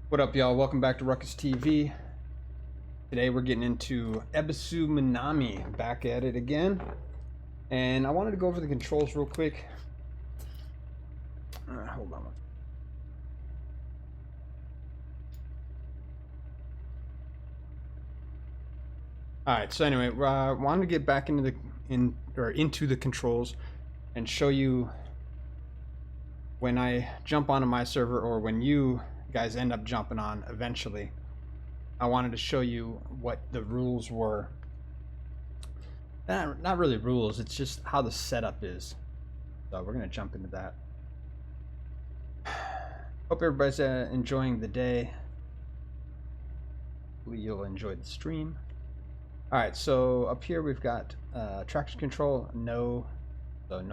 What up, y'all? Welcome back to RUKUS TV. Today we're getting into Ebisu Minami. Back at it again. And I wanted to go over the controls real quick. Hold on. Alright, so anyway, I wanted to get back into the controls and show you when I jump onto my server, or when you guys end up jumping on eventually. I wanted to show you what the rules were. Not really rules, it's just how the setup is. So we're gonna jump into that. Hope everybody's enjoying the day. Hopefully you'll enjoy the stream. Alright, so up here we've got traction control, no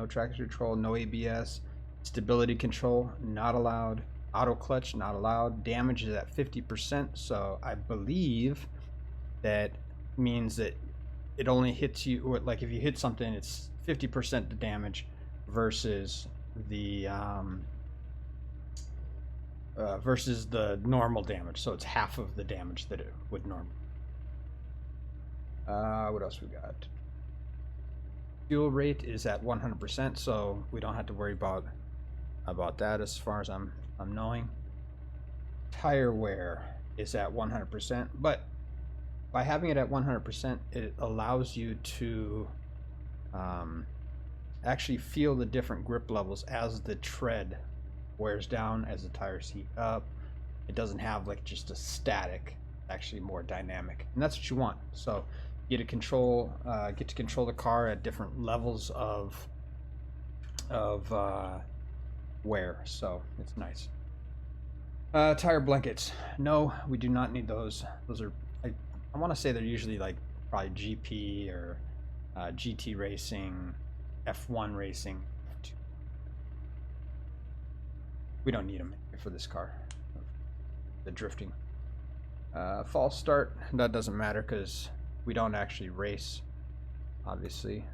traction control, no ABS. Stability control, not allowed. Auto clutch, not allowed. Damage is at 50%, so I believe that means that it only hits you, or like if you hit something, it's 50% the damage versus the normal damage. So it's half of the damage that it would normally. What else we got? Fuel rate is at 100%, so we don't have to worry about that as far as I'm knowing. Tire wear is at 100%, but by having it at 100%, it allows you to actually feel the different grip levels as the tread wears down, as the tires heat up. It doesn't have like just a static, actually more dynamic, and that's what you want. So you get to control the car at different levels of wear, so it's nice. Tire blankets, no, we do not need those. Those are, I want to say they're usually like probably GP or GT racing, F1 racing. We don't need them for this car. The drifting. False start, that doesn't matter because we don't actually race, obviously.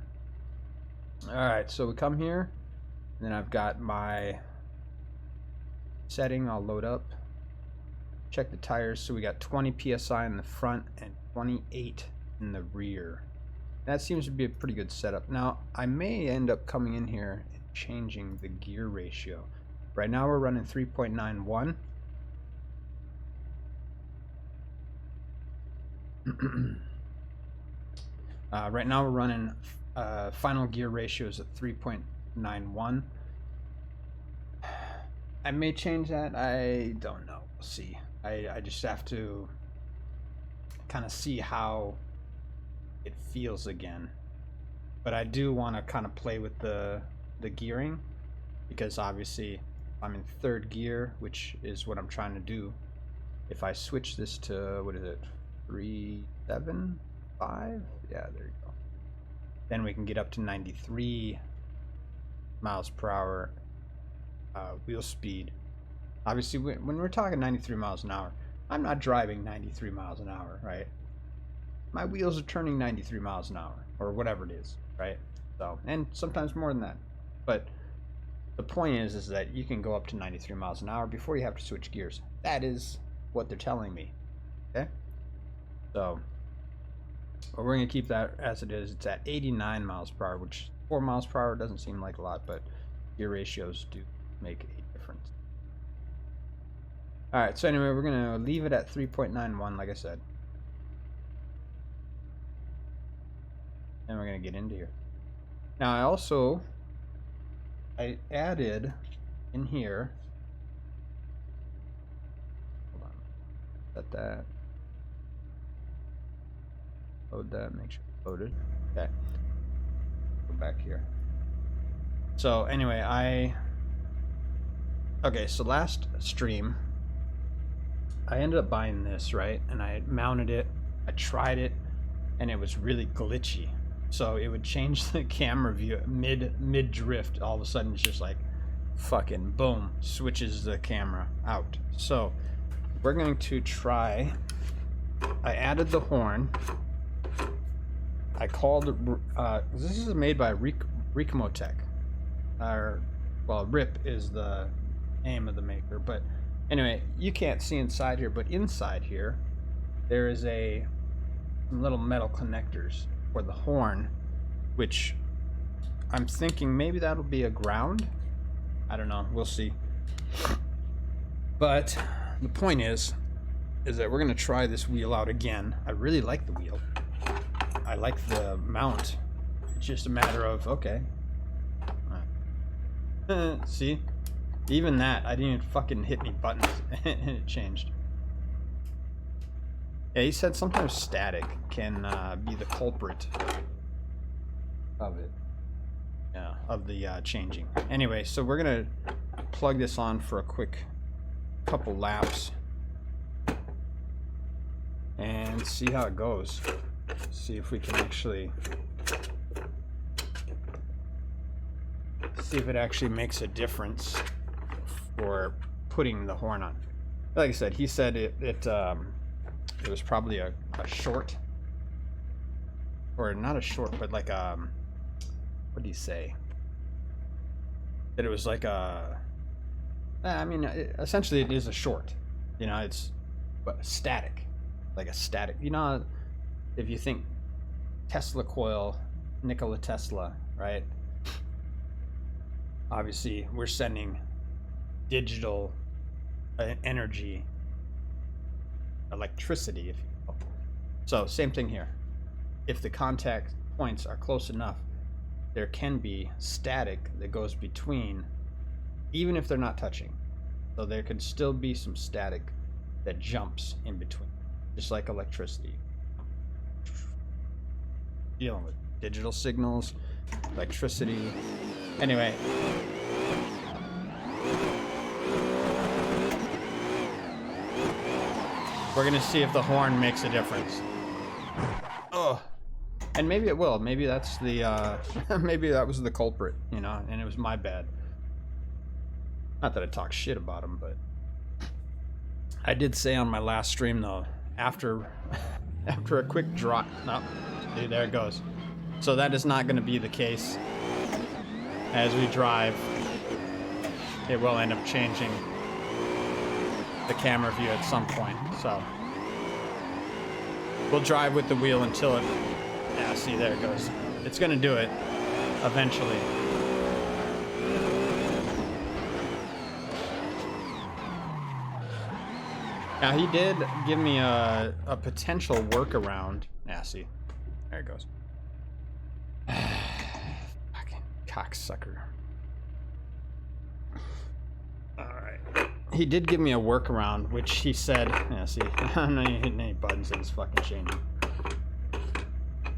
Alright, so we come here, and then I've got my setting. I'll load up, check the tires. So we got 20 psi in the front and 28 in the rear. That seems to be a pretty good setup. Now I may end up coming in here and changing the gear ratio. Right now we're running 3.91. Right now we're running final gear ratios at 3.91. I may change that. I don't know. We'll see. I just have to kind of see how it feels again. But I do want to kind of play with the gearing, because obviously I'm in third gear, which is what I'm trying to do. If I switch this to, what is it, 375? Yeah, there you go. Then we can get up to 93 miles per hour wheel speed. Obviously, when we're talking 93 miles an hour, I'm not driving 93 miles an hour, right? My wheels are turning 93 miles an hour, or whatever it is, right? So, and sometimes more than that. But the point is that you can go up to 93 miles an hour before you have to switch gears. That is what they're telling me. Okay? So, but we're going to keep that as it is. It's at 89 miles per hour, which 4 miles per hour doesn't seem like a lot, but gear ratios do make a difference. Alright, so anyway, we're going to leave it at 3.91, like I said. And we're going to get into here. Now, I added in here, hold on, set that, load that, make sure it's loaded. Okay, go back here. So anyway, okay, so last stream I ended up buying this, right? And I mounted it, I tried it, and it was really glitchy. So it would change the camera view mid drift. All of a sudden it's just like fucking boom, switches the camera out. So we're going to try, I added the horn. I called, this is made by RUKUS. Well, RIP is the name of the maker, but Anyway, you can't see inside here, but inside here, there is some little metal connectors for the horn, which I'm thinking maybe that'll be a ground. I don't know. We'll see. But the point is that we're going to try this wheel out again. I really like the wheel. I like the mount. It's just a matter of, okay. See? Even that, I didn't even fucking hit any buttons and it changed. Yeah, he said sometimes static can be the culprit of it. Yeah, of the changing. Anyway, so we're gonna plug this on for a quick couple laps and see how it goes. See if we can actually see if it actually makes a difference for putting the horn on. Like I said, he said it was probably a short, or not a short, but like what did he say? That it was like I mean, essentially it is a short. You know, it's static, like a static. You know, if you think Tesla coil, Nikola Tesla, right? Obviously, we're sending digital energy, electricity, if you will. So same thing here. If the contact points are close enough, there can be static that goes between, even if they're not touching. So there can still be some static that jumps in between, just like electricity. Dealing with digital signals, electricity. Anyway. We're gonna see if the horn makes a difference. Oh, and maybe it will. Maybe that's the maybe that was the culprit, you know, and it was my bad. Not that I talk shit about him, but I did say on my last stream though, after a quick drop. No, see, there it goes. So that is not going to be the case as we drive. It will end up changing the camera view at some point. So we'll drive with the wheel until it, yeah, see, there it goes. It's going to do it eventually. Now he did give me a potential workaround. Yeah, see, there it goes. Fucking cocksucker. Alright. He did give me a workaround, which he said, yeah, see, I'm not even hitting any buttons and it's fucking changing.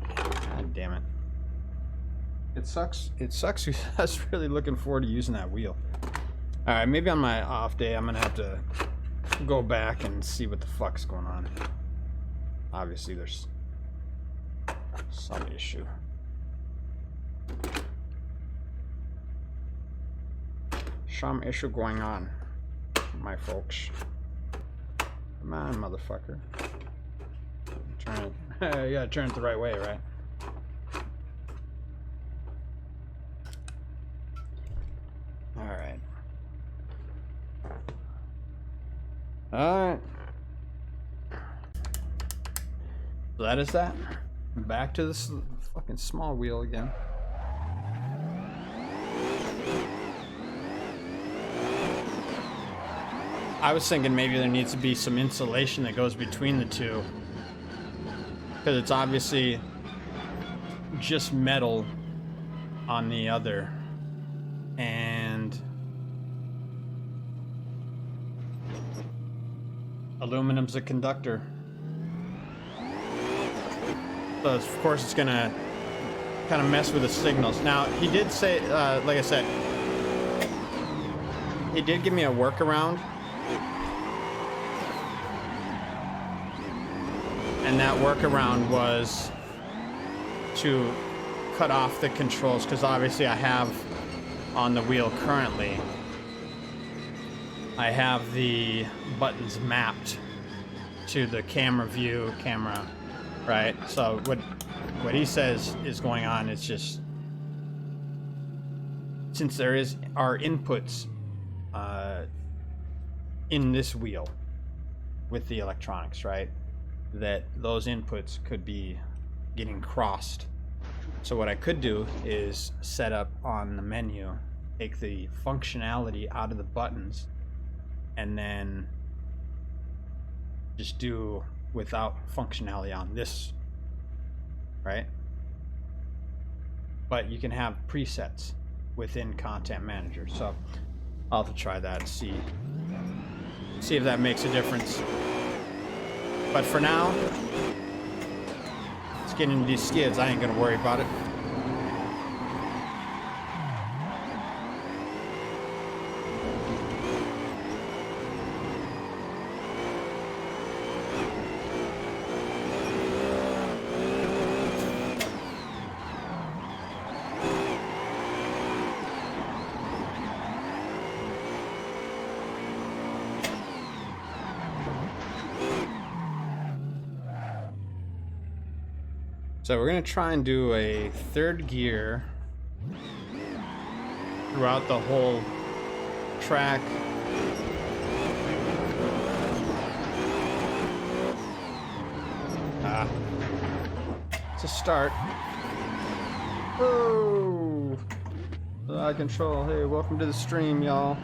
God damn it. It sucks. It sucks. I was really looking forward to using that wheel. Alright, maybe on my off day I'm gonna have to go back and see what the fuck's going on. Obviously there's some issue. Some issue going on, my folks. Come on, motherfucker. Turn it. You gotta turn it the right way, right? Alright. Alright. So that is that. Back to this fucking small wheel again. I was thinking maybe there needs to be some insulation that goes between the two, because it's obviously just metal on the other, and aluminum's a conductor. So of course it's gonna kind of mess with the signals. Now he did say, like I said, he did give me a workaround. And that workaround was to cut off the controls, because obviously I have on the wheel currently, I have the buttons mapped to the camera view, right? So what he says is going on is just, since there are inputs in this wheel with the electronics, right? That those inputs could be getting crossed. So what I could do is set up on the menu, take the functionality out of the buttons, and then just do without functionality on this, right? But you can have presets within Content Manager. So I'll have to try that and see if that makes a difference. But for now, let's get into these skids. I ain't gonna worry about it. So we're gonna try and do a third gear throughout the whole track. It's a start. Oh, I control. Hey, welcome to the stream, y'all.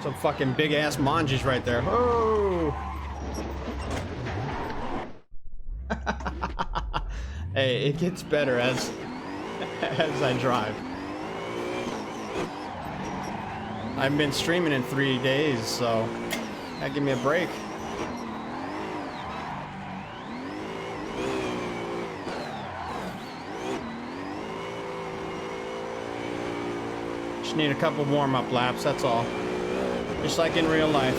Some fucking big ass manjis right there. Oh! Hey, it gets better as I drive. I've been streaming in 3 days, so that give me a break. Just need a couple warm-up laps, that's all. Just like in real life.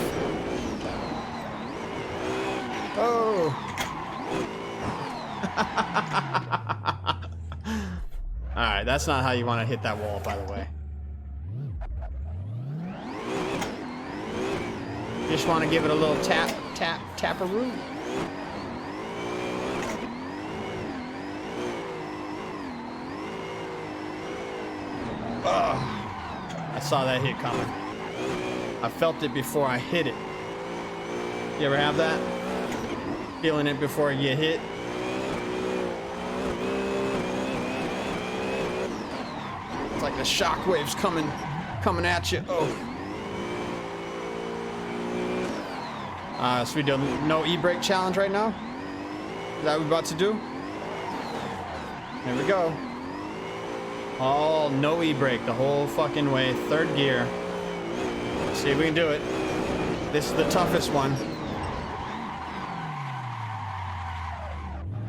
Oh! Alright, that's not how you want to hit that wall, by the way. You just want to give it a little tap, tap, tap-a-roo. I saw that hit coming. I felt it before I hit it. You ever have that? Feeling it before you get hit? It's like the shockwaves coming at you. Oh. So we do no e-brake challenge right now? Is that what we're about to do? There we go. All no e-brake the whole fucking way. Third gear. See if we can do it. This is the toughest one.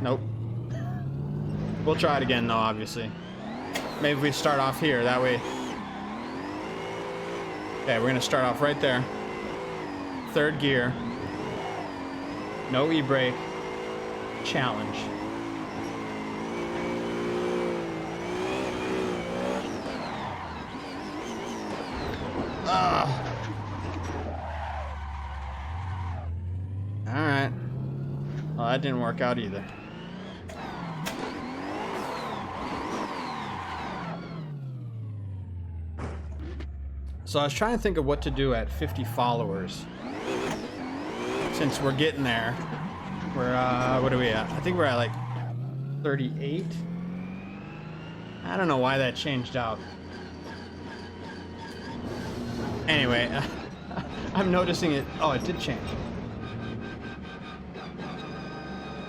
Nope. We'll try it again though, obviously. Maybe we start off here, that way. Okay, we're gonna start off right there. Third gear. No e-brake. Challenge. Alright. Well, that didn't work out either. So I was trying to think of what to do at 50 followers. Since we're getting there. We're, what are we at? I think we're at like 38. I don't know why that changed out. Anyway, I'm noticing it. Oh, it did change.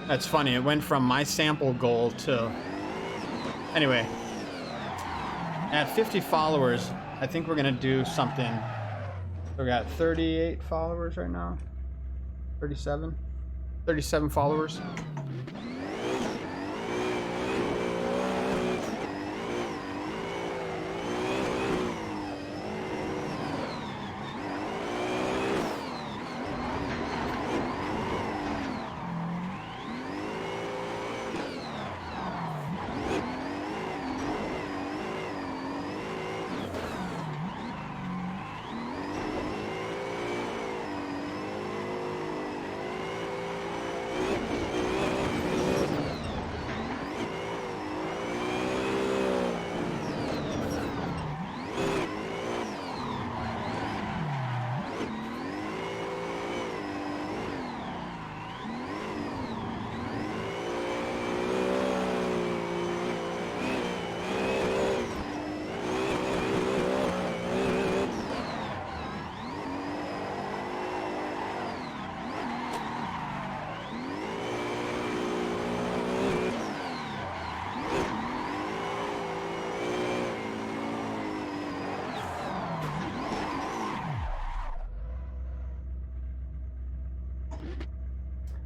That's funny. It went from my sample goal to... Anyway. At 50 followers, I think we're going to do something. We got 38 followers right now. 37? 37 followers.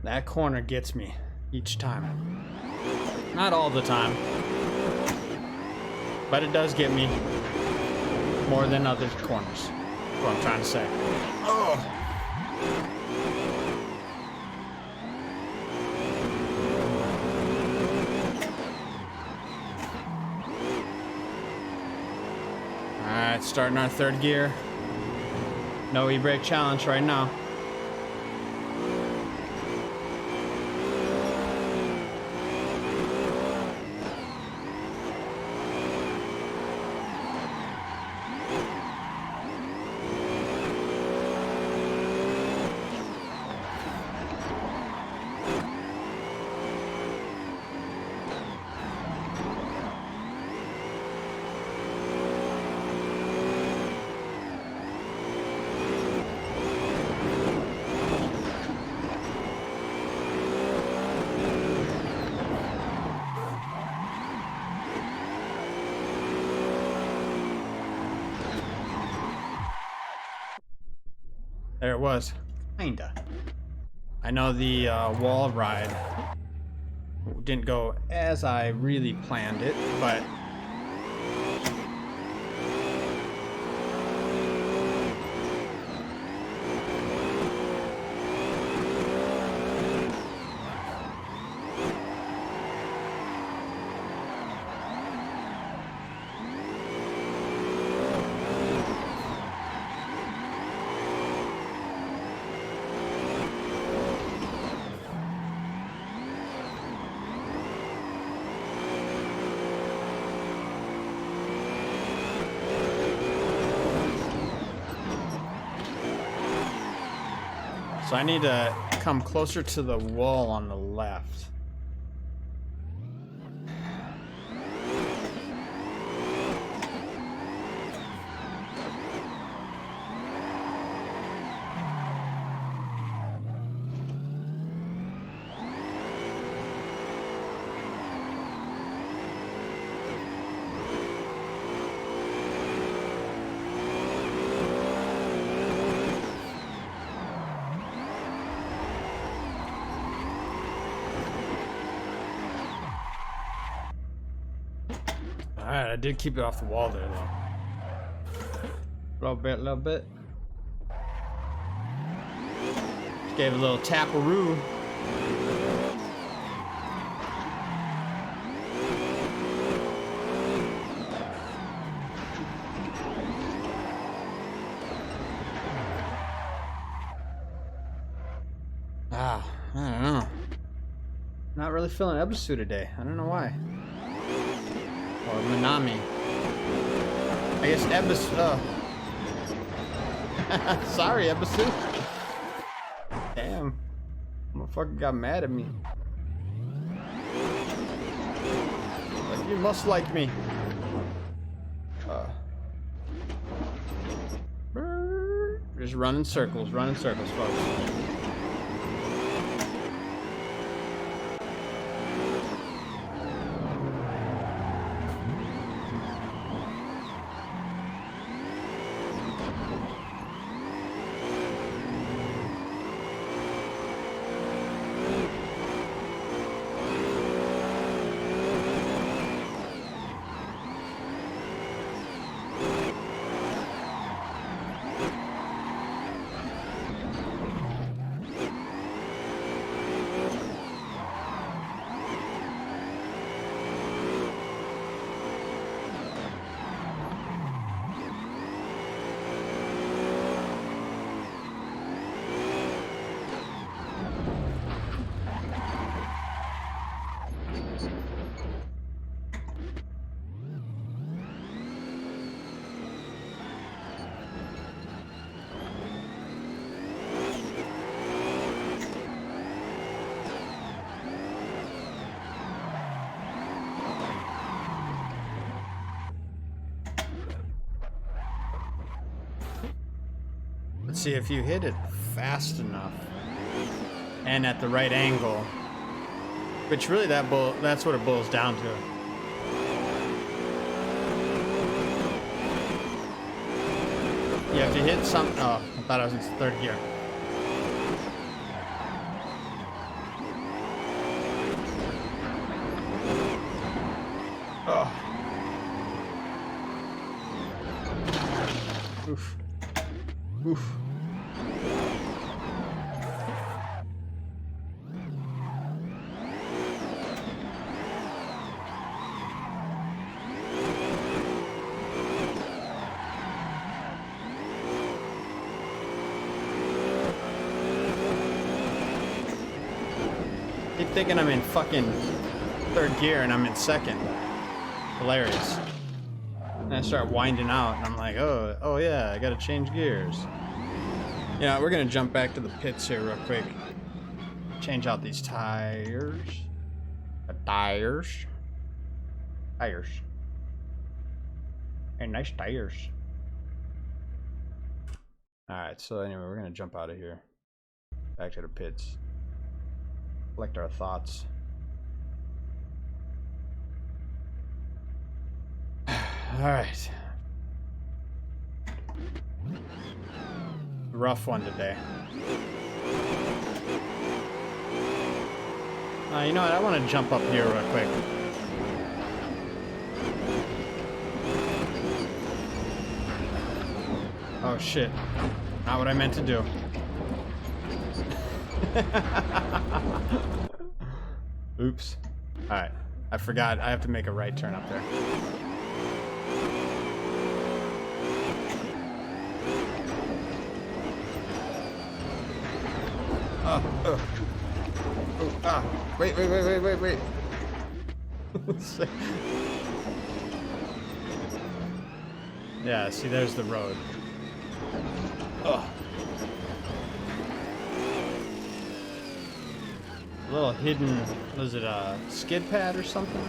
That corner gets me each time. Not all the time, but it does get me more than other corners. That's what I'm trying to say. Oh. Alright, starting our third gear. No e-brake challenge right now. There it was. Kinda. I know the wall ride didn't go as I really planned it, but so I need to come closer to the wall on the left. Alright, I did keep it off the wall there though. Little bit. Just gave it a little tap-a-roo. I don't know. Not really feeling Ebisu today. I don't know why. Or Minami. I guess Ebisu. Sorry, Ebisu. Damn. Motherfucker got mad at me. Like, you must like me. Just running circles, folks. Let's see if you hit it fast enough and at the right angle, which really that's what it boils down to. You have to hit some. Oh, I thought I was in third gear. Oof. Oof. Keep thinking I'm in fucking third gear and I'm in second. Hilarious. And I start winding out and I'm like, oh yeah, I gotta change gears. Yeah, we're gonna jump back to the pits here real quick. Change out these tires. Tires. Hey, nice tires. Alright, so anyway, we're gonna jump out of here. Back to the pits. Collect our thoughts. Alright. Rough one today. You know what? I want to jump up here real quick. Oh shit. Not what I meant to do. Oops. Alright. I forgot. I have to make a right turn up there. Wait. Yeah, see, there's the road. Ugh. A little hidden, was it a skid pad or something?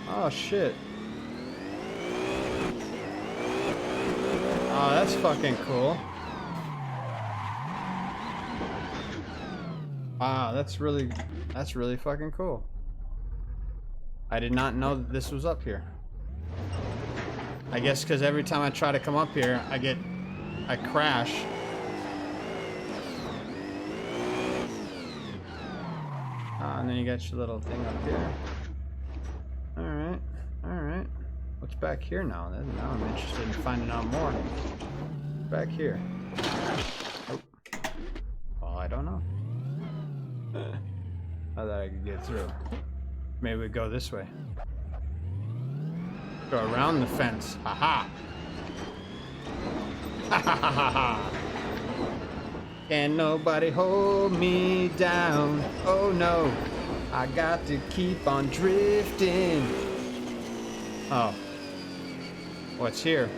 Oh shit. Oh, that's fucking cool. Wow, that's really fucking cool. I did not know that this was up here. I guess because every time I try to come up here, I crash. And then you got your little thing up here. Alright. What's back here now? Now I'm interested in finding out more. Back here. Oh. Well, I don't know. I thought I could get through. Maybe we go this way. Go around the fence. Ha-ha! Ha-ha-ha-ha-ha! Can nobody hold me down? Oh no, I got to keep on drifting. Oh. What's here?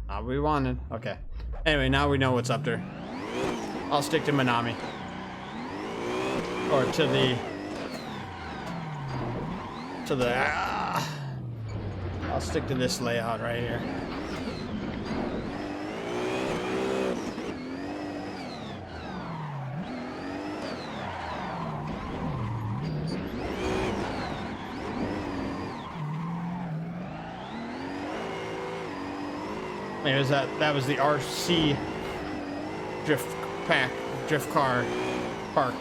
Not what we wanted. Okay. Anyway, now we know what's up there. I'll stick to Minami. Or to the... I'll stick to this layout right here. Maybe that was the RC drift car park.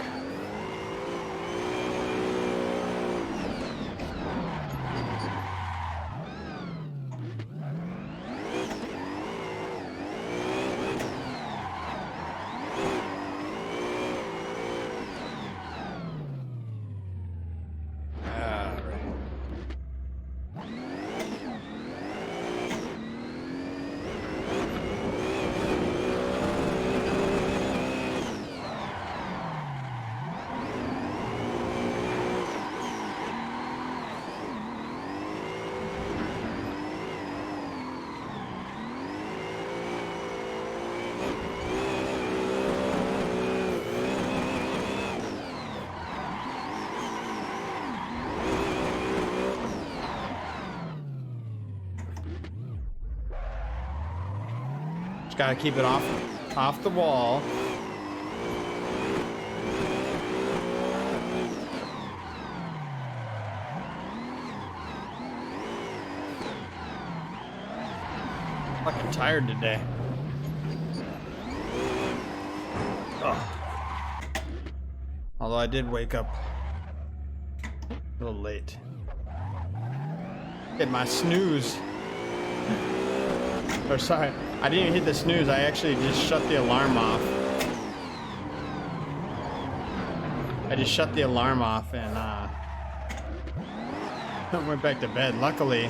Just gotta keep it off the wall. Fucking tired today. Ugh. Although I did wake up a little late. Hit my snooze. Or sorry, I didn't even hit the snooze. I actually just shut the alarm off. I just shut the alarm off and went back to bed. Luckily,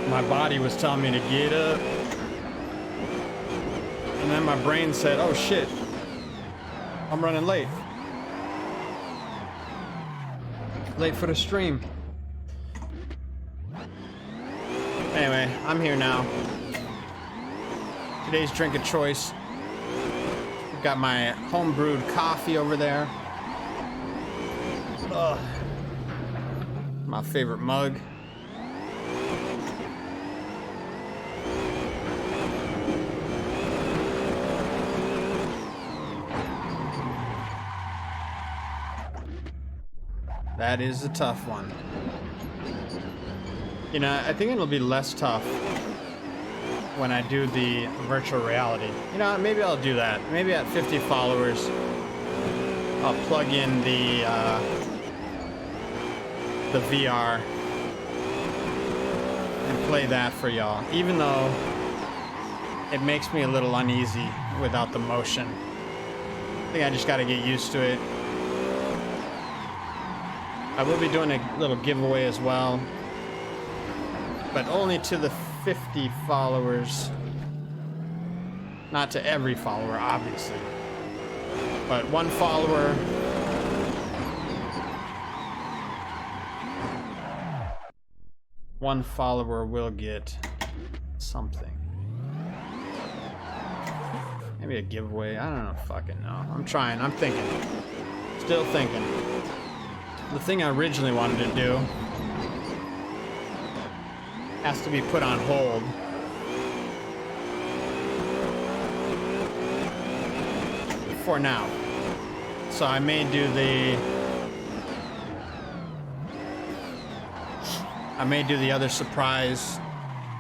my body was telling me to get up. And then my brain said, oh shit, I'm running late. Late for the stream. Anyway, I'm here now. Today's drink of choice. I've got my home brewed coffee over there. Ugh. My favorite mug. That is a tough one. You know, I think it'll be less tough when I do the virtual reality. You know, maybe I'll do that. Maybe at 50 followers, I'll plug in the VR and play that for y'all. Even though it makes me a little uneasy without the motion. I think I just got to get used to it. I will be doing a little giveaway as well, but only to the 50 followers. Not to every follower, obviously. But one follower. One follower will get something. Maybe a giveaway. I don't know. Fucking know. I'm trying. I'm thinking. Still thinking. The thing I originally wanted to do has to be put on hold. For now. So I may do the other surprise.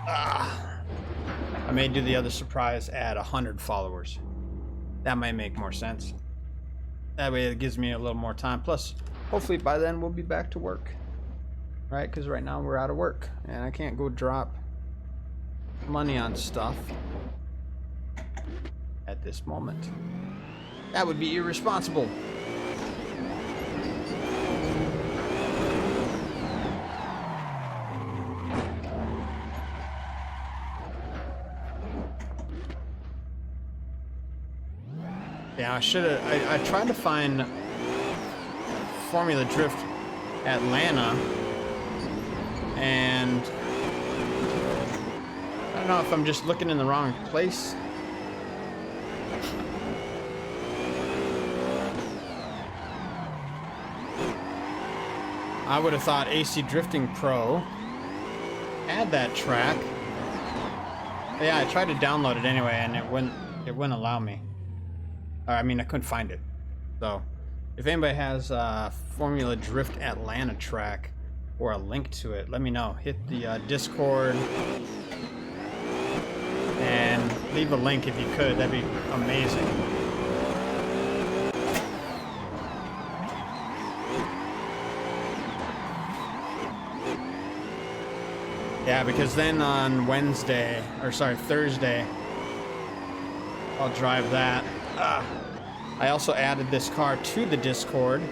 I may do the other surprise at 100 followers. That might make more sense. That way it gives me a little more time. Plus, hopefully by then we'll be back to work. Right? Because right now we're out of work. And I can't go drop money on stuff at this moment. That would be irresponsible. Yeah, I should have. I tried to find Formula Drift Atlanta, and I don't know if I'm just looking in the wrong place. I would have thought AC Drifting Pro had that track. But yeah, I tried to download it anyway, and it wouldn't allow me. Or, I mean, I couldn't find it. So, if anybody has a Formula Drift Atlanta track or a link to it, let me know. Hit the Discord and leave a link if you could. That'd be amazing. Yeah, because then on Thursday, I'll drive that. I also added this car to the Discord,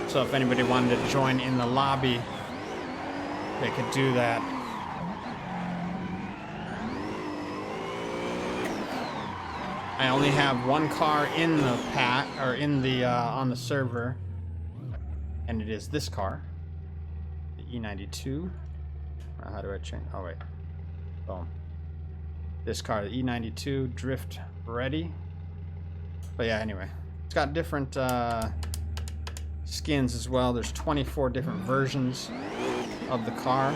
so if anybody wanted to join in the lobby, they could do that. I only have one car in the pack, or in the on the server, and it is this car, the E92. How do I change? Oh wait, boom. This car, the E92 Drift Ready. But yeah, anyway, it's got different skins as well. There's 24 different versions of the car.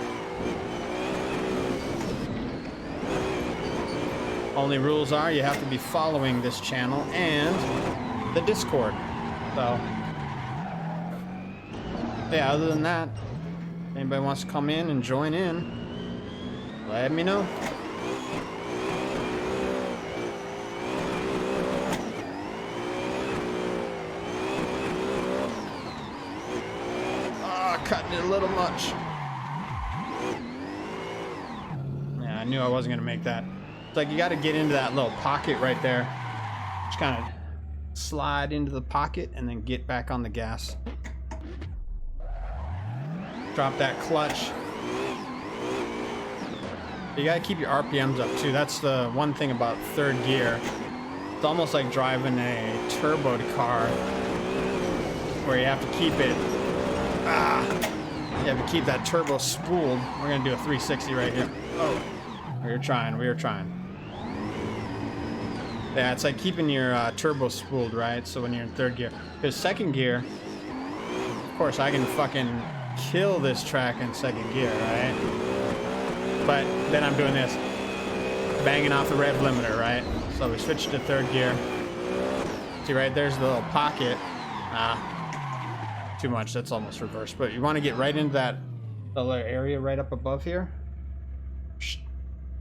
Only rules are you have to be following this channel and the Discord. So yeah, other than that, if anybody wants to come in and join in, let me know. cutting it a little much. Yeah, I knew I wasn't gonna make that. It's like you gotta get into that little pocket right there. Just kind of slide into the pocket and then get back on the gas. Drop that clutch. You gotta keep your RPMs up too. That's the one thing about third gear. It's almost like driving a turbo car where you have to keep it, you have to keep that turbo spooled. We're gonna do a 360 right here. Oh, we were trying. Yeah, it's like keeping your turbo spooled, right? So when you're in third gear. Because second gear, of course, I can fucking kill this track in second gear, right? But then I'm doing this, banging off the rev limiter, right? So we switch to third gear. See, right there's the little pocket. Too much, that's almost reversed. But you want to get right into that little area right up above here.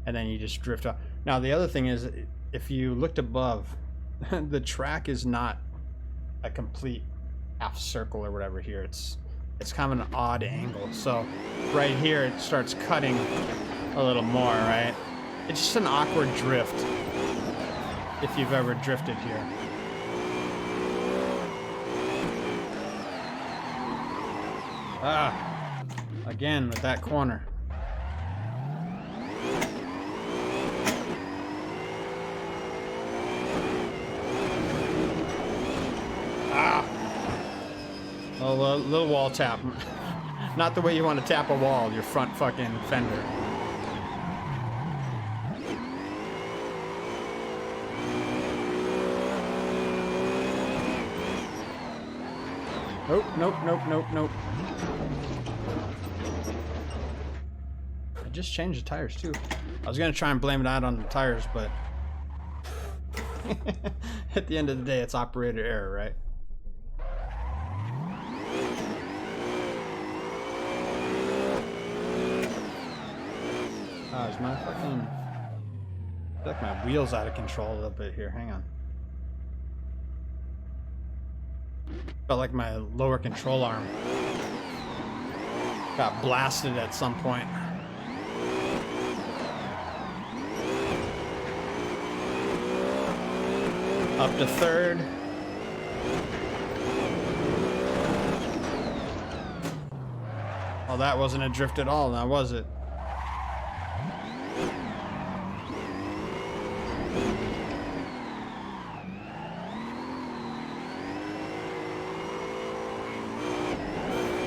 And then you just drift off. Now the other thing is, if you looked above, the track is not a complete half circle or whatever here. It's kind of an odd angle. So right here it starts cutting a little more, right? It's just an awkward drift if you've ever drifted here. Again with that corner. A little wall tap. Not the way you want to tap a wall, your front fucking fender. Nope. I just changed the tires too. I was gonna try and blame it out on the tires, but at the end of the day, it's operator error, right? Oh, is my fucking... I feel like my wheel's out of control a little bit here. Hang on. Felt like my lower control arm got blasted at some point. Up to third. Oh, that wasn't a drift at all, now was it?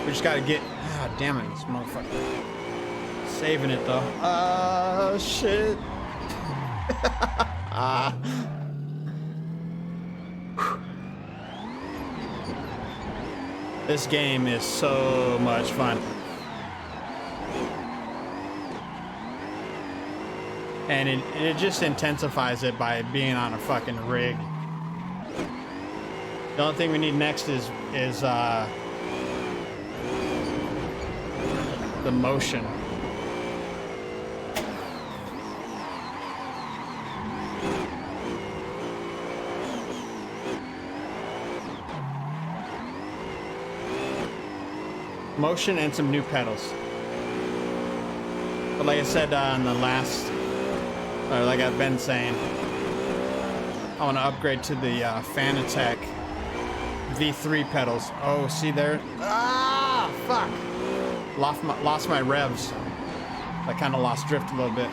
We just gotta get... Ah, damn it, this motherfucker. Saving it, though. Ah, shit. This game is so much fun. And it just intensifies it by being on a fucking rig. The only thing we need next is the motion. Motion and some new pedals. But like I said on the last, or like I've been saying, I want to upgrade to the Fanatec V3 pedals. Oh, see there? Ah, fuck! Lost my revs. I kind of lost drift a little bit.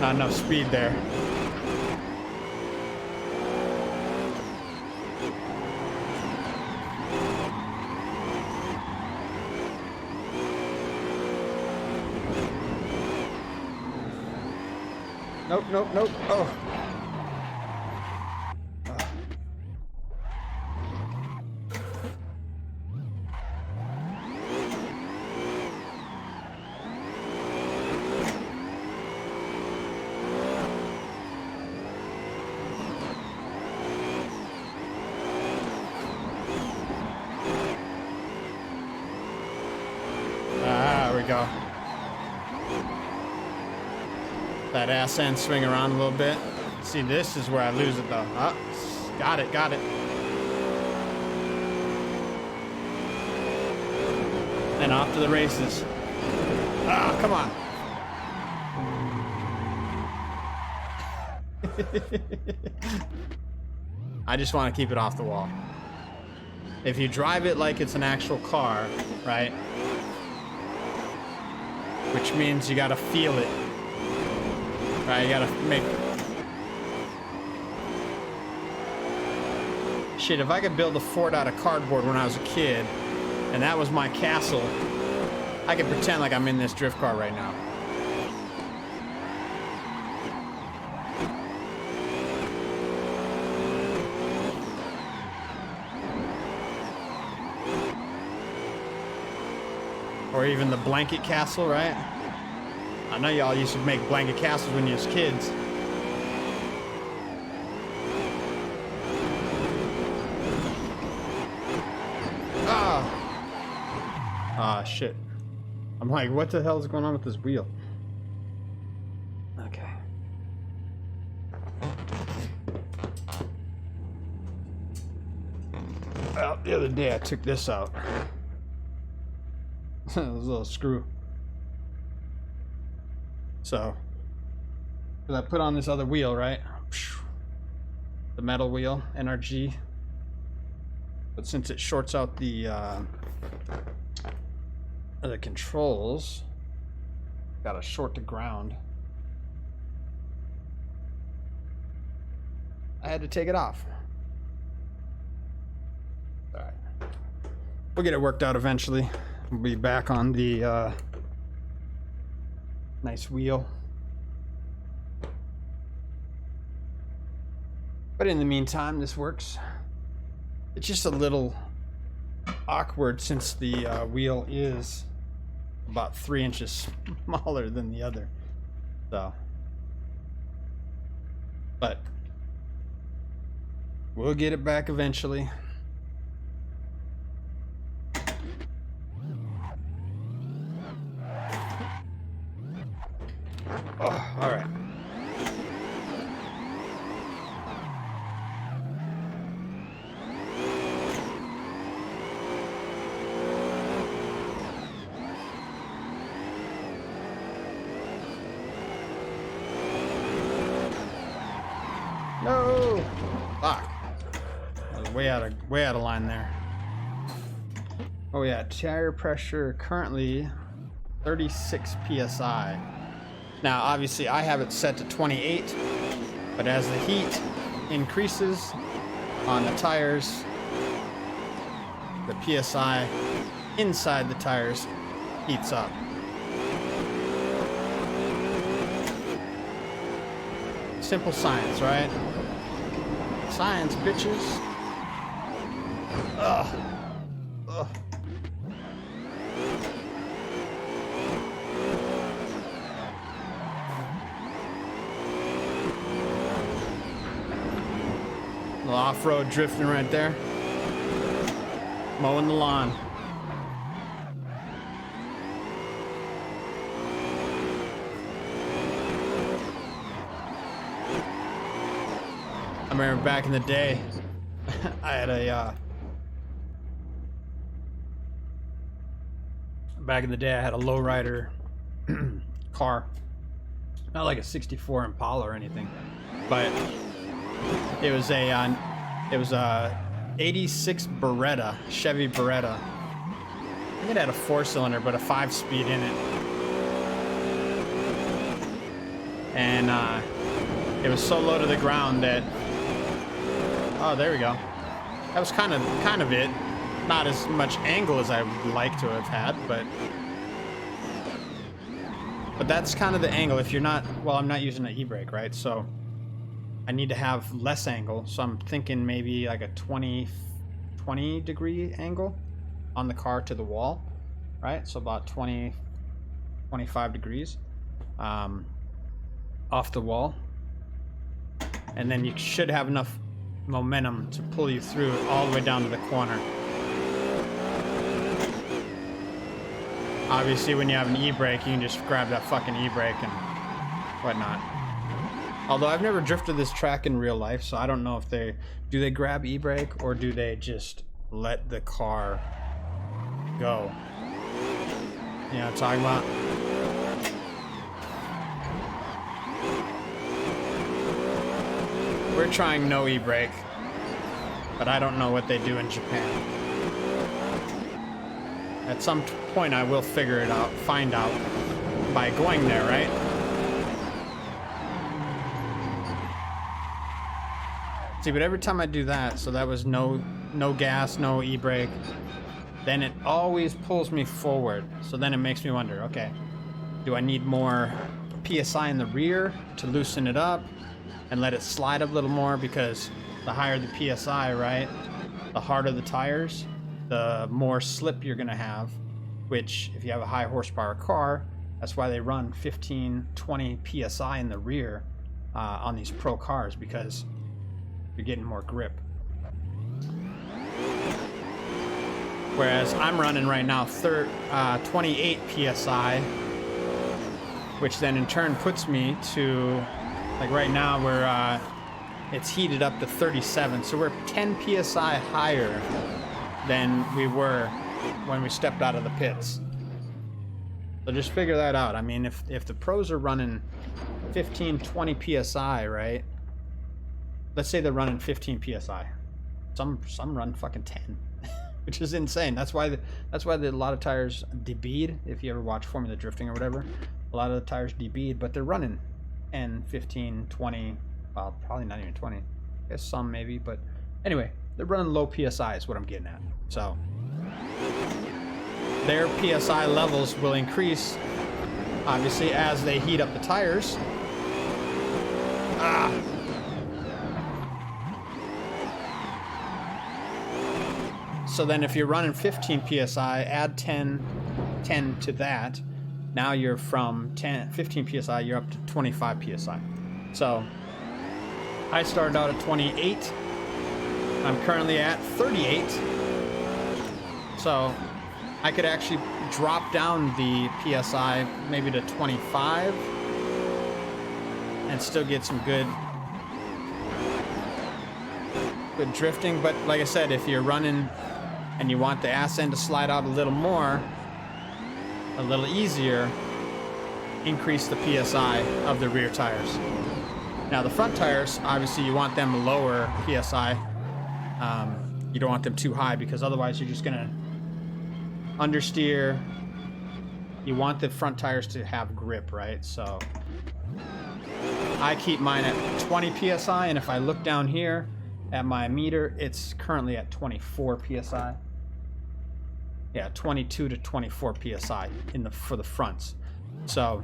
Not enough speed there. Nope. Oh. we go. That ass end swing around a little bit. See, this is where I lose it though. Oh, got it, got it. And off to the races. Ah, come on. I just want to keep it off the wall. If you drive it like it's an actual car, right? Which means you gotta feel it. Right, you gotta make... Shit, if I could build a fort out of cardboard when I was a kid, and that was my castle, I could pretend like I'm in this drift car right now. Or even the blanket castle, right? I know y'all used to make blanket castles when you was kids. Ah, shit. I'm like, what the hell is going on with this wheel? Okay. Well, the other day I took this out. It was a little screw. So, I put on this other wheel, right? The metal wheel, NRG. But since it shorts out the controls, got a short to ground. I had to take it off. All right, we'll get it worked out eventually. We'll be back on the nice wheel. But in the meantime, this works. It's just a little awkward since the wheel is about 3 inches smaller than the other. So, but we'll get it back eventually. Oh, all right. No! Fuck. I was way out of line there. Oh yeah, tire pressure currently 36 psi. Now, obviously, I have it set to 28, but as the heat increases on the tires, the PSI inside the tires heats up. Simple science, right? Science, bitches. Ugh. Ugh. Off-road drifting right there. Mowing the lawn. I remember back in the day, I had a lowrider car. Not like a 64 Impala or anything, but it was a 86 Beretta, Chevy Beretta. I think it had a 4-cylinder, but a 5-speed in it. And it was so low to the ground that, oh, there we go. That was kind of it. Not as much angle as I would like to have had, but that's kind of the angle. If you're not, well, I'm not using an e-brake, right? So I need to have less angle, so I'm thinking maybe like a 20 degree angle on the car to the wall, right? So about 25 degrees off the wall, and then you should have enough momentum to pull you through it all the way down to the corner. Obviously, when you have an e-brake, you can just grab that fucking e-brake and whatnot. Although I've never drifted this track in real life, so I don't know if they grab e-brake or do they just let the car go. You know what I'm talking about? We're trying no e-brake, but I don't know what they do in Japan. At some point I will figure it out, find out by going there, right? See, but every time I do that, so that was no gas, no e-brake, then it always pulls me forward. So then it makes me wonder, okay, do I need more PSI in the rear to loosen it up and let it slide up a little more? Because the higher the PSI, right, the harder the tires, the more slip you're gonna have, which if you have a high horsepower car, that's why they run 15, 20 PSI in the rear on these pro cars, because you're getting more grip. Whereas I'm running right now 28 PSI, which then in turn puts me to, like right now we're, it's heated up to 37. So we're 10 PSI higher than we were when we stepped out of the pits. So just figure that out. I mean, if the pros are running 15, 20 PSI, right? Let's say they're running 15 PSI. Some run fucking 10, which is insane. That's why a lot of tires debead. If you ever watch Formula Drifting or whatever, a lot of the tires debead, but they're running 10, 15, 20, well, probably not even 20. I guess some maybe, but anyway, they're running low PSI is what I'm getting at. So their PSI levels will increase, obviously, as they heat up the tires. So then if you're running 15 PSI, add 10 to that. Now you're from 15 PSI, you're up to 25 PSI. So I started out at 28. I'm currently at 38. So I could actually drop down the PSI maybe to 25 and still get some good drifting. But like I said, if you're running and you want the ass end to slide out a little more, a little easier, increase the PSI of the rear tires. Now the front tires, obviously you want them lower PSI. You don't want them too high, because otherwise you're just gonna understeer. You want the front tires to have grip, right? So I keep mine at 20 PSI, and if I look down here at my meter, it's currently at 24 PSI. Yeah, 22 to 24 PSI for the fronts. So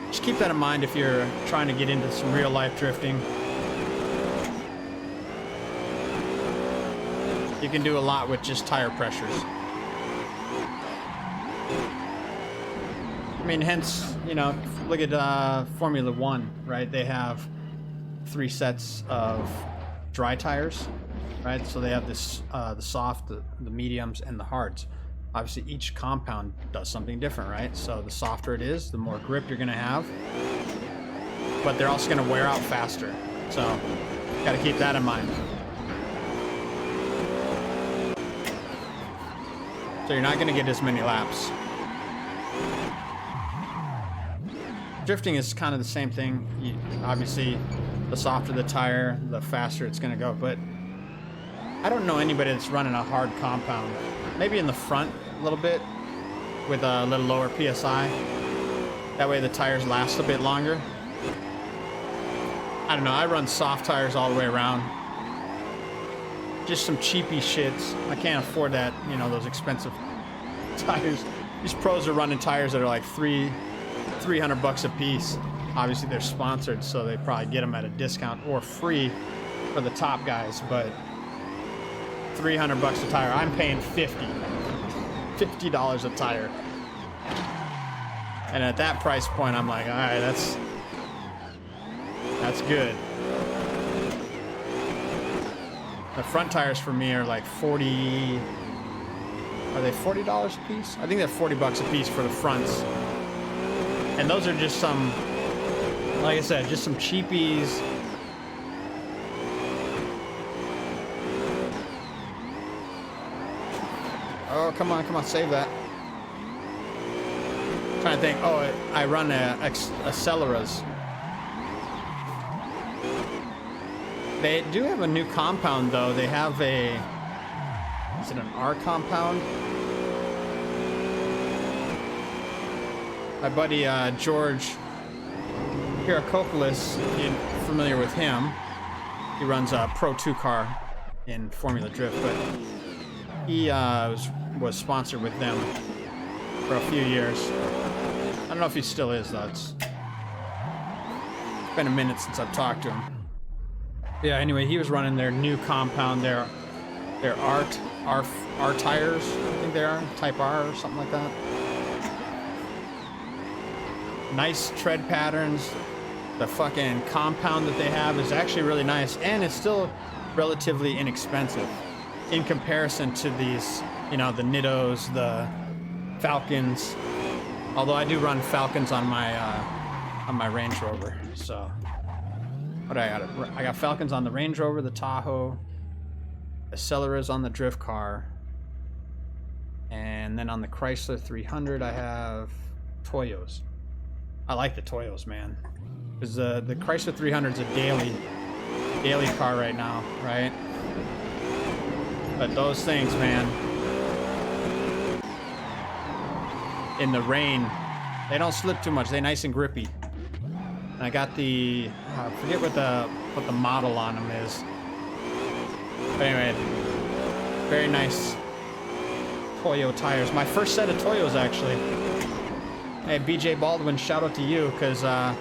just keep that in mind if you're trying to get into some real life drifting. You can do a lot with just tire pressures. I mean, hence, you know, look at Formula One, right? They have 3 sets of dry tires, right? So they have this, the soft, the mediums, and the hards. Obviously, each compound does something different, right? So the softer it is, the more grip you're gonna have, but they're also gonna wear out faster. So, gotta keep that in mind. So you're not gonna get as many laps. Drifting is kind of the same thing. Obviously, the softer the tire, the faster it's gonna go, but I don't know anybody that's running a hard compound. Maybe in the front a little bit with a little lower PSI. That way the tires last a bit longer. I don't know, I run soft tires all the way around. Just some cheapy shits. I can't afford that, you know, those expensive tires. These pros are running tires that are like $300 a piece. Obviously they're sponsored, so they probably get them at a discount or free for the top guys, but $300 a tire. I'm paying $50 a tire. And at that price point, I'm like, all right, that's good. The front tires for me are like 40, Are they $40 a piece? I think they're $40 a piece for the fronts. And those are just some, like I said, just some cheapies. Oh, come on, save that. I'm trying to think. Oh, I run a Acceleras. They do have a new compound, though. They have a... Is it an R compound? My buddy George Hirakopoulos, you're familiar with him. He runs a Pro 2 car in Formula Drift, but he was sponsored with them for a few years. I don't know if he still is, though. It's been a minute since I've talked to him. Yeah, anyway, he was running their new compound, their R tires, I think they are, Type R or something like that. Nice tread patterns. The fucking compound that they have is actually really nice, and it's still relatively inexpensive in comparison to these, you know, the Nittos, the Falcons. Although I do run Falcons on my Range Rover, so... What I got Falcons on the Range Rover, the Tahoe, Acceleras on the drift car, and then on the Chrysler 300 I have Toyos. I like the Toyos, man, because the Chrysler 300 is a daily car right now, right? But those things, man, in the rain, they don't slip too much. They're nice and grippy. I got the, I forget what the model on them is. But anyway, very nice Toyo tires. My first set of Toyos, actually. Hey, BJ Baldwin, shout out to you, because I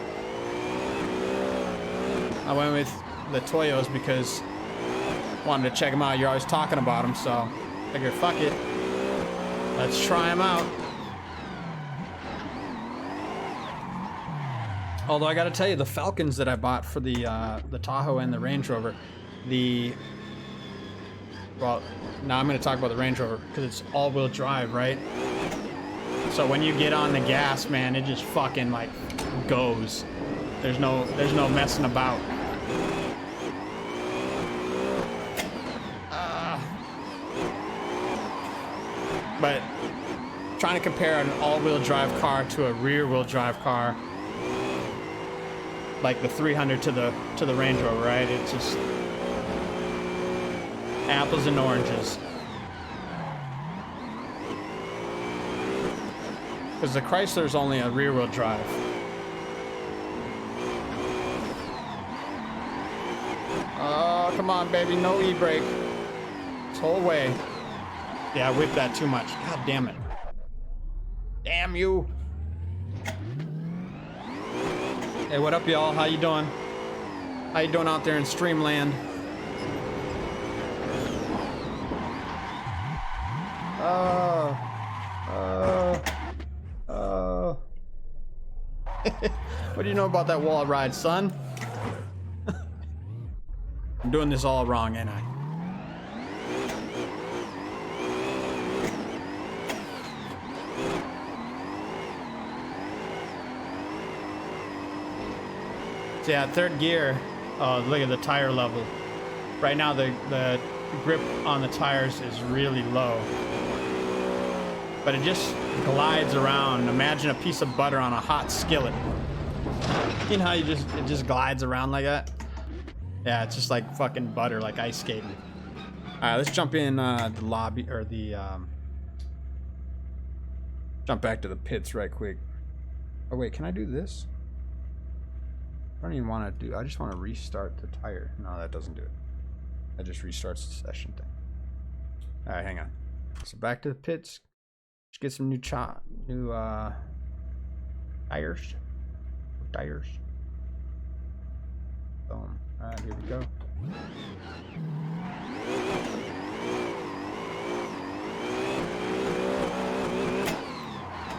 went with the Toyos because I wanted to check them out. You're always talking about them, so I figured, fuck it. Let's try them out. Although I gotta tell you, the Falcons that I bought for the Tahoe and the Range Rover, well, now I'm gonna talk about the Range Rover because it's all-wheel drive, right? So when you get on the gas, man, it just fucking like goes. There's no messing about. But trying to compare an all-wheel drive car to a rear-wheel drive car, like the 300 to the Range Rover, right? It's just apples and oranges. Because the Chrysler's only a rear-wheel drive. Oh, come on, baby, no e-brake. This whole way. Yeah, I whipped that too much. God damn it. Damn you. Hey, what up, y'all? How you doing? How you doing out there in Streamland? What do you know about that wall ride, son? I'm doing this all wrong, ain't I? So yeah, third gear. Oh, look at the tire level. Right now, the grip on the tires is really low. But it just glides around. Imagine a piece of butter on a hot skillet. You know how it just glides around like that? Yeah, it's just like fucking butter, like ice skating. Alright, let's jump in the lobby, or the, jump back to the pits right quick. Oh wait, can I do this? I don't even want to do, I just want to restart the tire. No, that doesn't do it. That just restarts the session thing. Alright, hang on. So back to the pits. Let's get some new tires. Tires. Boom. Alright, here we go.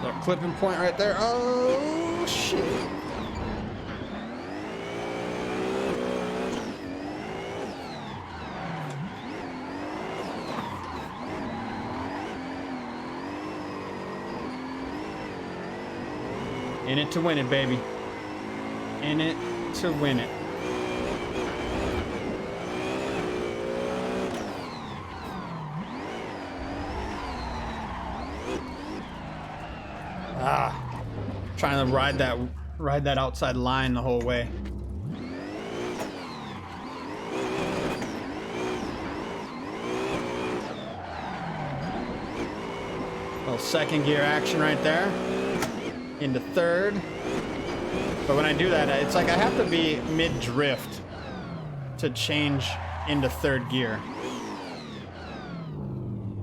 Little clipping point right there. Oh, shit. In it to win it, baby. In it to win it. Trying to ride that outside line the whole way. Little second gear action right there. Into third. But when I do that, it's like I have to be mid-drift to change into third gear.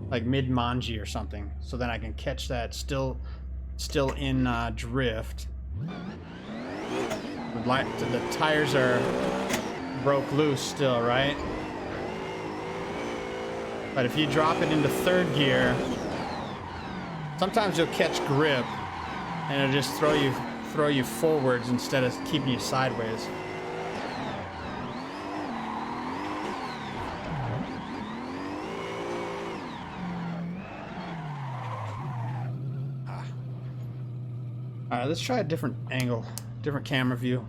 Like mid-manji or something. So then I can catch that still in drift. The tires are broke loose still, right? But if you drop it into third gear, sometimes you'll catch grip and it'll just throw you forwards instead of keeping you sideways. Alright, let's try a different angle, different camera view.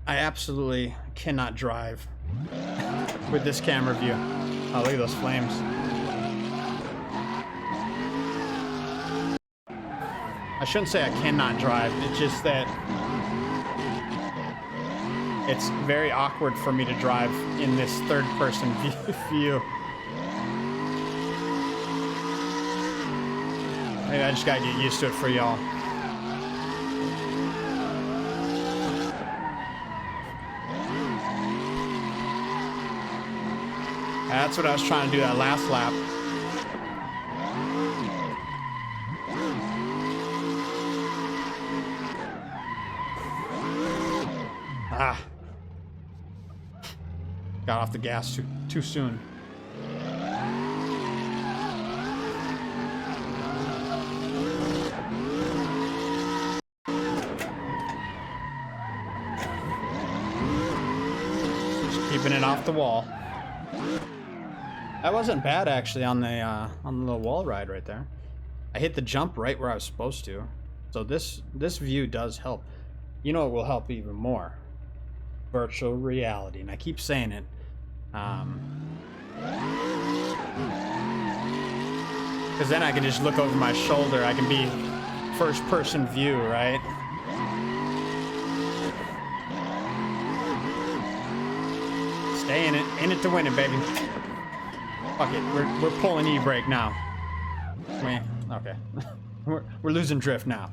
I absolutely cannot drive with this camera view. Oh, look at those flames. I shouldn't say I cannot drive, it's just that it's very awkward for me to drive in this third-person view. Maybe I just gotta get used to it for y'all. That's what I was trying to do that last lap. Got off the gas too soon. Keeping it off the wall. That wasn't bad actually on the little wall ride right there. I hit the jump right where I was supposed to. So this view does help. You know it will help even more. Virtual reality, and I keep saying it. Because then I can just look over my shoulder. I can be first person view, right? Stay in it to win it, baby. Fuck it, we're pulling e-brake now. Okay, we're losing drift now.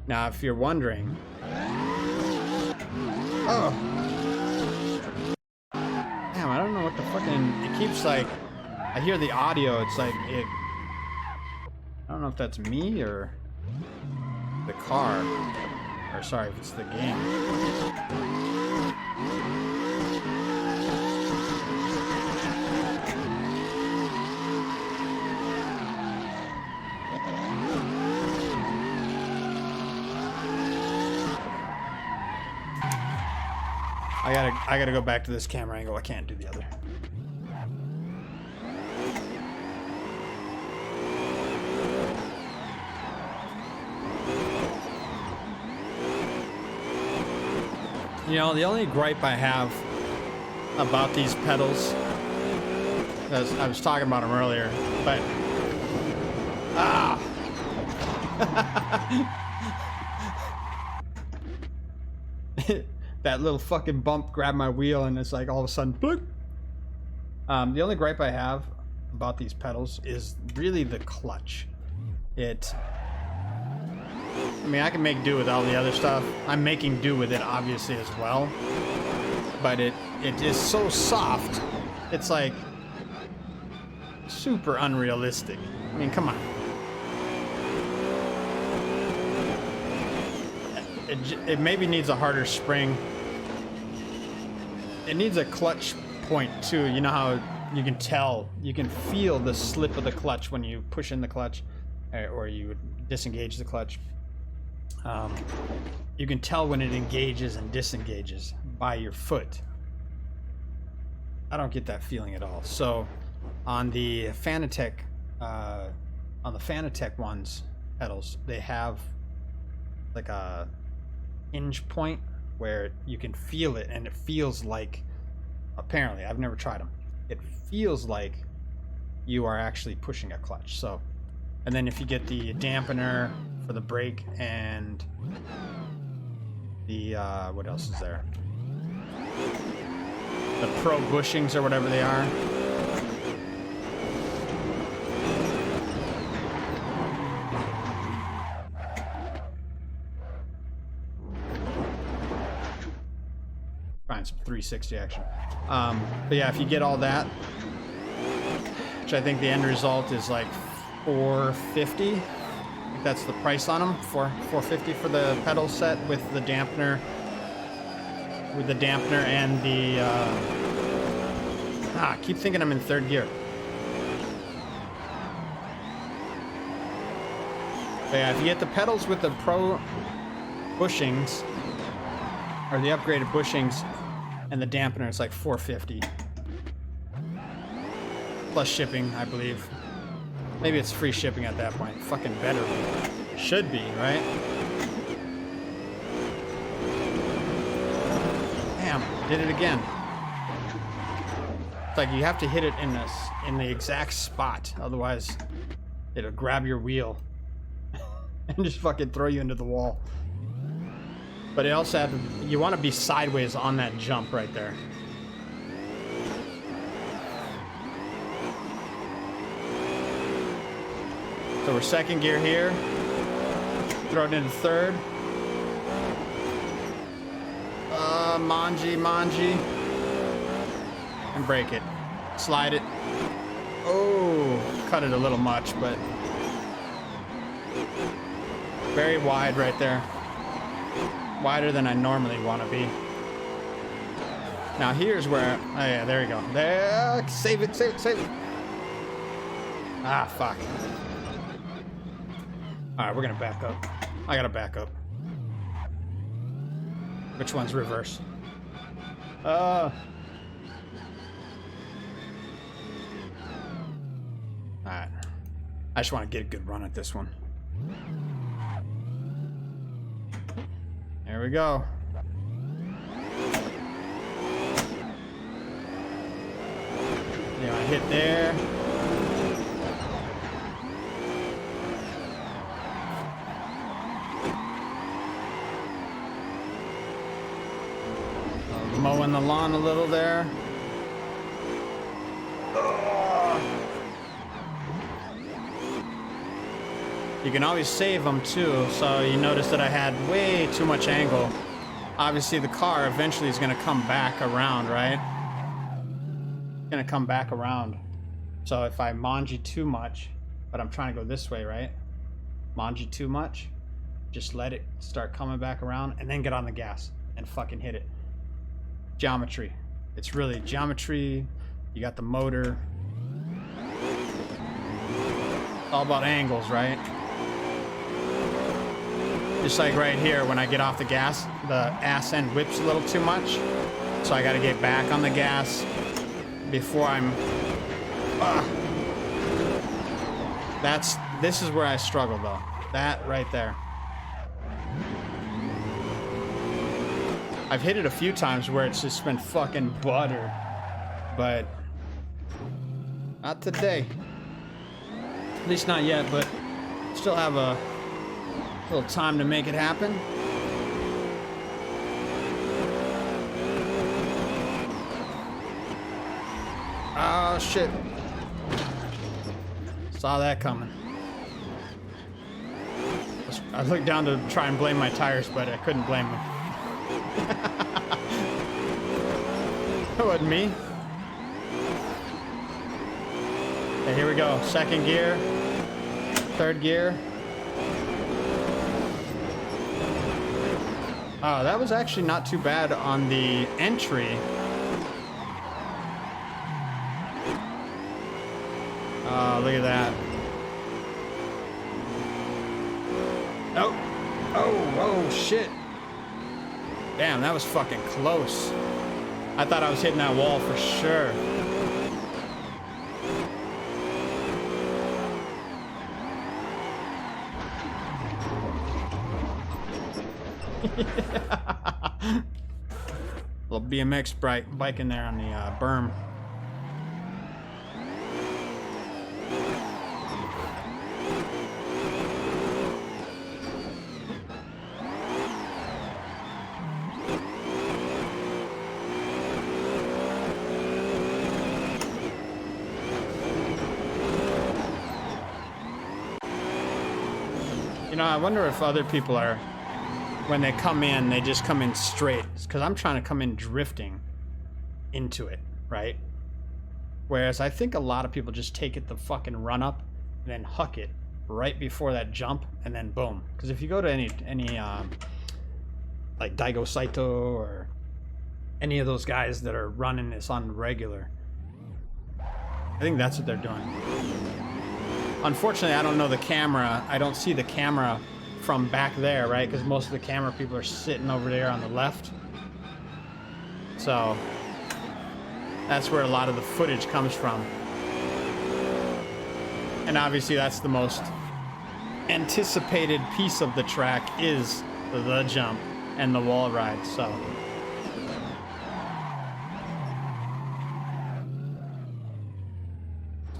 Now, if you're wondering, oh, damn, I don't know what the fucking. It keeps like. I hear the audio, it's like it. I don't know if that's me or the car. Or sorry, if it's the game. I gotta go back to this camera angle. I can't do the other. You know, the only gripe I have about these pedals, as I was talking about them earlier, but that little fucking bump grabbed my wheel and it's like all of a sudden, bloop. The only gripe I have about these pedals is really the clutch. I mean, I can make do with all the other stuff. I'm making do with it, obviously, as well. But it is so soft. It's like super unrealistic. I mean, come on. It maybe needs a harder spring. It needs a clutch point too. You know how you can tell, you can feel the slip of the clutch when you push in the clutch, or you disengage the clutch. You can tell when it engages and disengages by your foot. I don't get that feeling at all. So on the Fanatec ones pedals, they have like a hinge point where you can feel it, and it feels like, apparently, I've never tried them, it feels like you are actually pushing a clutch. So, and then if you get the dampener for the brake and the what else is there, the pro bushings or whatever they are, find some 360 action. But yeah, if you get all that, which I think the end result is like $450. I think that's the price on them, for $450 for the pedal set with the dampener, and the I keep thinking I'm in third gear. But yeah, if you get the pedals with the pro bushings or the upgraded bushings and the dampener, it's like $450 plus shipping, I believe. Maybe it's free shipping at that point. Fucking better be. Should be, right? Damn, did it again. It's like you have to hit it in the exact spot, otherwise it'll grab your wheel and just fucking throw you into the wall. But it also have to, you want to be sideways on that jump right there. So we're second gear here. Throw it into third. Manji. And break it. Slide it. Oh, cut it a little much, but very wide right there. Wider than I normally want to be. Now here's where, oh yeah, there you go. There, save it. Ah, fuck. All right, we're gonna back up. I gotta back up. Which one's reverse? All right. I just want to get a good run at this one. There we go. You know, I hit there. Mowing the lawn a little there. You can always save them too, so you notice that I had way too much angle. Obviously the car eventually is going to come back around, right? It's going to come back around. So if I manji too much, but I'm trying to go this way, right? Manji too much, just let it start coming back around and then get on the gas and fucking hit it. Geometry. It's really geometry. You got the motor. It's all about angles, right? Just like right here, when I get off the gas, the ass end whips a little too much. So I got to get back on the gas before I'm... This is where I struggle though. That right there. I've hit it a few times where it's just been fucking butter, but not today. At least not yet, but still have a little time to make it happen. Oh shit. Saw that coming. I looked down to try and blame my tires, but I couldn't blame them. That wasn't me. Okay, here we go. Second gear. Third gear. Oh, that was actually not too bad on the entry. Oh, look at that. Oh, shit. Damn, that was fucking close. I thought I was hitting that wall for sure. Little BMX bike in there on the berm. You know, I wonder if other people are, when they come in, they just come in straight. Because I'm trying to come in drifting into it, right? Whereas I think a lot of people just take it the fucking run up and then huck it right before that jump and then boom. Because if you go to any like Daigo Saito or any of those guys that are running this on regular, I think that's what they're doing. Unfortunately, I don't know the camera. I don't see the camera from back there, right? Because most of the camera people are sitting over there on the left. So that's where a lot of the footage comes from. And obviously that's the most anticipated piece of the track is the jump and the wall ride, so.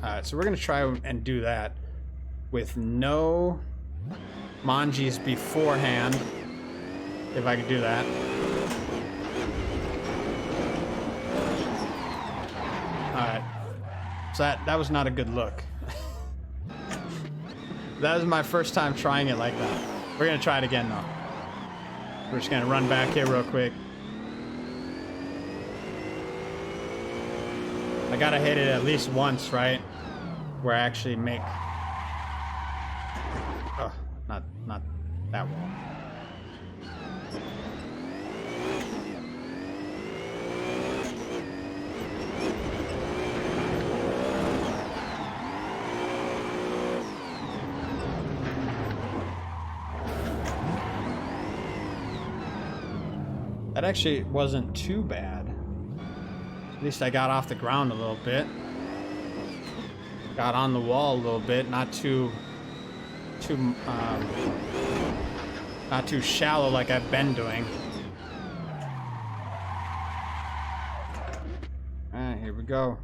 Alright, so we're gonna try and do that with no manjis beforehand, if I could do that. Alright, so that was not a good look. That was my first time trying it like that. We're gonna try it again though. We're just gonna run back here real quick. I gotta hit it at least once, right? Where I actually make... Oh, not that wall. That actually wasn't too bad. At least I got off the ground a little bit. Got on the wall a little bit, not too shallow like I've been doing. Alright, here we go.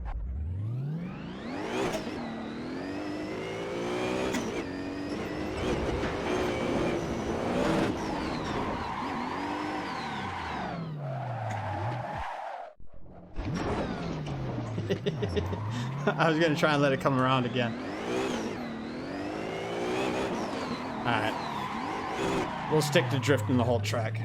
I was gonna try and let it come around again. Alright. We'll stick to drifting the whole track.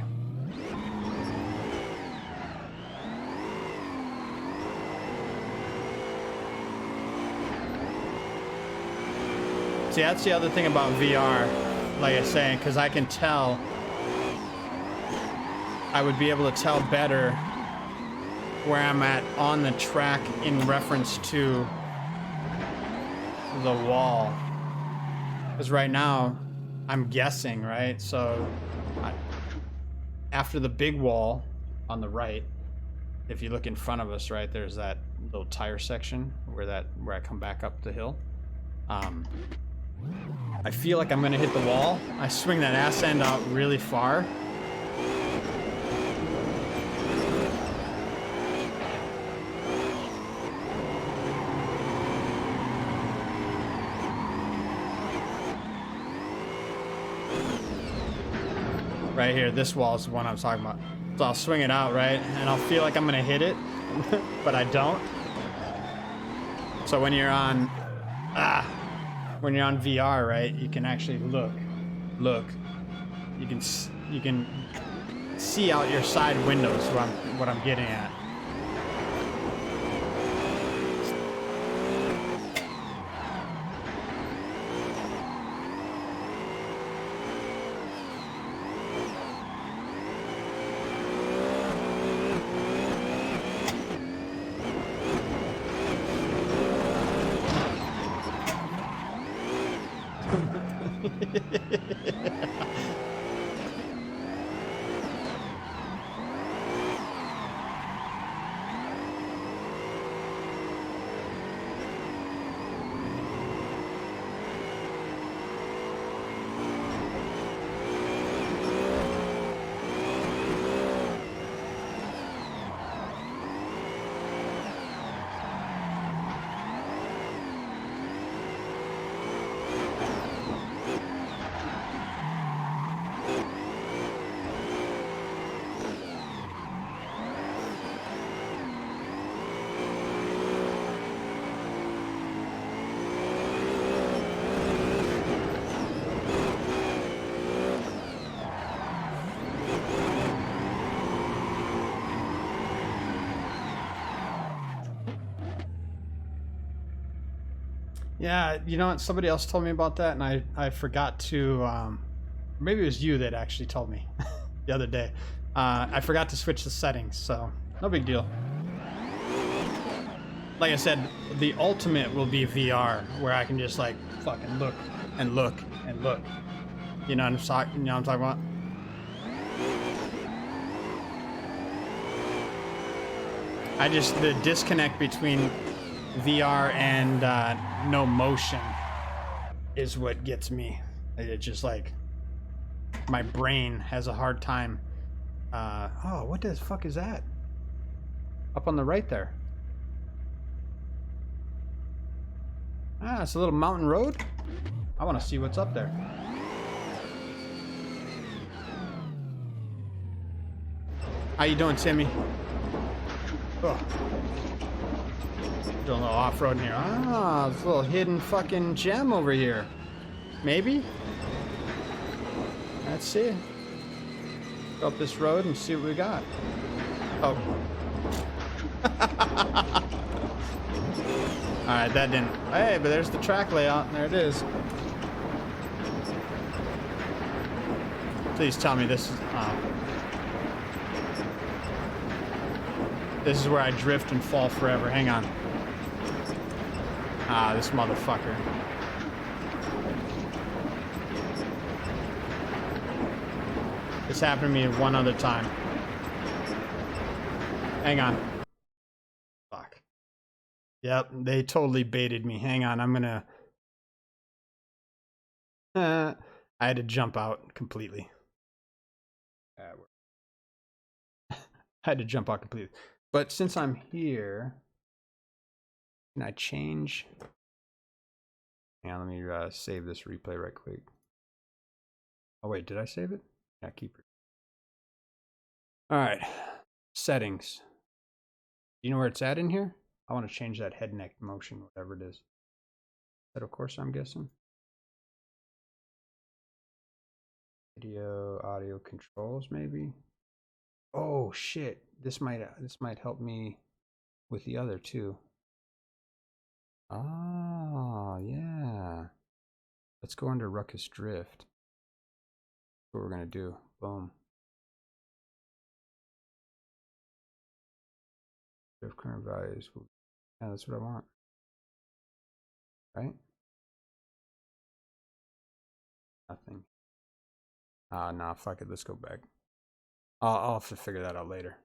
See, that's the other thing about VR, like I was saying, because I can tell, I would be able to tell better where I'm at on the track in reference to the wall. Because right now, I'm guessing, right? So, after the big wall on the right, if you look in front of us, right, there's that little tire section where I come back up the hill. I feel like I'm gonna hit the wall. I swing that ass end out really far. Right here, this wall is the one I'm talking about. So I'll swing it out, right? And I'll feel like I'm gonna hit it, but I don't. So when you're on, VR, right, you can actually look. You can see out your side windows what I'm getting at. Yeah, you know what? Somebody else told me about that, and I forgot to. Maybe it was you that actually told me the other day. I forgot to switch the settings, so no big deal. Like I said, the ultimate will be VR, where I can just like fucking look and look and look. You know what I'm talking about? The disconnect between VR and no motion is what gets me. It just like my brain has a hard time. Oh, what the fuck is that? Up on the right there. Ah, it's a little mountain road. I want to see what's up there. How you doing, Timmy? Oh. Doing a little off-road here. Ah, this little hidden fucking gem over here. Maybe? Let's see. Go up this road and see what we got. Oh. Alright, that didn't... Hey, but there's the track layout. There it is. Please tell me this is... This is where I drift and fall forever. Hang on. Ah, this motherfucker. This happened to me one other time. Hang on. Fuck. Yep, they totally baited me. Hang on, I'm gonna... I had to jump out completely. I had to jump out completely. But since I'm here, can I change? Hang on, let me save this replay right quick. Oh wait, did I save it? Yeah, keep it. All right, settings. Do you know where it's at in here? I want to change that head neck motion, whatever it is. Assetto Corsa, I'm guessing. Video, audio controls, maybe. Oh shit! This might help me with the other too. Oh yeah. Let's go under RUKUS drift. That's what we're gonna do. Boom. Drift current values. Yeah, that's what I want. Right? Nothing. Nah, fuck it. Let's go back. I'll have to figure that out later.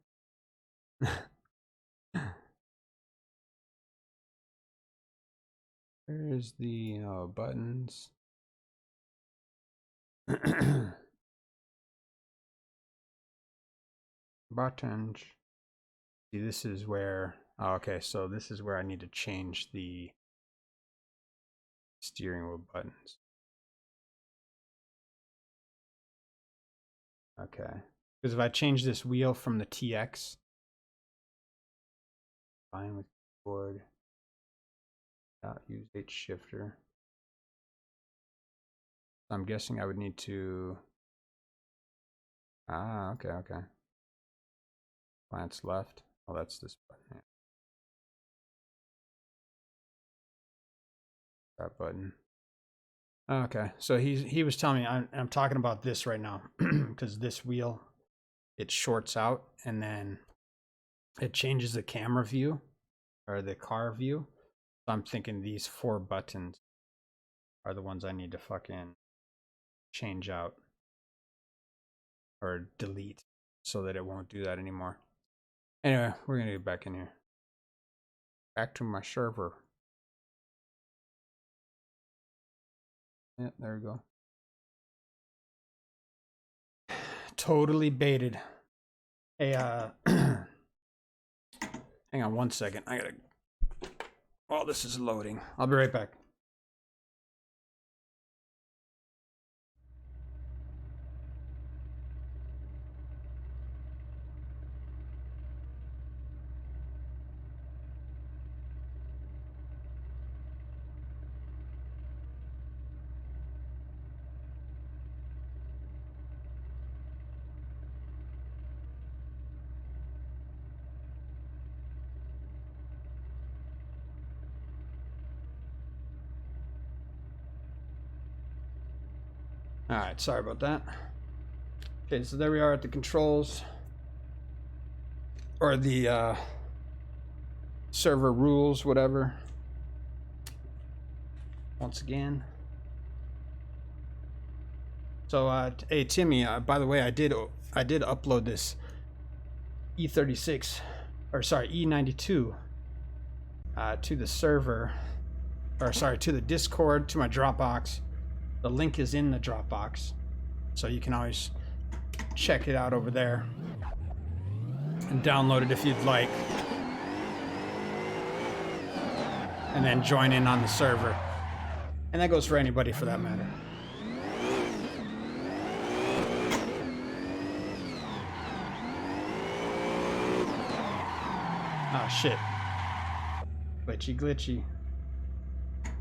Where's the buttons? Buttons. See, this is where... Oh, okay, so this is where I need to change the steering wheel buttons. Okay. Because if I change this wheel from the TX, fine with keyboard, use H shifter. I'm guessing I would need to... Ah, okay. Glance left. Oh, that's this button. Yeah. That button. Okay, so he was telling me I'm talking about this right now because this wheel, it shorts out and then it changes the camera view or the car view. So I'm thinking these 4 buttons are the ones I need to fucking change out or delete so that it won't do that anymore. Anyway, we're gonna get back in here. Back to my server. Yeah, there we go. Totally baited. Hey, hang on one second. I gotta... While this is loading, I'll be right back. Alright, sorry about that. Okay, so there we are at the controls. Or the server rules, whatever. Once again. So, hey Timmy, by the way, I did upload this E36, or sorry, E92 to the server, or sorry, to the Discord, to my Dropbox. The link is in the Dropbox, so you can always check it out over there and download it if you'd like, and then join in on the server. And that goes for anybody for that matter. Oh shit. Glitchy, glitchy.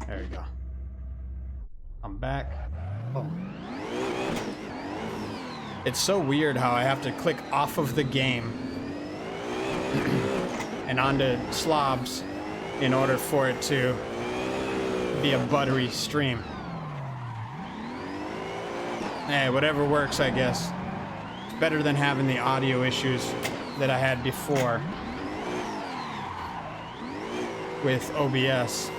There we go. I'm back. Oh. It's so weird how I have to click off of the game and onto slobs in order for it to be a buttery stream. Hey, whatever works, I guess. It's better than having the audio issues that I had before with OBS.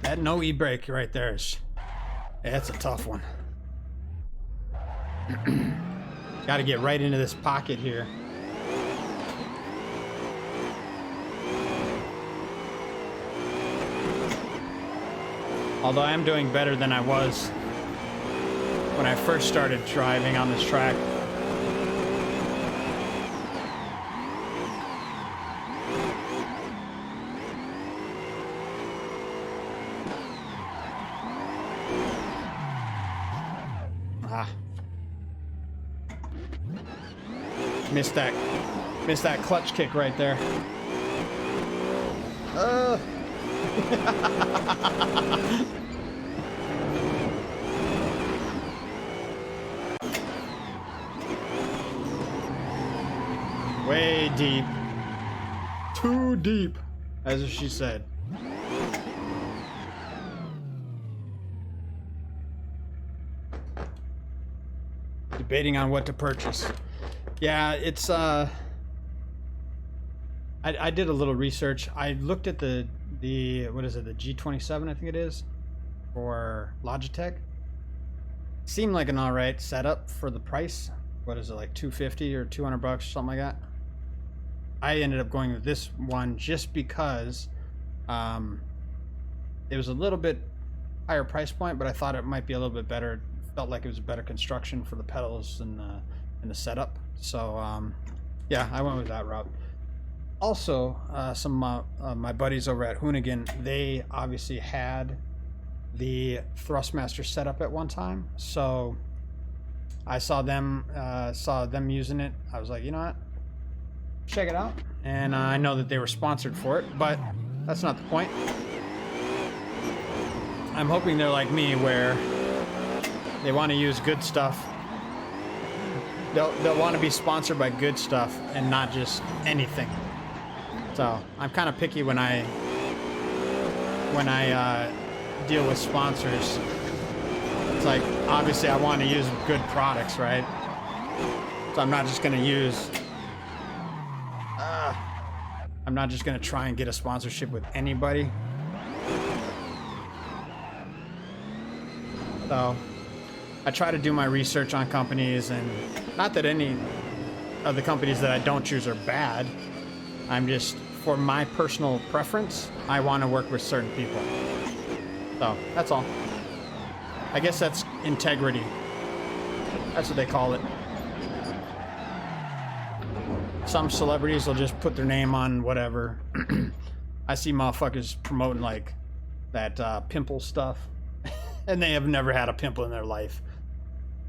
That no e-brake right there is, that's a tough one. Got to get right into this pocket here. Although I am doing better than I was when I first started driving on this track. Missed that clutch kick right there. Way deep. Too deep, as she said. Debating on what to purchase. Yeah, it's I did a little research. I looked at the what is it, the G27 I think it is, for Logitech. Seemed like an alright setup for the price. What is it, like $250 or $200 or something like that? I ended up going with this one just because it was a little bit higher price point, but I thought it might be a little bit better. It felt like it was a better construction for the pedals and the setup. So yeah, I went with that route. Also, some of my buddies over at Hoonigan, they obviously had the Thrustmaster setup at one time, so I saw them using it. I was like, you know what, check it out. And I know that they were sponsored for it, but that's not the point. I'm hoping they're like me, where they want to use good stuff. They'll want to be sponsored by good stuff and not just anything. So I'm kind of picky when I deal with sponsors. It's like, obviously I want to use good products, right? So I'm not just going to use I'm not just going to try and get a sponsorship with anybody. So I try to do my research on companies, and not that any of the companies that I don't choose are bad. I'm just, for my personal preference, I want to work with certain people. So that's all. I guess that's integrity. That's what they call it. Some celebrities will just put their name on whatever. I see motherfuckers promoting like that pimple stuff, and they have never had a pimple in their life.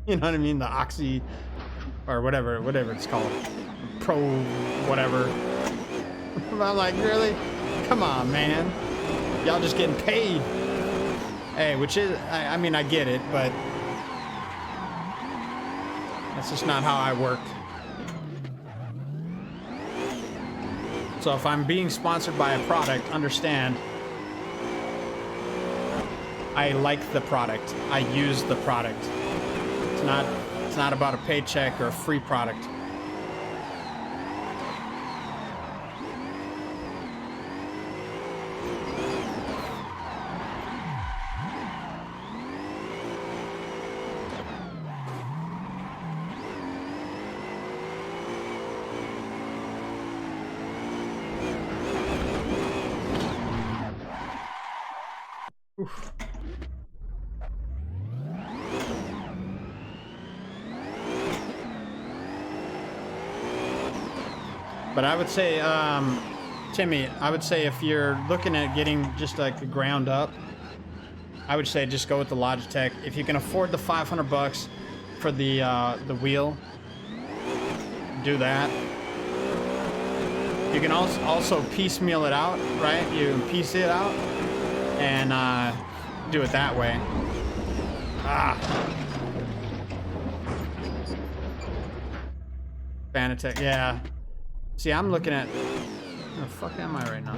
You know what I mean? The Oxy, or whatever it's called, Pro whatever. I'm like, really? Come on, man. Y'all just getting paid. Hey, which is, I mean, I get it, but that's just not how I work. So if I'm being sponsored by a product, understand I like the product. I use the product. It's not about a paycheck or a free product. Oof. But I would say, Timmy, I would say if you're looking at getting just like the ground up, I would say just go with the Logitech. If you can afford the $500 for the wheel, do that. You can also piecemeal it out, right? You can piece it out and do it that way. Fanatec, yeah. See, I'm looking at... Where the fuck am I right now?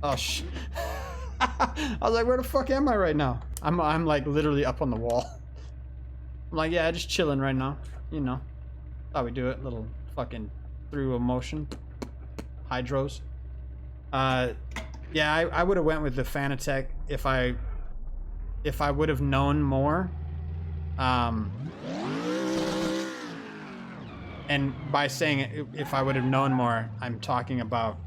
Oh, I was like, where the fuck am I right now? I'm like literally up on the wall. I'm like, yeah, just chilling right now. You know. That's how we do it. Little fucking through emotion. Hydros. Yeah, I would have went with the Fanatec if I would have known more. And by saying if I would have known more, I'm talking about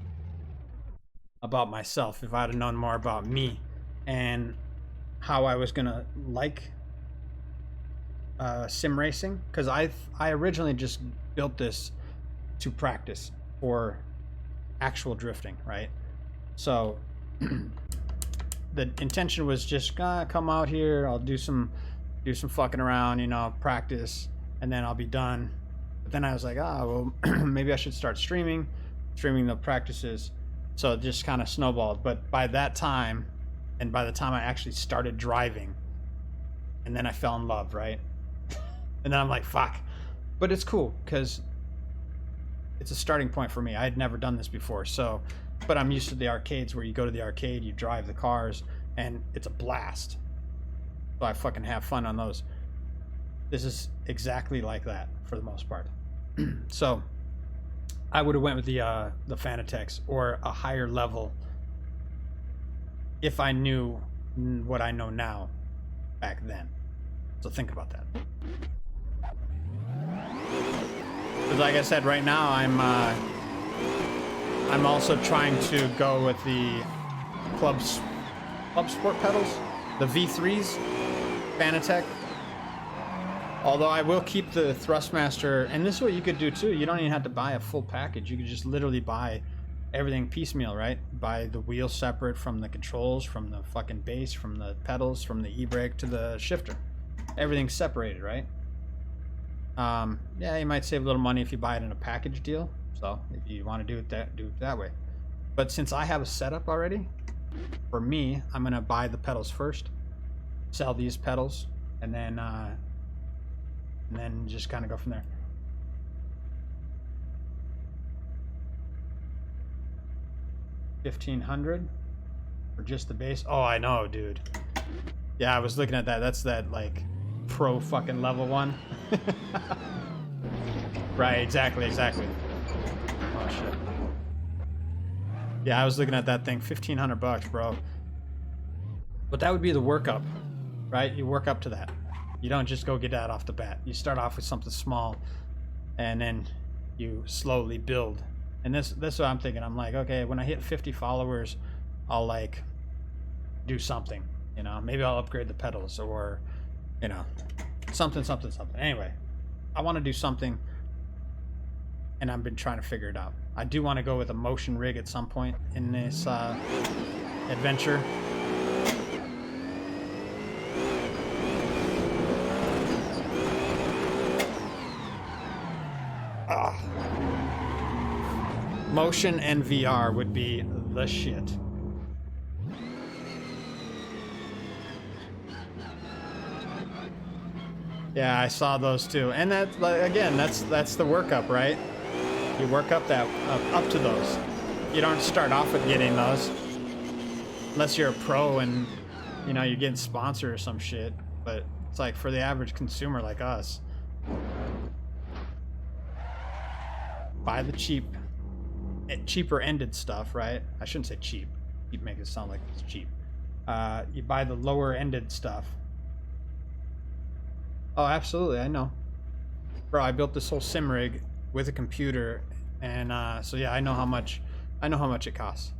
myself. If I'd have known more about me and how I was gonna like sim racing, because I originally just built this to practice for actual drifting, right? So the intention was just come out here, I'll do some fucking around, you know, practice, and then I'll be done. But then I was like, well, maybe I should start streaming the practices. So it just kind of snowballed. But by that time, and by the time I actually started driving, and then I fell in love, right? And then I'm like, fuck. But it's cool because it's a starting point for me. I had never done this before, so, but I'm used to the arcades where you go to the arcade, you drive the cars, and it's a blast. So I fucking have fun on those. This is exactly like that for the most part. So I would have went with the Fanatec's or a higher level if I knew what I know now back then. So think about that. But like I said, right now I'm also trying to go with the Club Sport pedals, the V3s, Fanatec. Although I will keep the Thrustmaster, and this is what you could do too. You don't even have to buy a full package. You could just literally buy everything piecemeal, right? Buy the wheel separate from the controls, from the fucking bass, from the pedals, from the e-brake to the shifter. Everything's separated, right? Yeah, you might save a little money if you buy it in a package deal. So if you want to do it that way. But since I have a setup already, for me, I'm gonna buy the pedals first, sell these pedals, and then just kind of go from there. $1,500 for just the base. Oh, I know, dude. Yeah, I was looking at that. That's that like pro fucking level one. Right, exactly. Oh shit. Yeah, I was looking at that thing. $1,500, bro. But that would be the workup, right? You work up to that. You don't just go get that off the bat. You start off with something small, and then you slowly build. And this is what I'm thinking. I'm like, okay, when I hit 50 followers, I'll like do something. You know, maybe I'll upgrade the pedals, or you know, something. Anyway, I want to do something, and I've been trying to figure it out. I do want to go with a motion rig at some point in this adventure. Motion and VR would be the shit. Yeah, I saw those too. And that, like, again, that's the workup, right? You work up that up to those. You don't start off with getting those unless you're a pro and you know you're getting sponsored or some shit. But it's like for the average consumer like us, buy the cheaper ended stuff, right? I shouldn't say cheap. Cheap makes it sound like it's cheap. You buy the lower ended stuff. Oh, absolutely, I know. Bro, I built this whole sim rig with a computer, and so yeah, I know how much it costs.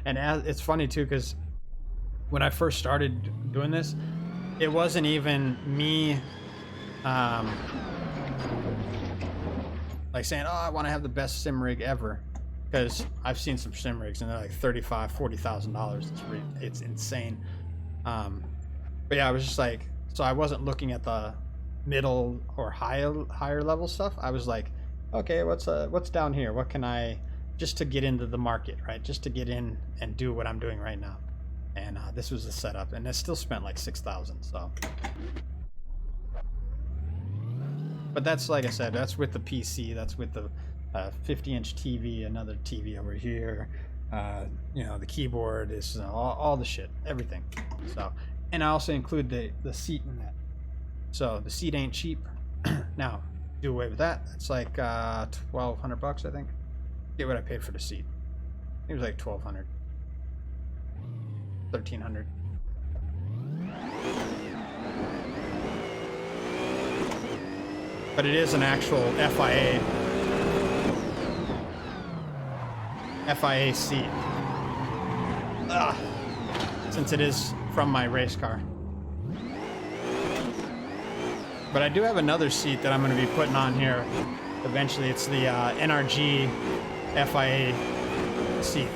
And it's funny too, because when I first started doing this, it wasn't even me like saying, oh, I want to have the best sim rig ever, because I've seen some sim rigs and they're like $35,000-$40,000. It's insane. But yeah, I was just like, so I wasn't looking at the middle or higher level stuff. I was like, okay, what's down here? What can I, just to get into the market, right? Just to get in and do what I'm doing right now. And this was the setup, and it still spent like $6,000. So, but that's, like I said, that's with the PC. That's with the 50-inch TV, another TV over here. You know, the keyboard is all the shit, everything. So, and I also include the seat in that. So the seat ain't cheap. Now, do away with that. It's like $1,200, I think. Get what I paid for the seat. It was like $1,200, $1,300. But it is an actual FIA seat. Ugh. Since it is from my race car. But I do have another seat that I'm going to be putting on here eventually. It's the NRG FIA seat.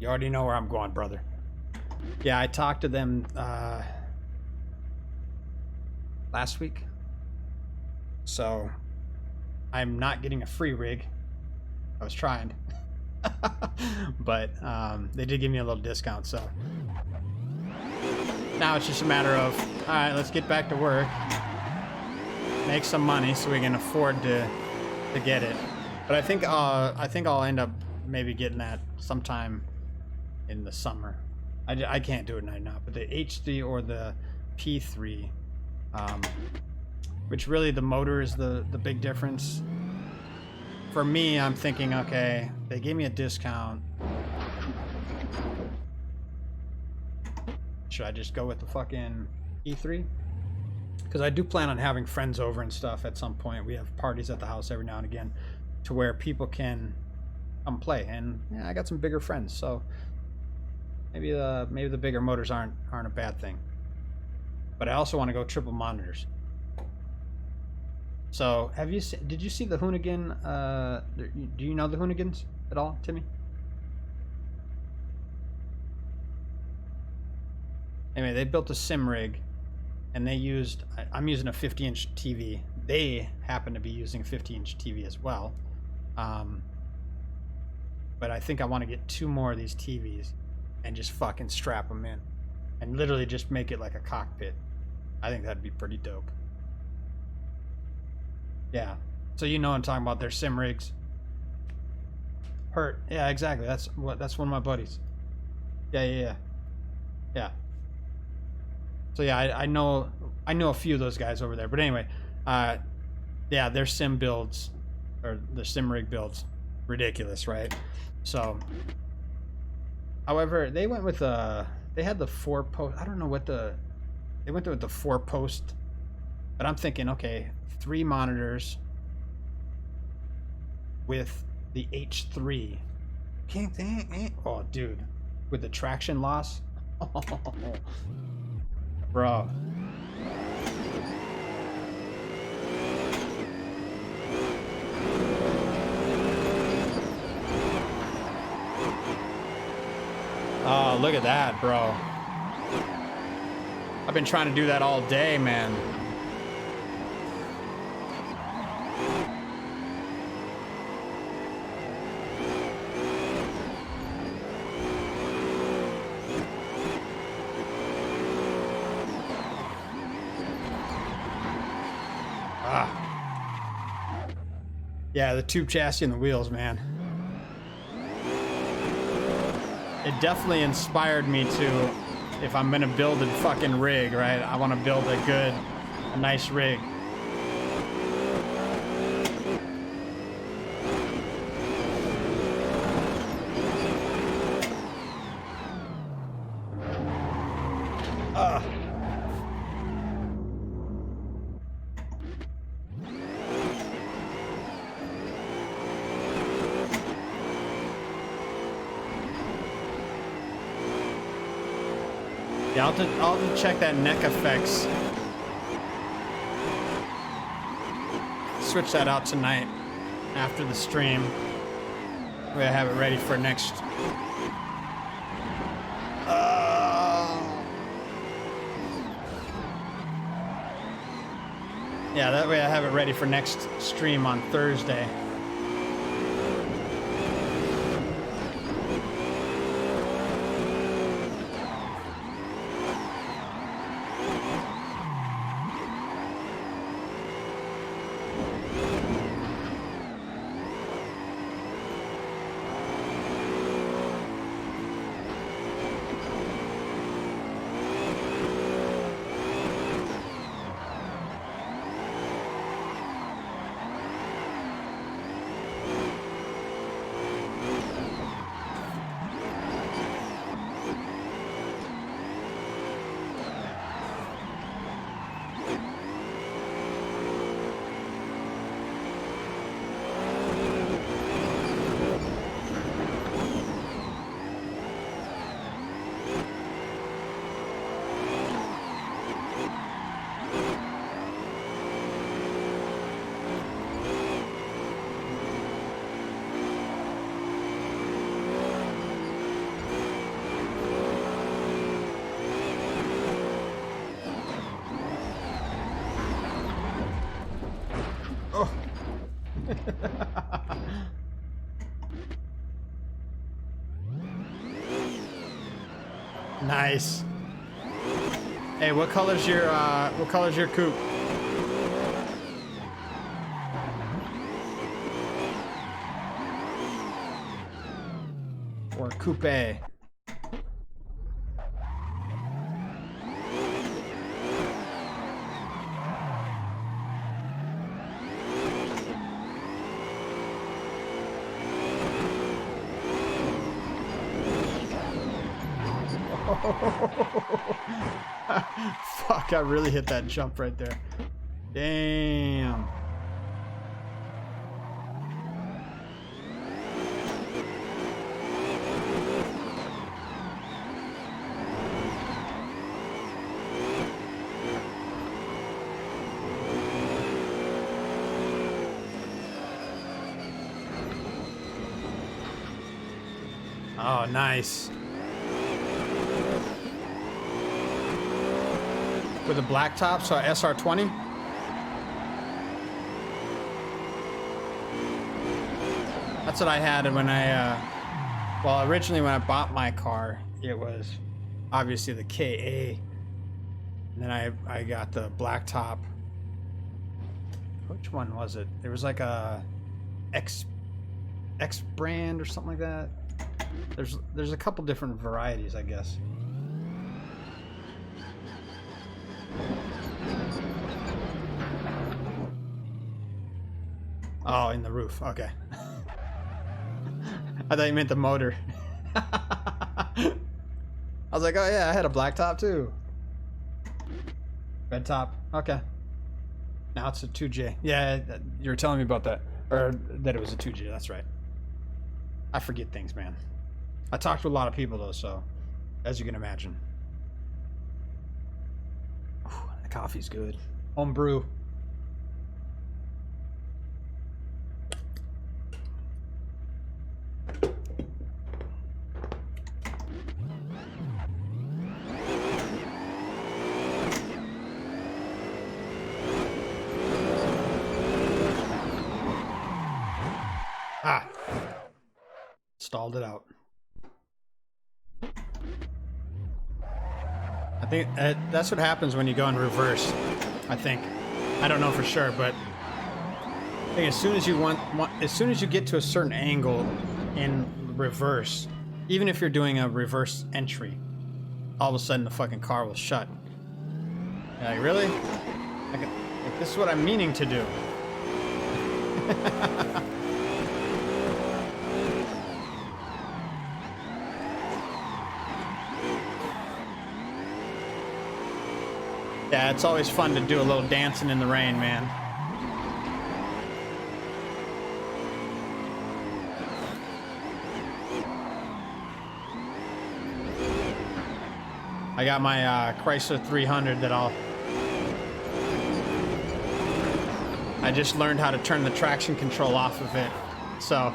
You already know where I'm going, brother. Yeah, I talked to them last week. So I'm not getting a free rig. I was trying. But they did give me a little discount, so now it's just a matter of, all right, let's get back to work, make some money so we can afford to get it. But I think I'll end up maybe getting that sometime in the summer. I can't do it right now, but the H3 or the P3, which really the motor is the big difference. For me, I'm thinking, okay, they gave me a discount. Should I just go with the fucking E3? Because I do plan on having friends over and stuff at some point. We have parties at the house every now and again to where people can come play. And yeah, I got some bigger friends, so maybe the bigger motors aren't a bad thing. But I also want to go triple monitors. So, did you see the Hoonigan? Do you know the Hoonigans at all, Timmy? Anyway, they built a sim rig, and they used, I'm using a 50-inch TV. They happen to be using a 50-inch TV as well. But I think I want to get 2 more of these TVs and just fucking strap them in. And literally just make it like a cockpit. I think that'd be pretty dope. Yeah, so you know what I'm talking about. Their sim rigs. Hurt. Yeah, exactly. That's one of my buddies. Yeah. So yeah, I know a few of those guys over there. But anyway, yeah, their sim builds, or their sim rig builds, ridiculous, right? So, however, they went with they had the 4-post. I don't know what they went with the 4-post. But I'm thinking, okay, 3 monitors with the H3. Oh, dude, with the traction loss. Bro. Oh, look at that, bro. I've been trying to do that all day, man. Yeah, the tube chassis and the wheels, man. It definitely inspired me to, if I'm gonna build a fucking rig, right? I want to build a nice rig. Yeah, I'll have to check that neck effects. Switch that out tonight after the stream. We're gonna have it ready for next. Yeah, that way I have it ready for next stream on Thursday. Nice. Hey, what color's your coupe? Or coupe? Fuck, I really hit that jump right there. Damn. Oh, nice. With a black top, so SR20. That's what I had when I, well, originally when I bought my car, it was obviously the KA. And then I got the black top. Which one was it? There was like a X brand or something like that. There's a couple different varieties, I guess. Oh, in the roof. Okay. I thought you meant the motor. I was like, oh yeah, I had a black top too. Red top. Okay. Now it's a 2J. Yeah, you were telling me about that. Or that it was a 2J. That's right. I forget things, man. I talked to a lot of people though, so as you can imagine. Whew, the coffee's good. Home brew. Stalled it out. I think that's what happens when you go in reverse, I think. I don't know for sure, but I think as soon as you get to a certain angle in reverse, even if you're doing a reverse entry, all of a sudden the fucking car will shut. You're like, really? Like, this is what I'm meaning to do. Yeah, it's always fun to do a little dancing in the rain, man. I got my Chrysler 300 that I just learned how to turn the traction control off of it. So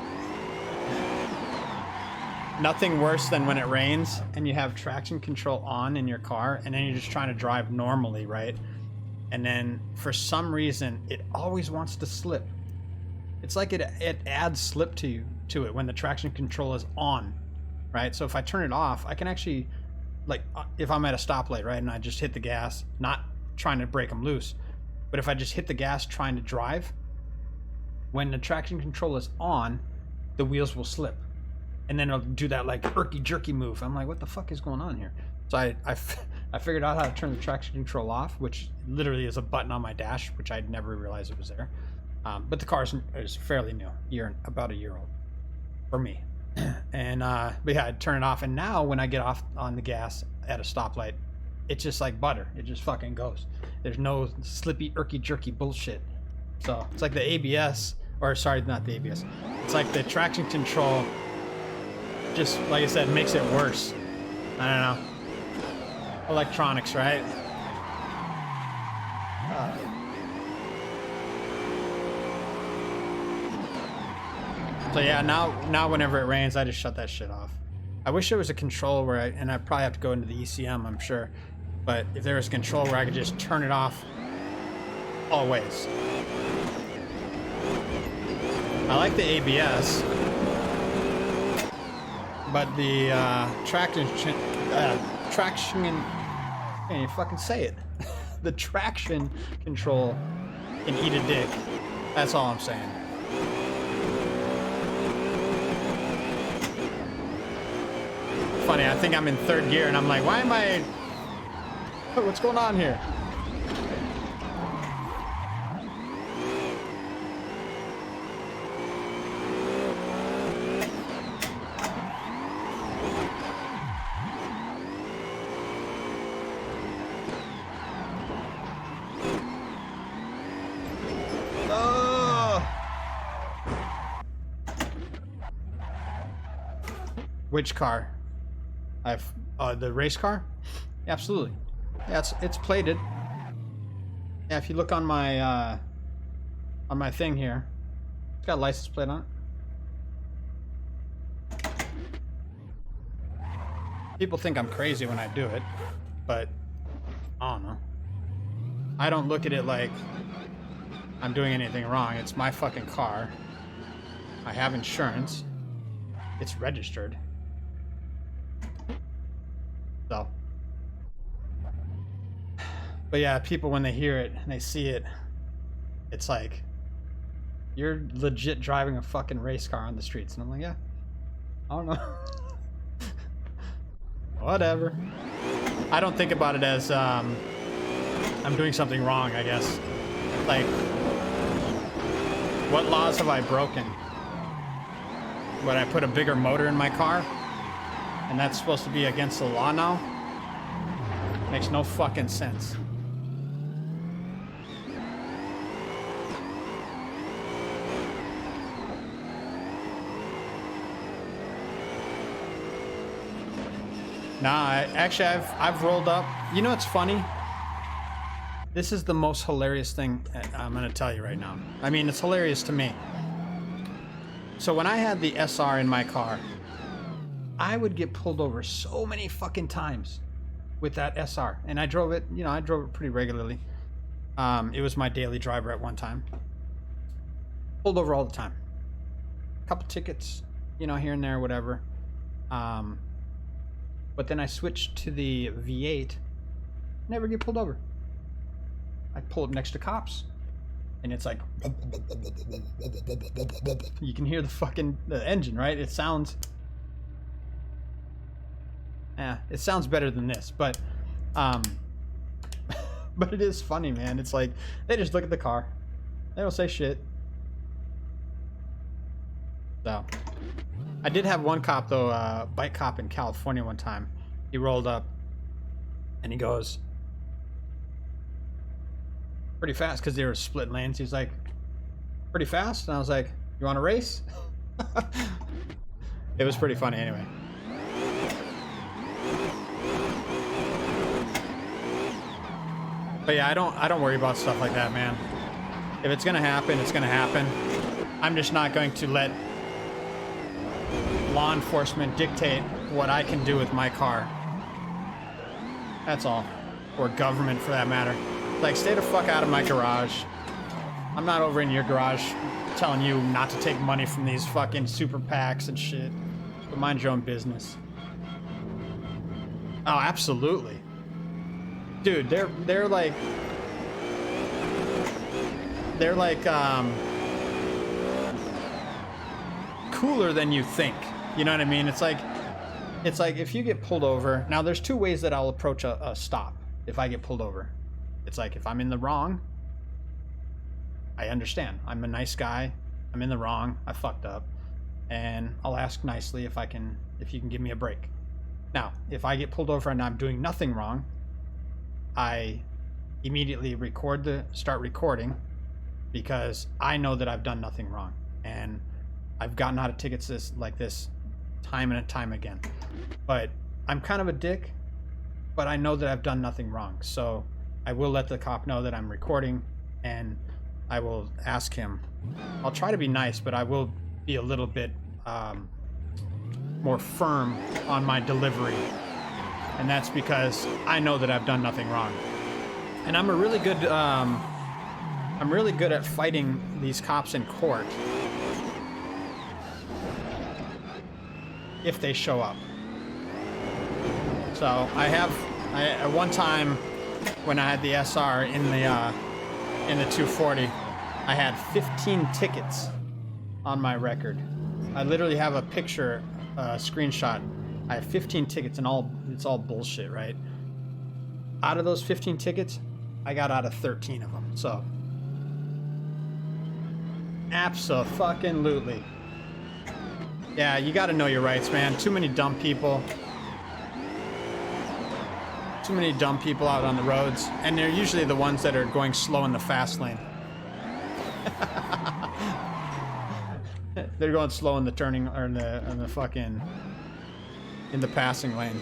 nothing worse than when it rains and you have traction control on in your car and then you're just trying to drive normally, right? And then for some reason it always wants to slip. It's like it adds slip to it when the traction control is on, right? So if I turn it off, I can actually, like, if I'm at a stoplight, right, and I just hit the gas, not trying to break them loose, but if I just hit the gas trying to drive, when the traction control is on, the wheels will slip. And then it'll do that, like, irky-jerky move. I'm like, what the fuck is going on here? So I figured out how to turn the traction control off, which literally is a button on my dash, which I'd never realized it was there. But the car is fairly new, about a year old, for me. And but yeah, I'd turn it off, and now when I get off on the gas at a stoplight, it's just like butter. It just fucking goes. There's no slippy, irky, jerky bullshit. So it's like the ABS, or sorry, not the ABS. It's like the traction control, just like I said, makes it worse. I don't know. Electronics, right? So yeah, now whenever it rains, I just shut that shit off. I wish there was a control where and I'd probably have to go into the ECM, I'm sure. But if there was a control where I could just turn it off always. I like the ABS, but the traction, can't you fucking say it? The traction control can eat a dick. That's all I'm saying. Funny, I think I'm in third gear and I'm like, why am I... What's going on here? Which car? The race car? Yeah, absolutely. Yeah, it's plated. Yeah, if you look on my thing here, it's got a license plate on it. People think I'm crazy when I do it, but I don't know. I don't look at it like I'm doing anything wrong. It's my fucking car. I have insurance. It's registered. So, but yeah, people when they hear it and they see it, it's like, you're legit driving a fucking race car on the streets. And I'm like, yeah, I don't know. Whatever. I don't think about it as I'm doing something wrong, I guess. Like, what laws have I broken? Would I put a bigger motor in my car? And that's supposed to be against the law now? Makes no fucking sense. Nah, I've rolled up. You know what's funny? This is the most hilarious thing I'm gonna tell you right now. I mean, it's hilarious to me. So when I had the SR in my car, I would get pulled over so many fucking times with that SR. And I drove it, I drove it pretty regularly. It was my daily driver at one time. Pulled over all the time. Couple tickets, here and there, whatever. But then I switched to the V8. Never get pulled over. I pull up next to cops. and it's like you can hear the engine, right? It sounds better than this, but but it is funny, man. It's like they just look at the car, they don't say shit. So I did have one cop though, bike cop in California one time. He rolled up and he goes pretty fast because they were split lanes. He's like, pretty fast? And I was like, you want to race? It was pretty funny anyway. But yeah, I don't worry about stuff like that, man. If it's gonna happen, it's gonna happen. I'm just not going to let law enforcement dictate what I can do with my car. That's all. Or government, for that matter. Like, stay the fuck out of my garage. I'm not over in your garage telling you not to take money from these fucking super PACs and shit. But mind your own business. Oh, absolutely. Dude, they're like cooler than you think. You know what I mean? It's like if you get pulled over. Now there's two ways that I'll approach a stop if I get pulled over. It's like, if I'm in the wrong, I understand. I'm a nice guy. I'm in the wrong. I fucked up. And I'll ask nicely if you can give me a break. Now, if I get pulled over and I'm doing nothing wrong, I immediately start recording, because I know that I've done nothing wrong. And I've gotten out of tickets like this time and time again. But I'm kind of a dick, but I know that I've done nothing wrong. So I will let the cop know that I'm recording, and I will ask him. I'll try to be nice, but I will be a little bit more firm on my delivery. And that's because I know that I've done nothing wrong. And I'm really good at fighting these cops in court if they show up. So at one time when I had the SR in the 240, I had 15 tickets on my record. I literally have a picture, screenshot. I have 15 tickets, and it's all bullshit, right? Out of those 15 tickets, I got out of 13 of them. So, abso-fucking-lutely. Yeah, you got to know your rights, man. Too many dumb people. Too many dumb people out on the roads, and they're usually the ones that are going slow in the fast lane. They're going slow in the turning, or in the passing lane.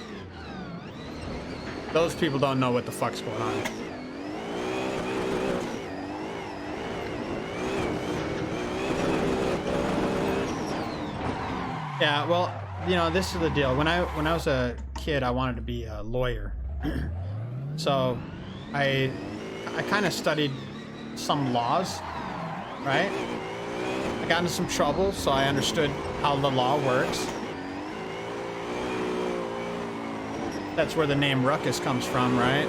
Those people don't know what the fuck's going on. Yeah, well, you know, this is the deal. When I was a kid, I wanted to be a lawyer. So I kind of studied some laws, right? I got into some trouble, so I understood how the law works. That's where the name RUKUS comes from, right?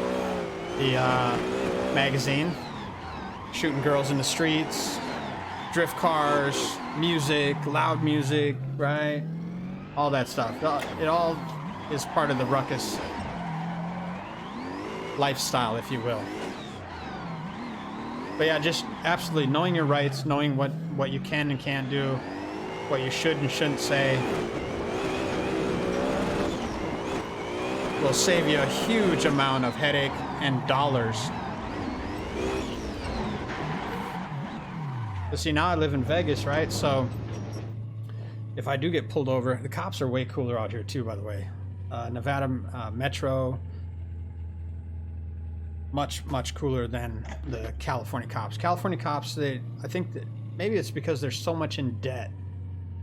The magazine. Shooting girls in the streets, drift cars, music, loud music, right? All that stuff. It all is part of the RUKUS lifestyle, if you will. But yeah, just absolutely knowing your rights, knowing what you can and can't do, what you should and shouldn't say, will save you a huge amount of headache and dollars. But see, now I live in Vegas, right? So if I do get pulled over, the cops are way cooler out here too, by the way. Nevada Metro, much cooler than the California cops. California cops, I think that maybe it's because they're so much in debt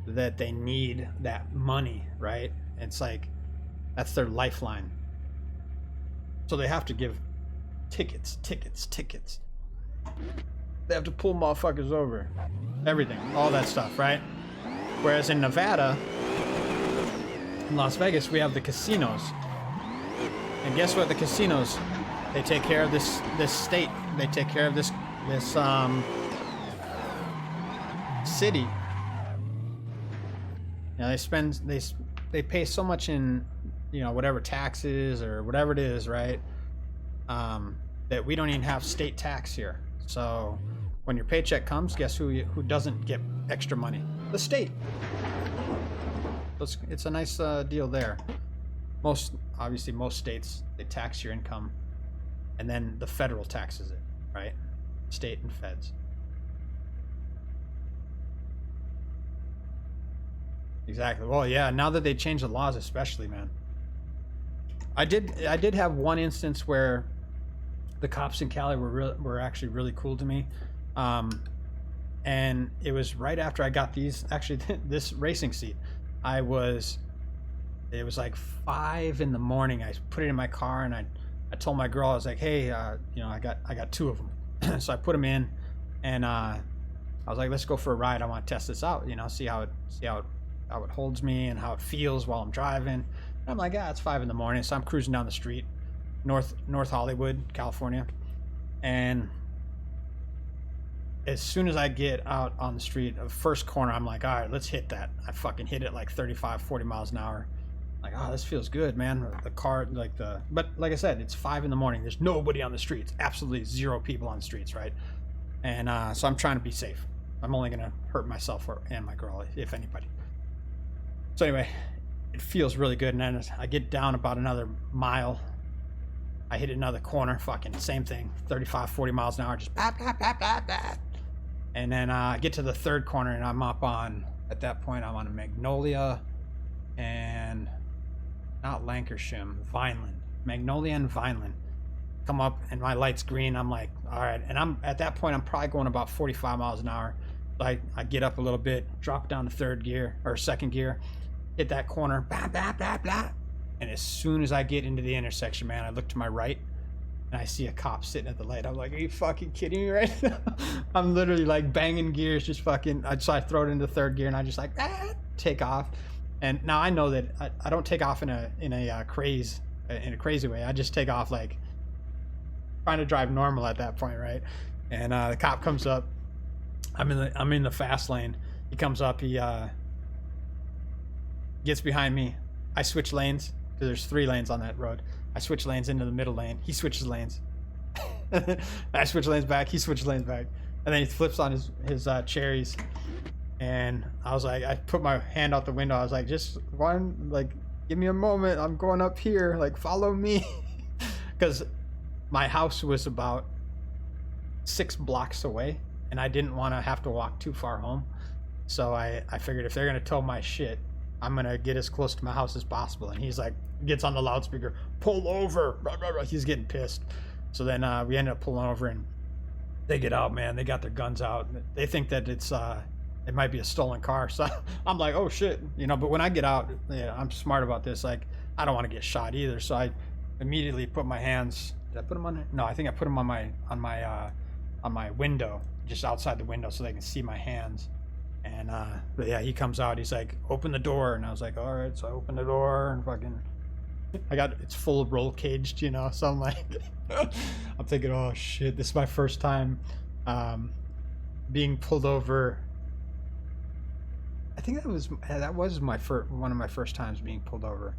that they need that money, right? It's like, that's their lifeline. So they have to give tickets. They have to pull motherfuckers over. Everything, all that stuff, right? Whereas in Nevada, in Las Vegas, we have the casinos. And guess what? The casinos, they take care of this state. They take care of this city, you know, they pay so much in, you know, whatever taxes or whatever it is, right? That we don't even have state tax here. So when your paycheck comes, guess who doesn't get extra money? The state. It's a nice deal there. Obviously most states, they tax your income, and then the federal taxes it, right? State and feds. Exactly. Well, yeah, now that they changed the laws, especially, man. I did have one instance where the cops in Cali were actually really cool to me. And it was right after I got this racing seat. It was like 5 in the morning. I put it in my car, and I told my girl, I was like, hey, you know, I got 2 of them. So I put them in, and I was like, let's go for a ride. I want to test this out, you know, see how it holds me and how it feels while I'm driving. And I'm like, it's 5 in the morning. So I'm cruising down the street, North Hollywood, California. And as soon as I get out on the street, the first corner, I'm like, all right, let's hit that. I fucking hit it like 35, 40 miles an hour. Like, oh, this feels good, man. The car, but like I said, it's 5 in the morning. There's nobody on the streets. Absolutely 0 people on the streets, right? And so I'm trying to be safe. I'm only going to hurt myself and my girl, if anybody. So anyway, it feels really good. And then I get down about another mile. I hit another corner, fucking same thing, 35, 40 miles an hour, just bap, bap, bap, bap, bap. And then I get to the 3rd corner, and I'm up on, at that point, I'm on a Magnolia and not Lancashire, Vineland. Magnolia and Vineland. Come up, and my light's green. I'm like, all right. And at that point, I'm probably going about 45 miles an hour. I get up a little bit, drop down to 3rd gear, or 2nd gear, hit that corner, blah, blah, blah, blah. And as soon as I get into the intersection, man, I look to my right, and I see a cop sitting at the light. I'm like, are you fucking kidding me right now? I'm literally like banging gears, just fucking. So I throw it into 3rd gear, and I just like take off. And now I know that I don't take off in a crazy way. I just take off like trying to drive normal at that point, right? And the cop comes up. I'm in the fast lane. He comes up. He gets behind me. I switch lanes. There's 3 lanes on that road. I switch lanes into the middle lane. He switches lanes. I switch lanes back. He switches lanes back. And then he flips on his cherries. And I was like, I put my hand out the window. I was like, just give me a moment. I'm going up here. Like, follow me. Because my house was about 6 blocks away, and I didn't want to have to walk too far home. So I figured if they're going to tow my shit, I'm going to get as close to my house as possible. And he's like, gets on the loudspeaker, pull over. Blah, blah, blah. He's getting pissed. So then we ended up pulling over, and they get out, man. They got their guns out. They think that it might be a stolen car. So I'm like, oh shit, you know. But when I get out, I'm smart about this. Like, I don't want to get shot either. So I immediately put my hands. Did I put them on? No, I think I put them on my window, just outside the window, so they can see my hands. And but yeah, he comes out. He's like, open the door, and I was like, all right. So I open the door, and fucking, it's full of roll caged, you know. So I'm like, I'm thinking, oh shit, this is my first time being pulled over. I think that was one of my first times being pulled over.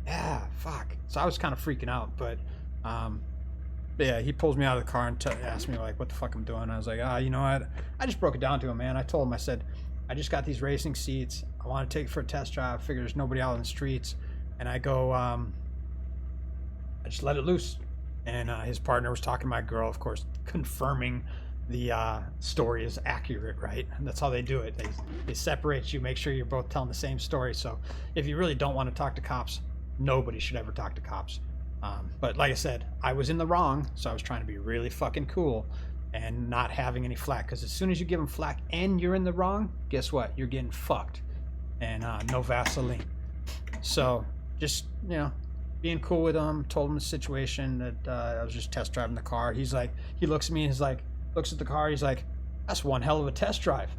Yeah, fuck. So I was kind of freaking out, but yeah, he pulls me out of the car and asks me like what the fuck I'm doing. I was like, you know what? I just broke it down to him, man. I told him, I said, I just got these racing seats. I want to take it for a test drive. I figure there's nobody out in the streets, and I go, I just let it loose. And his partner was talking to my girl, of course, confirming the story is accurate, right? And that's how they do it. They separate you, make sure you're both telling the same story. So if you really don't want to talk to cops, nobody should ever talk to cops. But like I said, I was in the wrong, so I was trying to be really fucking cool and not having any flack. Because as soon as you give them flack and you're in the wrong, guess what? You're getting fucked. And no Vaseline. So just, you know, being cool with him, told him the situation that I was just test driving the car. He's like, he looks at me and he's like, looks at the car. He's like, that's one hell of a test drive.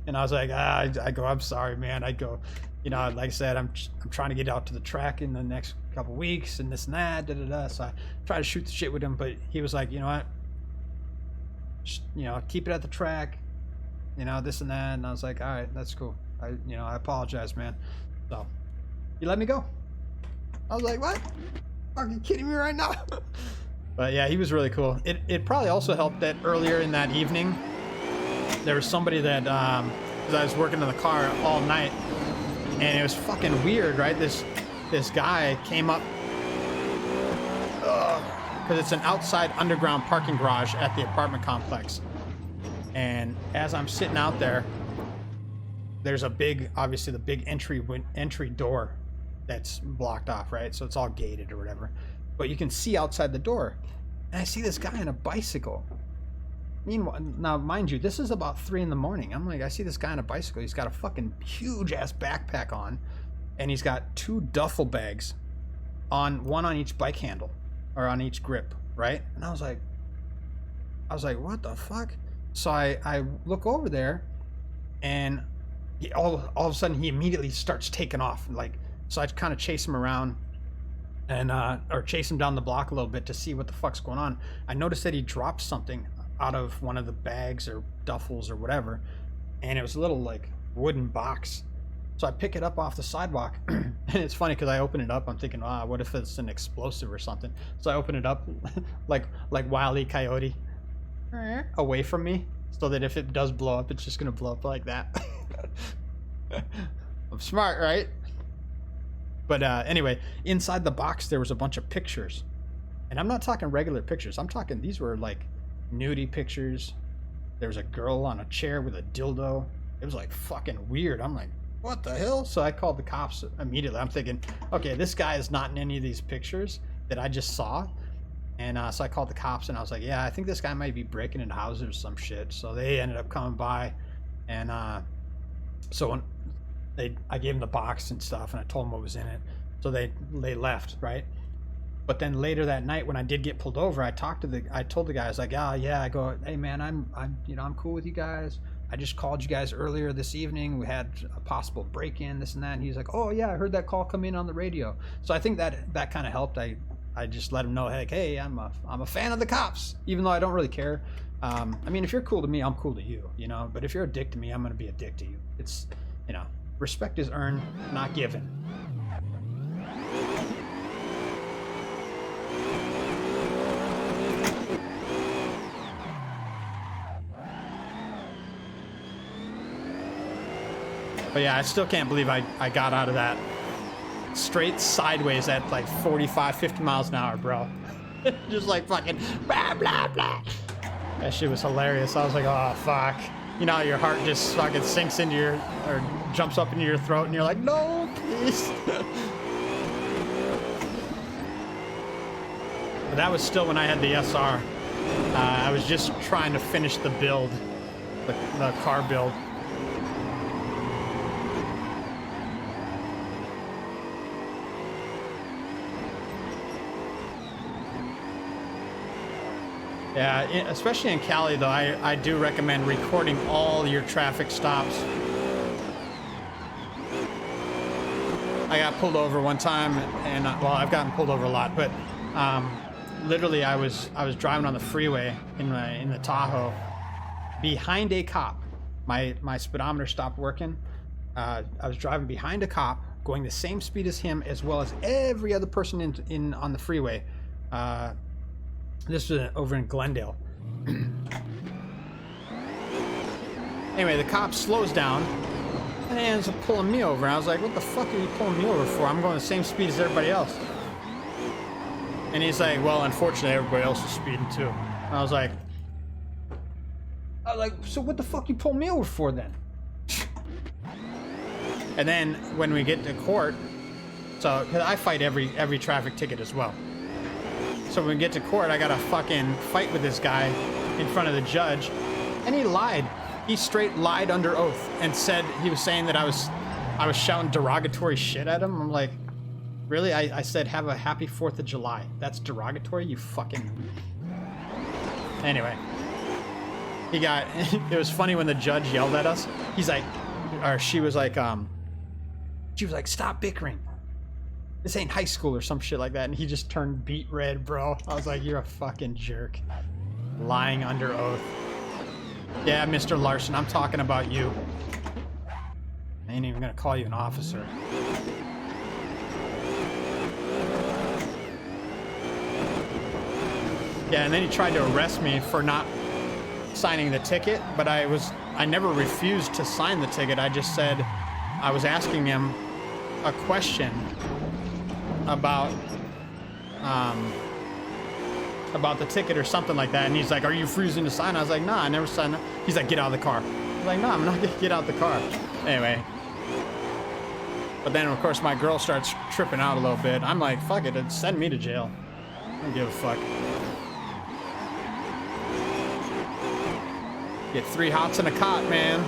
And I was like, I go, I'm sorry, man. I go, you know, like I said, I'm trying to get out to the track in the next couple weeks and this and that, da da da. So I try to shoot the shit with him, but he was like, you know what? Just, you know, keep it at the track. you know, this and that. And I was like, all right, that's cool. I apologize, man. So he let me go. I was like, what? Are you kidding me right now? But yeah, he was really cool. It probably also helped that earlier in that evening, there was somebody that, because I was working in the car all night, and it was fucking weird, right? This guy came up, because it's an outside underground parking garage at the apartment complex. And as I'm sitting out there, there's a big, obviously the big entry door that's blocked off, right? So it's all gated or whatever. But you can see outside the door. And I see this guy on a bicycle. Meanwhile, now mind you, this is about 3 in the morning. I'm like, I see this guy on a bicycle. He's got a fucking huge ass backpack on. And he's got 2 duffel bags one on each bike handle or on each grip, right? And I was like, what the fuck? So I look over there, and all of a sudden he immediately starts taking off. Like, so I kind of chase him around and or chase him down the block a little bit to see what the fuck's going on. I noticed that he dropped something out of one of the bags or duffels or whatever, and it was a little like wooden box. So I pick it up off the sidewalk, and it's funny because I open it up. I'm thinking, what if it's an explosive or something? So I open it up like Wile E. Coyote away from me, so that if it does blow up, it's just gonna blow up like that. I'm smart, right? But anyway, inside the box there was a bunch of pictures, and I'm not talking regular pictures. I'm talking, these were like nudie pictures. There was a girl on a chair with a dildo. It was like fucking weird. I'm like, what the hell? So I called the cops immediately. I'm thinking, okay, this guy is not in any of these pictures that I just saw. And so I called the cops, and I was like, yeah, I think this guy might be breaking into houses or some shit. So they ended up coming by, and so when I gave them the box and stuff, and I told them what was in it. So they left, right? But then later that night, when I did get pulled over, I told the guy, I was like, I go, hey man, I'm cool with you guys. I just called you guys earlier this evening. We had a possible break-in, this and that. And he's like, oh yeah, I heard that call come in on the radio. So I think that kind of helped. I just let him know, like, hey, I'm a fan of the cops, even though I don't really care. I mean, if you're cool to me, I'm cool to you, you know. But if you're a dick to me, I'm gonna be a dick to you. It's, you know, respect is earned, not given. But yeah, I still can't believe I got out of that straight sideways at like 45, 50 miles an hour, bro. Just like fucking blah, blah, blah. That shit was hilarious. I was like, oh, fuck. You know how your heart just fucking sinks into or jumps up into your throat, and you're like, no, please. But that was still when I had the SR. I was just trying to finish the build, the car build. Yeah, especially in Cali, though, I do recommend recording all your traffic stops. I got pulled over one time, and well, I've gotten pulled over a lot, but literally, I was driving on the freeway in the Tahoe behind a cop. My speedometer stopped working. I was driving behind a cop, going the same speed as him, as well as every other person in on the freeway. This was over in Glendale. Anyway, the cop slows down and he ends up pulling me over. And I was like, what the fuck are you pulling me over for? I'm going the same speed as everybody else. And he's like, well, unfortunately, everybody else is speeding too. And I was like, so what the fuck you pull me over for then? And then when we get to court, so, cause I fight every traffic ticket as well. So when we get to court, I got to fucking fight with this guy in front of the judge. And he lied. He straight lied under oath and said, he was saying that I was shouting derogatory shit at him. I'm like, really? I said, have a happy 4th of July. That's derogatory, you fucking... Anyway. It was funny when the judge yelled at us. He's like, or she was like, stop bickering. This ain't high school or some shit like that. And he just turned beet red, bro. I was like, you're a fucking jerk. Lying under oath. Yeah, Mr. Larson, I'm talking about you. I ain't even gonna call you an officer. Yeah, and then he tried to arrest me for not signing the ticket, but I never refused to sign the ticket. I just said I was asking him a question about the ticket or something like that, and he's like, "Are you refusing to sign?" I was like, "Nah, I never signed it." He's like, "Get out of the car." I was like, "No, I'm not gonna get out of the car." Anyway, but then of course my girl starts tripping out a little bit. I'm like, "Fuck it, send me to jail. I don't give a fuck." Get 3 hots in a cot, man.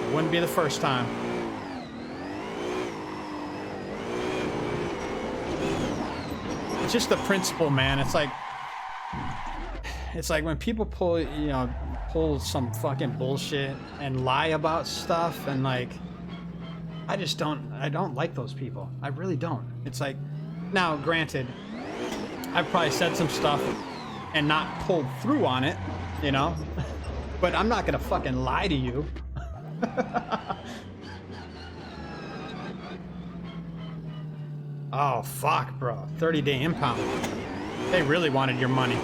It wouldn't be the first time. It's just the principle, man. It's like when people pull some fucking bullshit and lie about stuff, and like, I don't like those people. I really don't. It's like, now granted, I've probably said some stuff and not pulled through on it, you know, but I'm not gonna fucking lie to you. Oh fuck, bro. 30-day impound. They really wanted your money.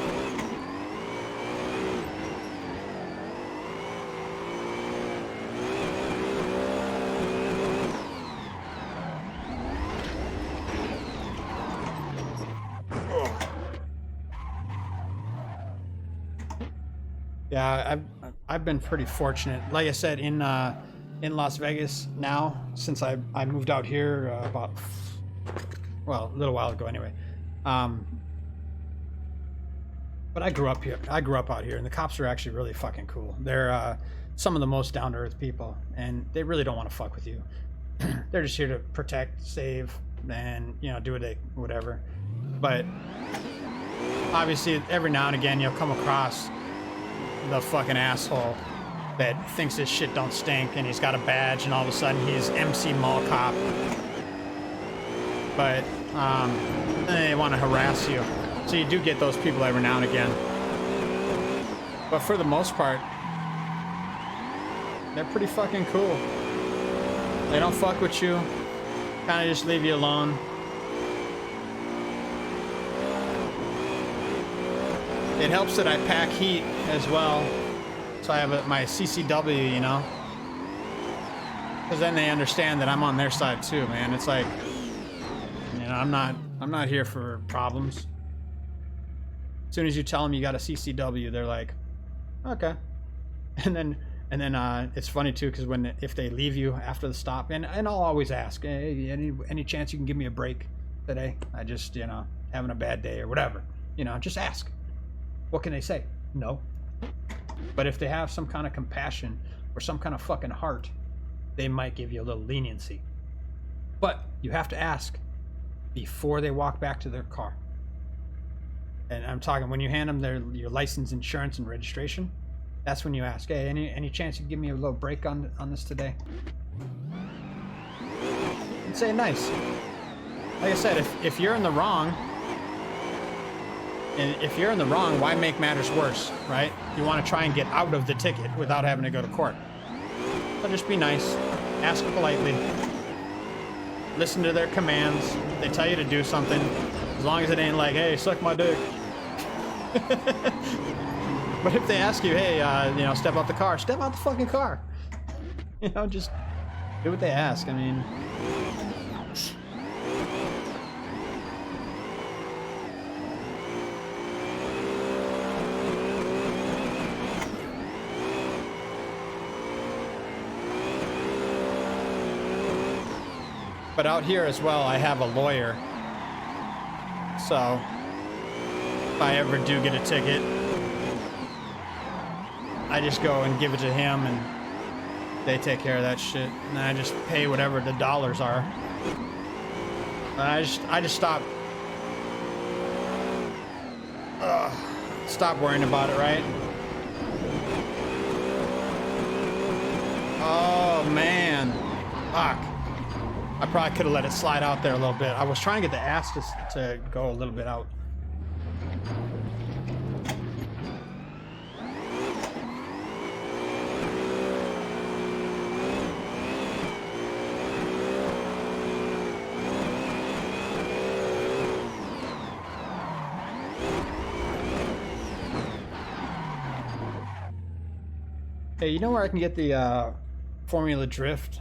Yeah, I've been pretty fortunate. Like I said, in Las Vegas now, since I moved out here about, well, a little while ago anyway. But I grew up here. I grew up out here, and the cops are actually really fucking cool. They're some of the most down-to-earth people, and they really don't want to fuck with you. They're just here to protect, save, and do whatever. But obviously, every now and again, you'll come across the fucking asshole that thinks his shit don't stink, and he's got a badge, and all of a sudden he's MC Mall Cop. But they want to harass you, so you do get those people every now and again. But for the most part, they're pretty fucking cool. They don't fuck with you, kind of just leave you alone. It helps that I pack heat as well, so I have my CCW, because then they understand that I'm on their side too, man. It's like, I'm not here for problems. As soon as you tell them you got a CCW, they're like, okay. And then it's funny too, because if they leave you after the stop, and I'll always ask, hey, any chance you can give me a break today? I just having a bad day or whatever. Just ask. What can they say? No. But if they have some kind of compassion or some kind of fucking heart, they might give you a little leniency. But you have to ask before they walk back to their car. And I'm talking when you hand them your license, insurance, and registration. That's when you ask, hey, any chance you can give me a little break on this today? And say nice. Like I said, if you're in the wrong, why make matters worse, right? You want to try and get out of the ticket without having to go to court. So just be nice, ask politely, listen to their commands. They tell you to do something, as long as it ain't like, hey, suck my dick. But if they ask you, hey, step out the car, step out the fucking car. Just do what they ask. I mean, but out here as well, I have a lawyer. So if I ever do get a ticket, I just go and give it to him, and they take care of that shit. And I just pay whatever the dollars are. And I just stop worrying about it, right? Oh man, fuck. I probably could have let it slide out there a little bit. I was trying to get the ass to go a little bit out. Hey, you know where I can get the Formula Drift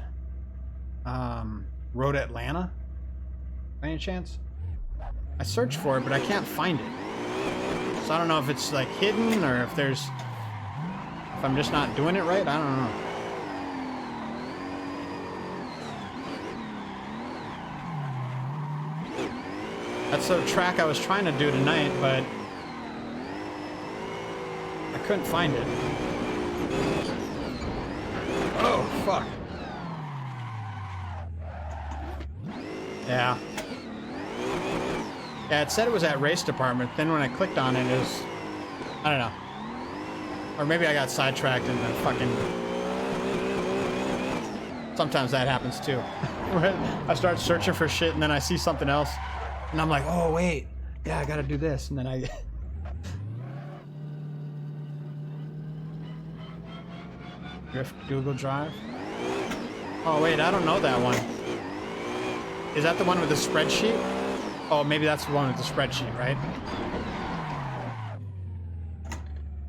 Road Atlanta? By any chance? I searched for it, but I can't find it. So I don't know if it's like hidden or if there's... if I'm just not doing it right, I don't know. That's the track I was trying to do tonight, but I couldn't find it. Oh, fuck. Yeah. Yeah, it said it was at race department. Then when I clicked on it, it was... I don't know. Or maybe I got sidetracked and then fucking... Sometimes that happens too. I start searching for shit and then I see something else. And I'm like, oh, wait. Yeah, I gotta do this. And then I... Drift Google Drive. Oh, wait, I don't know that one. Is that the one with the spreadsheet? Oh, maybe that's the one with the spreadsheet, right?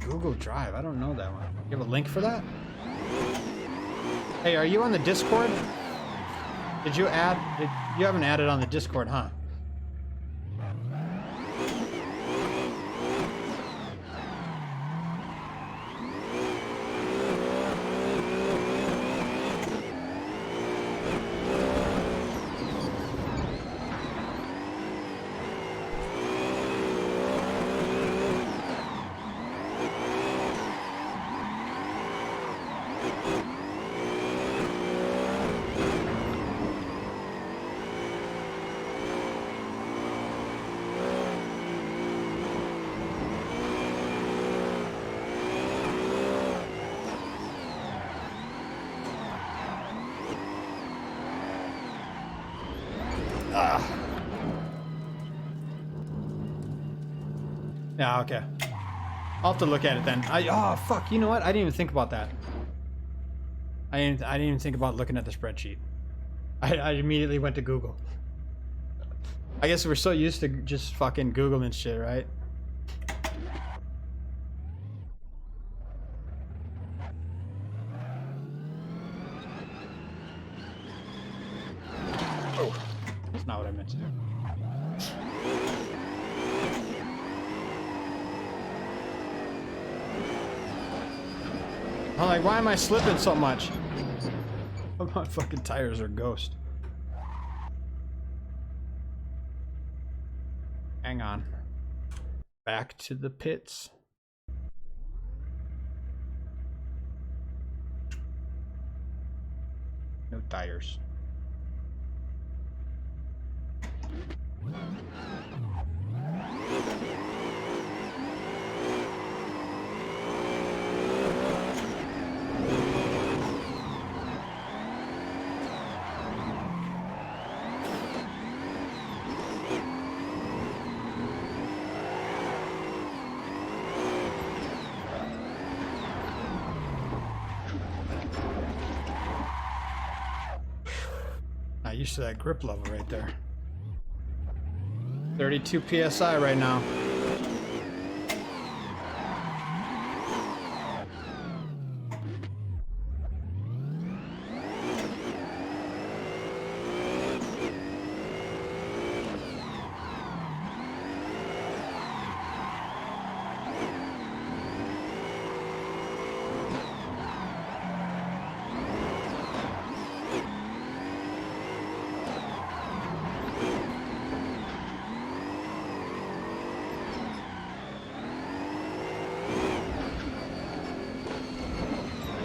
Google Drive, I don't know that one. You have a link for that? Hey, are you on the Discord? Did you add... you haven't added on the Discord, huh? Yeah, okay. I'll have to look at it then. Oh, fuck, you know what? I didn't even think about that. I didn't even think about looking at the spreadsheet. I immediately went to Google. I guess we're so used to just fucking Googling shit, right? Oh, that's not what I meant to do. I'm like, why am I slipping so much? My fucking tires are ghost. Hang on. Back to the pits. No tires. Used to that grip level right there. 32 PSI right now.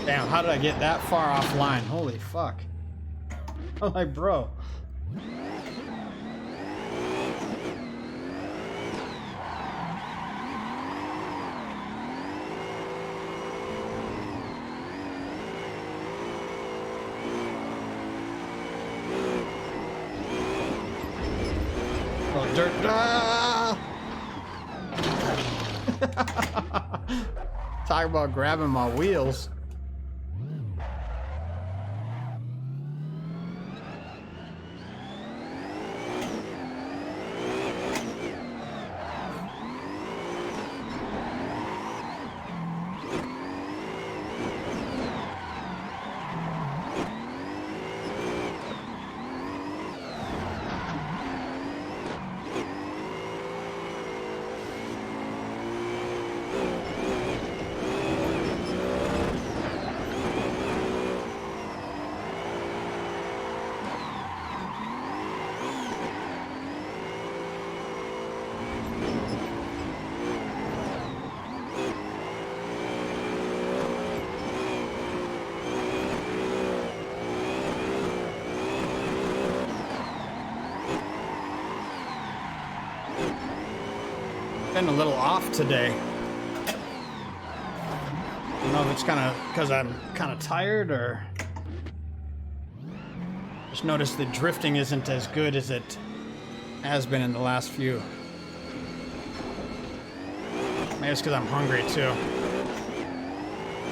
Damn, how did I get that far offline? Holy fuck. I'm like, bro. Oh, dirt. Ah! Talk about grabbing my wheels. Been a little off today. I don't know if it's kind of because I'm kind of tired or just noticed the drifting isn't as good as it has been in the last few. Maybe it's because I'm hungry too.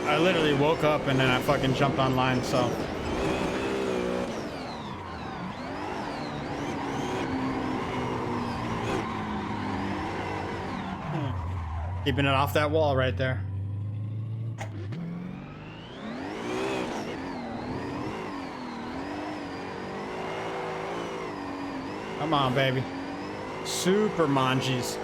I literally woke up and then I fucking jumped online, so. Keeping it off that wall right there. Come on, baby. Super manjis.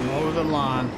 Mow the lawn.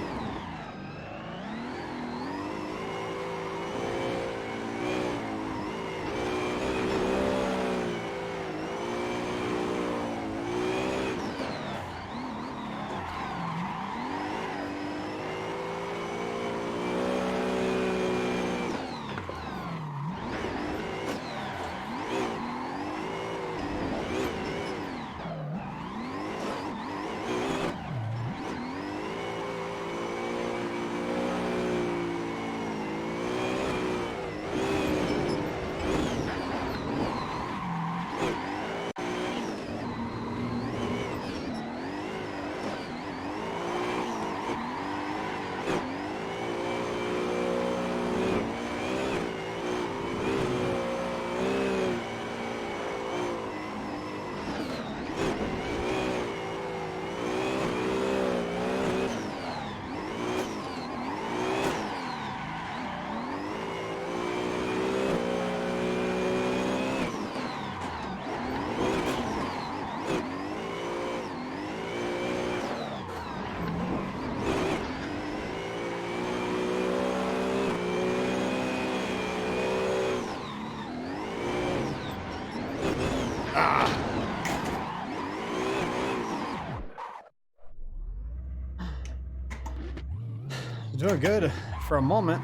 Doing good for a moment.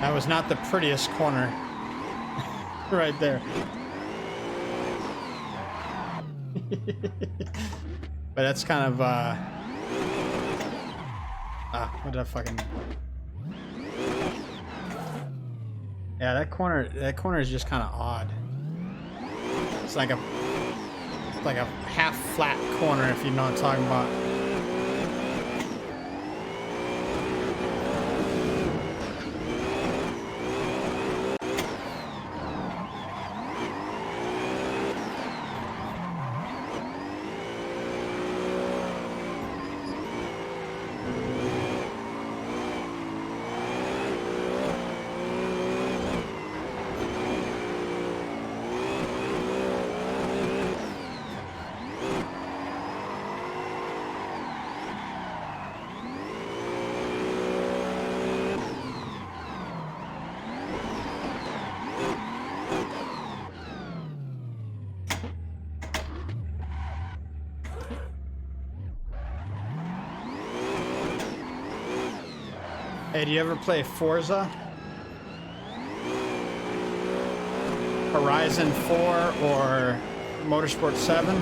That was not the prettiest corner. Right there. But that's kind of what did I fucking... Yeah, that corner is just kind of odd. It's like a like a half flat corner, if you know what I'm talking about. Hey, do you ever play Forza? Horizon 4 or Motorsport 7?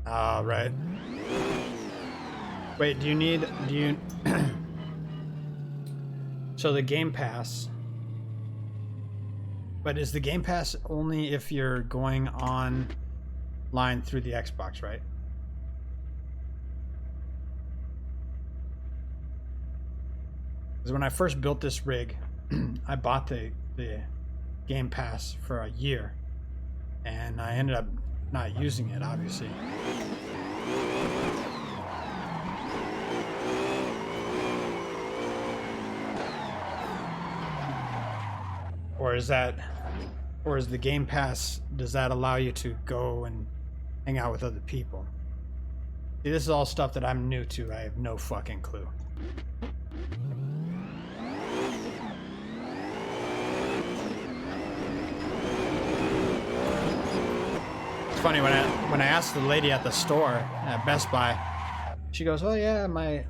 Oh, right. Wait, do you so the Game Pass, but is the Game Pass only if you're going online through the Xbox, right? Because when I first built this rig, I bought the Game Pass for a year, and I ended up not using it, obviously. Or is the Game Pass, does that allow you to go and hang out with other people? See, this is all stuff that I'm new to. I have no fucking clue. It's funny, when I asked the lady at the store at Best Buy, she goes, "Oh yeah, my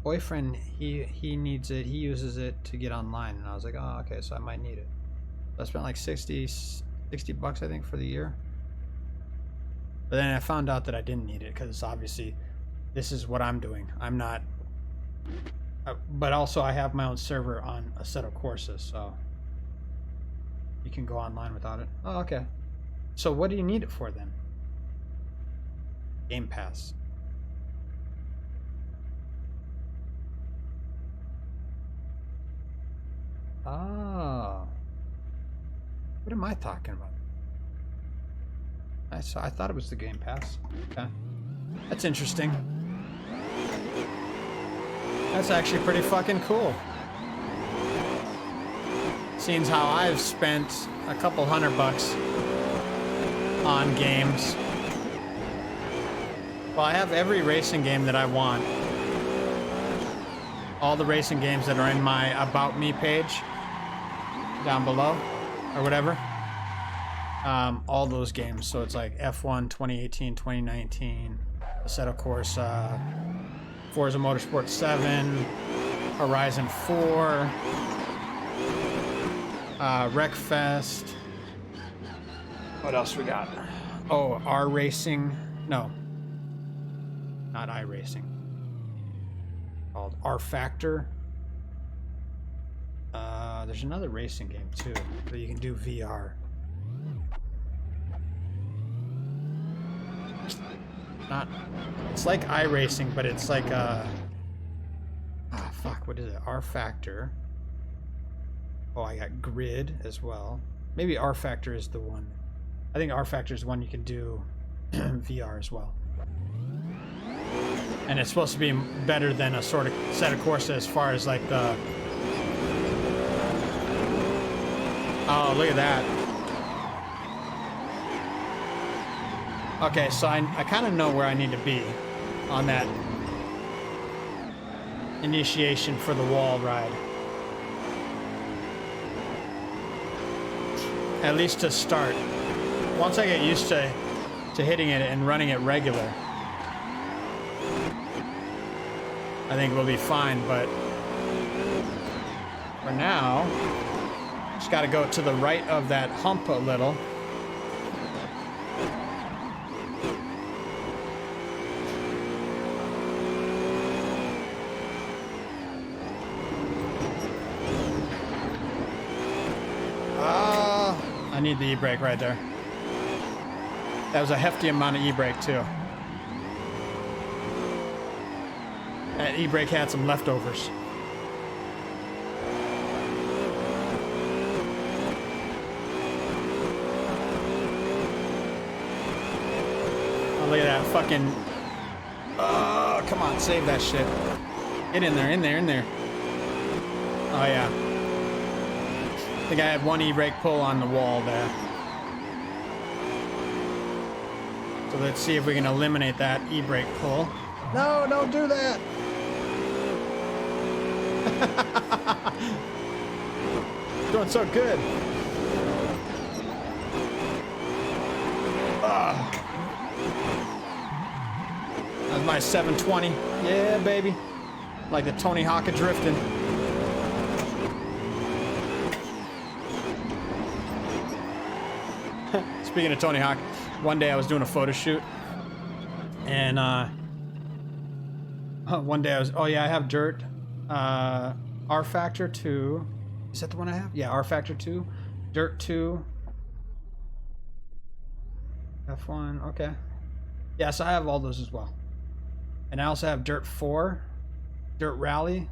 boyfriend, he needs it. He uses it to get online." And I was like, "Oh, okay, so I might need it." So I spent like 60 bucks, I think, for the year. But then I found out that I didn't need it, because obviously this is what I'm doing. I'm not, but also I have my own server on Assetto Corsa, so you can go online without it. Oh, okay. So what do you need it for then? Game Pass. Oh. What am I talking about? I thought it was the Game Pass. Okay. That's interesting. That's actually pretty fucking cool. Seeing how I've spent a couple $100 on games. Well, I have every racing game that I want. All the racing games that are in my About Me page down below, or whatever. All those games. So it's like F1 2018, 2019, Assetto Corsa, Forza Motorsport 7, Horizon 4, Wreckfest. What else we got? Oh, R Racing. No. Not iRacing. Called R Factor. There's another racing game too that you can do VR. not. It's like iRacing, but it's like fuck, what is it? R Factor. Oh, I got Grid as well. Maybe R Factor is the one. I think R Factor is one you can do VR as well. And it's supposed to be better than a sort of Assetto Corsa as far as like the... Oh, look at that. Okay, so I kind of know where I need to be on that initiation for the wall ride. At least to start. Once I get used to hitting it and running it regular, I think we'll be fine, but for now, just got to go to the right of that hump a little. I need the e-brake right there. That was a hefty amount of e-brake too. That e-brake had some leftovers. Oh, look at that fucking... Oh, come on, save that shit. Get in there, in there, in there. Oh, yeah. I think I had one e-brake pull on the wall there. So let's see if we can eliminate that e-brake pull. No, don't do that! Doing so good. That's my 720. Yeah, baby. Like the Tony Hawk of drifting. Speaking of Tony Hawk, one day I was doing a photo shoot, and one day I was, oh yeah, I have dirt, R Factor 2. Is that the one I have? Yeah, R Factor 2, Dirt 2, F1. Okay. Yeah, so I have all those as well, and I also have Dirt 4, Dirt Rally.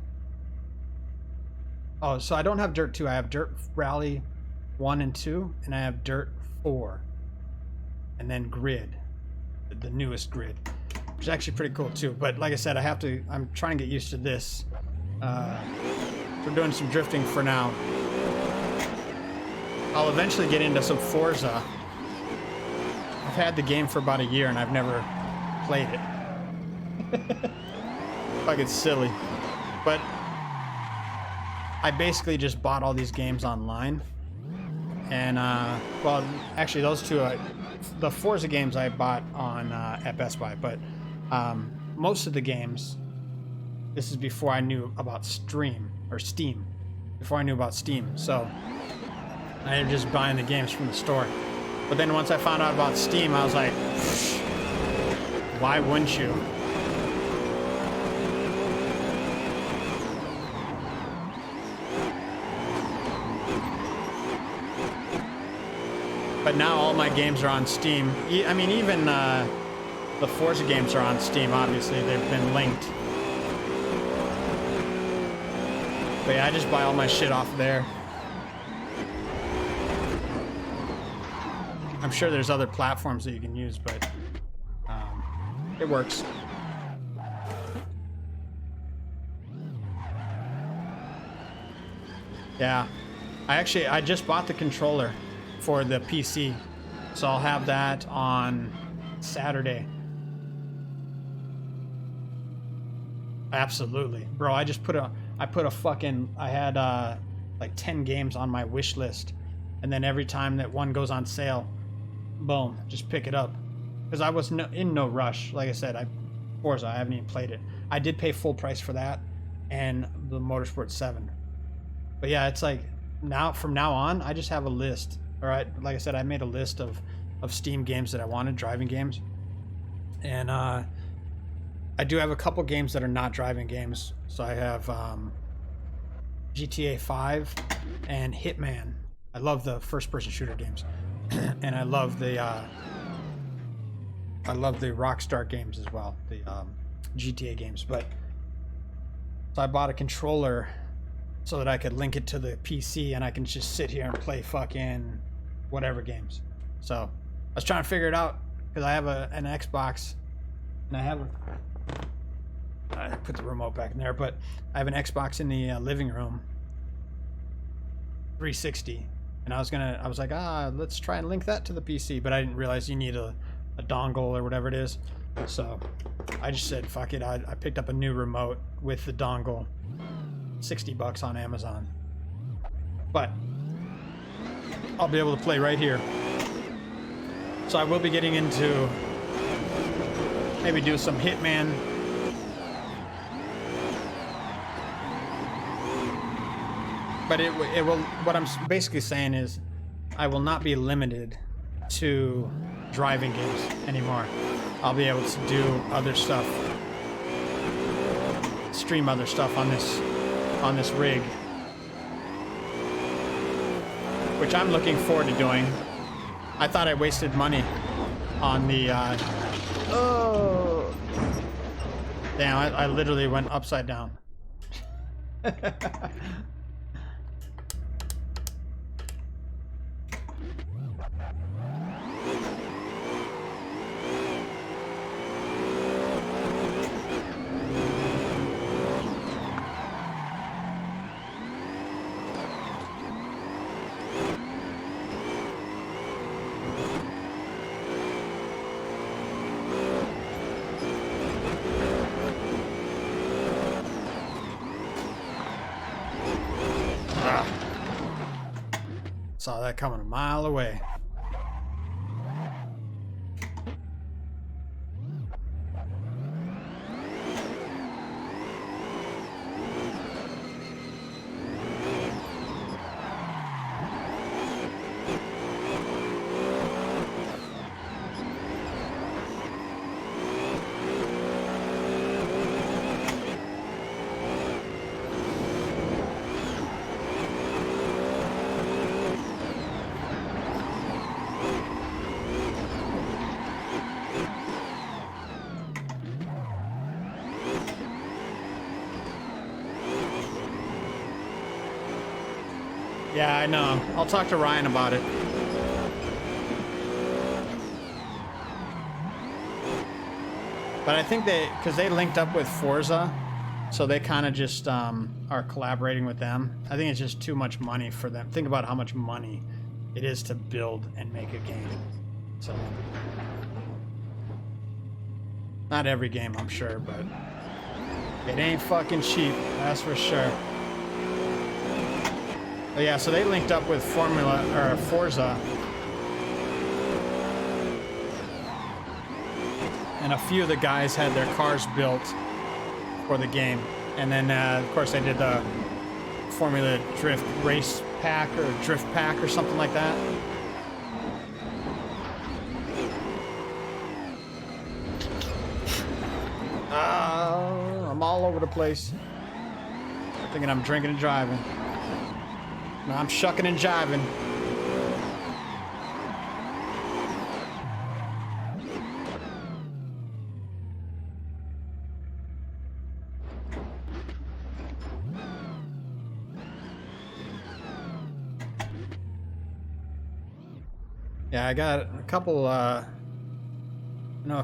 Oh, so I don't have Dirt 2. I have Dirt Rally 1 and 2, and I have Dirt 4. And then Grid, the newest Grid, which is actually pretty cool too. But like I said, I'm trying to get used to this. We're doing some drifting for now. I'll eventually get into some Forza. I've had the game for about a year and I've never played it. Like it's silly. But I basically just bought all these games online. And, well, actually those two, the Forza games I bought on at Best Buy, but most of the games, this is before I knew about Steam, before I knew about Steam, so I am just buying the games from the store. But then once I found out about Steam, I was like, why wouldn't you? But now all my games are on Steam. I mean, even the Forza games are on Steam, obviously. They've been linked. But yeah, I just buy all my shit off there. I'm sure there's other platforms that you can use, but it works. Yeah. I just bought the controller for the PC, so I'll have that on Saturday. Absolutely, bro. I had like 10 games on my wish list, and then every time that one goes on sale, boom, just pick it up. Because I was in no rush. Like I said, Forza, I haven't even played it. I did pay full price for that and the Motorsport 7. But yeah, it's like from now on, I just have a list. All right, like I said, I made a list of Steam games that I wanted, driving games, and I do have a couple games that are not driving games. So I have GTA 5 and Hitman. I love the first-person shooter games, and I love the I love the Rockstar games as well, the GTA games. But so I bought a controller so that I could link it to the PC and I can just sit here and play fucking whatever games. So I was trying to figure it out because I have an Xbox and I put the remote back in there, but I have an Xbox in the living room, 360, and I was like, let's try and link that to the PC, but I didn't realize you need a dongle or whatever it is. So I just said, fuck it. I picked up a new remote with the dongle, $60 on Amazon. But I'll be able to play right here. So I will be getting into maybe do some Hitman. But it will, what I'm basically saying is I will not be limited to driving games anymore. I'll be able to do other stuff, stream other stuff on this rig, which I'm looking forward to doing. I thought I wasted money on the oh damn, I literally went upside down. Saw that coming a mile away. Yeah, I know. I'll talk to Ryan about it. But I think because they linked up with Forza, so they kind of just are collaborating with them. I think it's just too much money for them. Think about how much money it is to build and make a game. So, not every game, I'm sure, but it ain't fucking cheap, that's for sure. But yeah, so they linked up with Forza, and a few of the guys had their cars built for the game, and then of course they did the Formula Drift Race Pack or Drift Pack or something like that. I'm all over the place, thinking I'm drinking and driving. No, I'm shucking and jiving. Yeah, I got a couple, a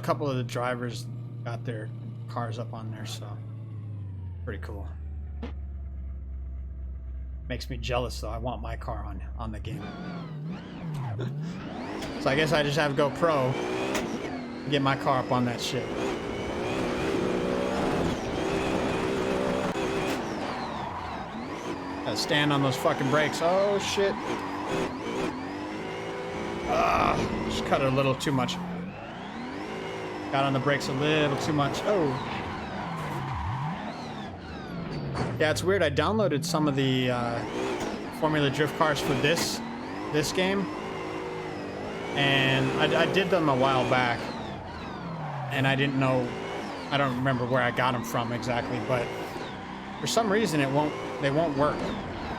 couple of the drivers got their cars up on there, so pretty cool. Makes me jealous, though. I want my car on the game. So I guess I just have to go pro and get my car up on that shit. Gotta stand on those fucking brakes. Oh, shit. Just cut it a little too much. Got on the brakes a little too much. Oh. Yeah, it's weird. I downloaded some of the Formula Drift cars for this game, and I did them a while back, and I didn't know. I don't remember where I got them from exactly, but for some reason they won't work.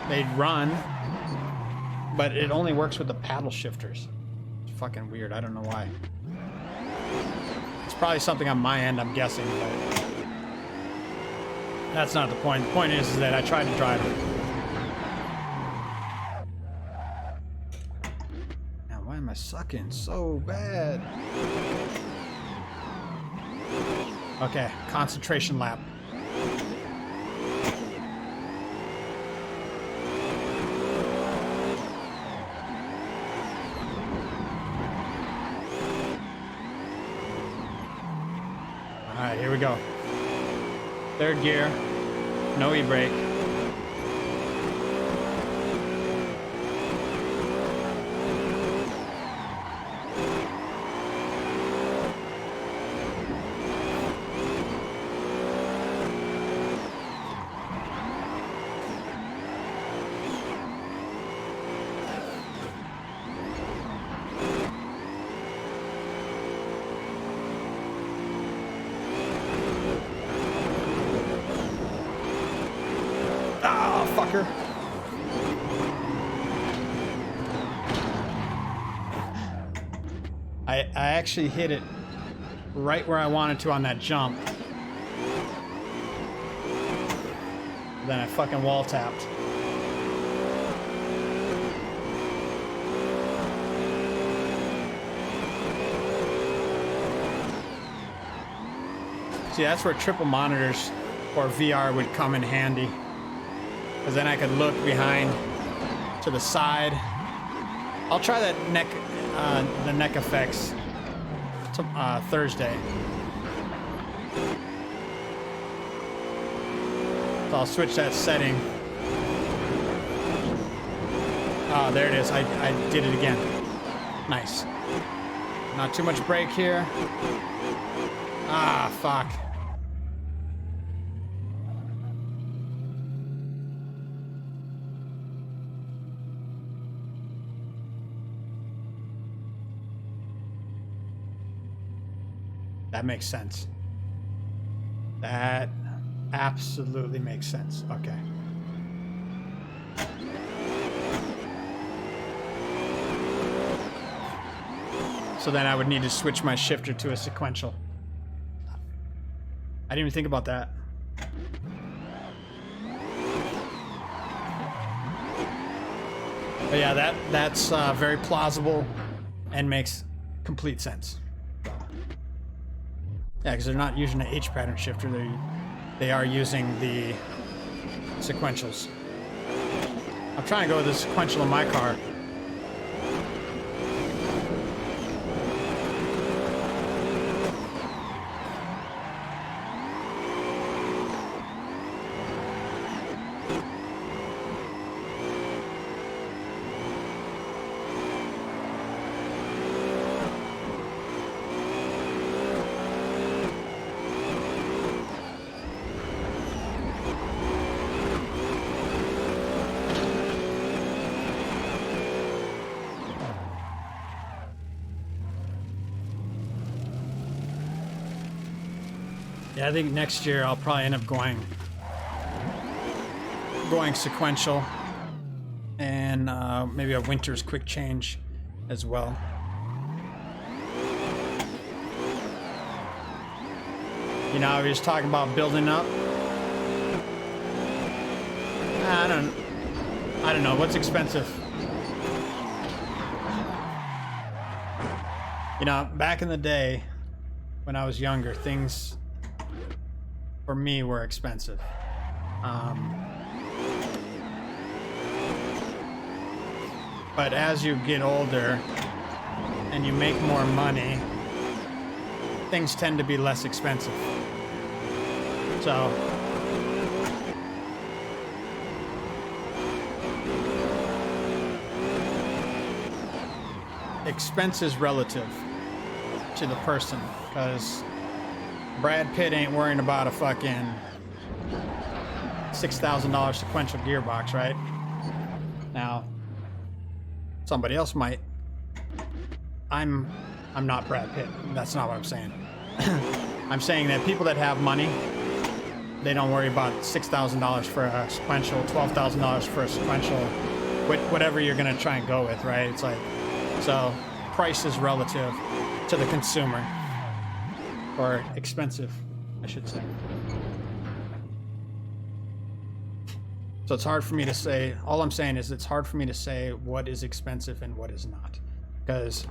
They run, but it only works with the paddle shifters. It's fucking weird. I don't know why. It's probably something on my end, I'm guessing, but that's not the point. The point is that I tried to drive it. Now, why am I sucking so bad? Okay, concentration lap. Alright, here we go. Third gear, no e-brake. Fucker. I actually hit it right where I wanted to on that jump. Then I fucking wall tapped. See, that's where triple monitors or VR would come in handy. Because then I could look behind to the side. I'll try that the neck effects Thursday. So I'll switch that setting. Oh, there it is. I did it again. Nice. Not too much brake here. Ah, fuck. That makes sense. That absolutely makes sense. Okay. So then I would need to switch my shifter to a sequential. I didn't even think about that. But yeah, that's very plausible and makes complete sense. Yeah, because they're not using the H pattern shifter. They are using the sequentials. I'm trying to go with the sequential in my car. Yeah, I think next year I'll probably end up going sequential, and maybe a winter's quick change as well. You know, we were just talking about building up. I don't know what's expensive. You know, back in the day when I was younger, things for me were expensive. But as you get older and you make more money, things tend to be less expensive. So expense is relative to the person, because Brad Pitt ain't worrying about a fucking $6,000 sequential gearbox, right? Now, somebody else might. I'm not Brad Pitt. That's not what I'm saying. I'm saying that people that have money, they don't worry about $6,000 for a sequential, $12,000 for a sequential, whatever you're gonna try and go with, right? It's like, so price is relative to the consumer. Or expensive, I should say. So it's hard for me to say, all I'm saying is it's hard for me to say what is expensive and what is not. Because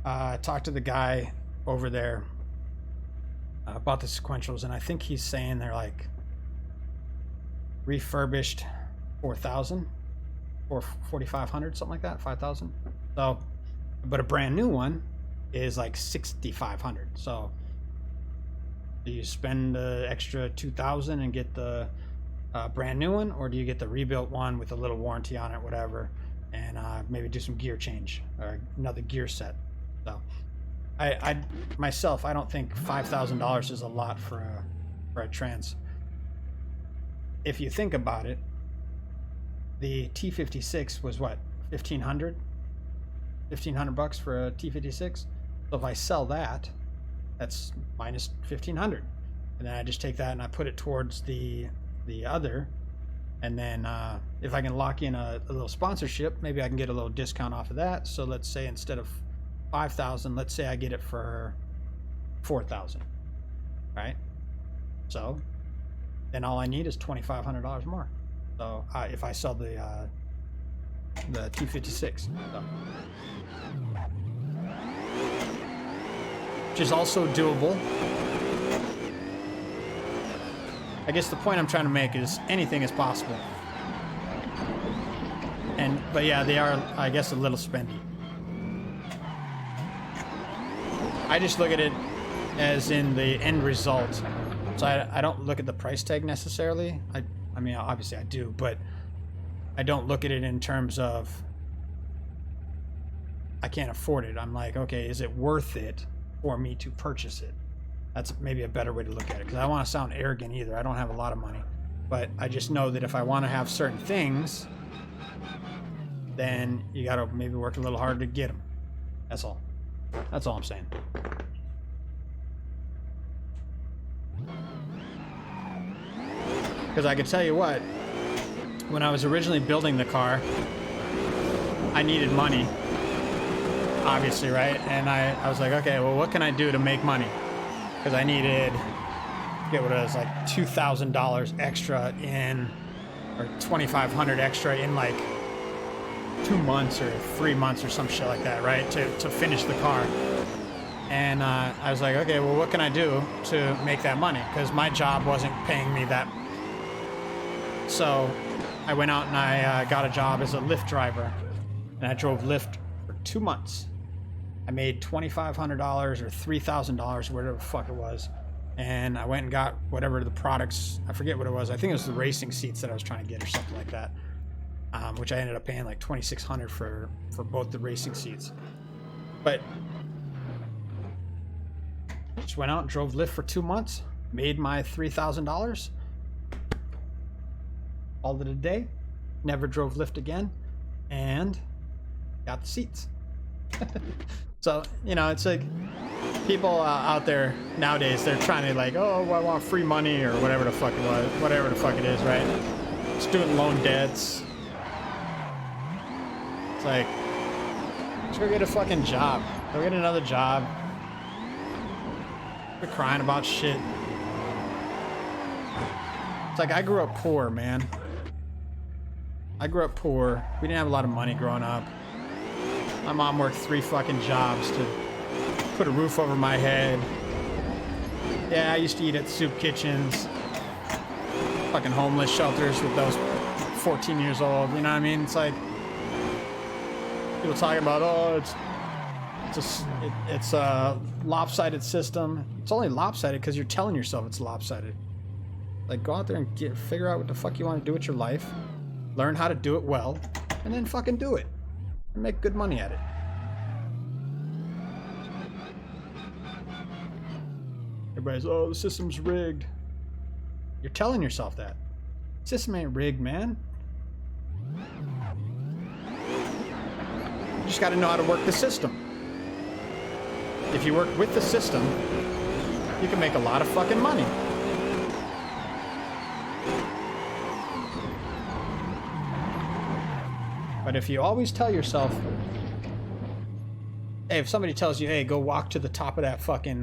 I talked to the guy over there about the sequentials, and I think he's saying they're like refurbished 4,000 or 4,500, something like that, 5,000. So, but a brand new one is like 6,500. So do you spend the extra 2,000 and get the brand new one, or do you get the rebuilt one with a little warranty on it, whatever, and maybe do some gear change or another gear set? So I myself, I don't think $5,000 is a lot for a trans. If you think about it, the T56 was what, 1,500 bucks for a T56. So if I sell that, that's minus 1,500, and then I just take that and I put it towards the other, and then if I can lock in a little sponsorship, maybe I can get a little discount off of that. So let's say instead of 5,000, let's say I get it for 4,000, right? So then all I need is $2,500 more. So if I sell the T56, so. Which is also doable. I guess the point I'm trying to make is anything is possible. But yeah, they are, I guess, a little spendy. I just look at it as in the end result. So I don't look at the price tag necessarily. I mean, obviously I do, but I don't look at it in terms of I can't afford it. I'm like, okay, is it worth it for me to purchase it? That's maybe a better way to look at it, because I don't want to sound arrogant either. I don't have a lot of money, but I just know that if I want to have certain things, then you got to maybe work a little harder to get them. That's all. That's all I'm saying. Because I could tell you what, when I was originally building the car, I needed money, obviously, right? And I was like, okay, well, what can I do to make money? Because I needed, I forget what it was, like $2,000 extra in, or $2,500 extra in like 2 months or 3 months or some shit like that, right? To finish the car. And I was like, okay, well, what can I do to make that money? Because my job wasn't paying me that. So I went out and I got a job as a Lyft driver, and I drove Lyft for 2 months. I made $2,500 or $3,000, whatever the fuck it was. And I went and got whatever the products, I forget what it was. I think it was the racing seats that I was trying to get or something like that. Which I ended up paying like $2,600 for both the racing seats. But just went out and drove Lyft for 2 months, made my $3,000. Called it a day, never drove Lyft again, and got the seats. So, you know, it's like people out there nowadays, they're trying to like, oh, I want free money or whatever the fuck it was, whatever the fuck it is, right? Student loan debts. It's like, just go get a fucking job. Go get another job. Quit crying about shit. It's like, I grew up poor, man. I grew up poor. We didn't have a lot of money growing up. My mom worked 3 fucking jobs to put a roof over my head. Yeah, I used to eat at soup kitchens, fucking homeless shelters with those 14 years old. You know what I mean? It's like people talking about, oh, it's a lopsided system. It's only lopsided because you're telling yourself it's lopsided. Like, go out there and figure out what the fuck you want to do with your life, learn how to do it well, and then fucking do it and make good money at it. Everybody's, oh, the system's rigged. You're telling yourself that. The system ain't rigged, man. You just got to know how to work the system. If you work with the system, you can make a lot of fucking money. But if you always tell yourself, Hey, if somebody tells you, hey, go walk to the top of that fucking,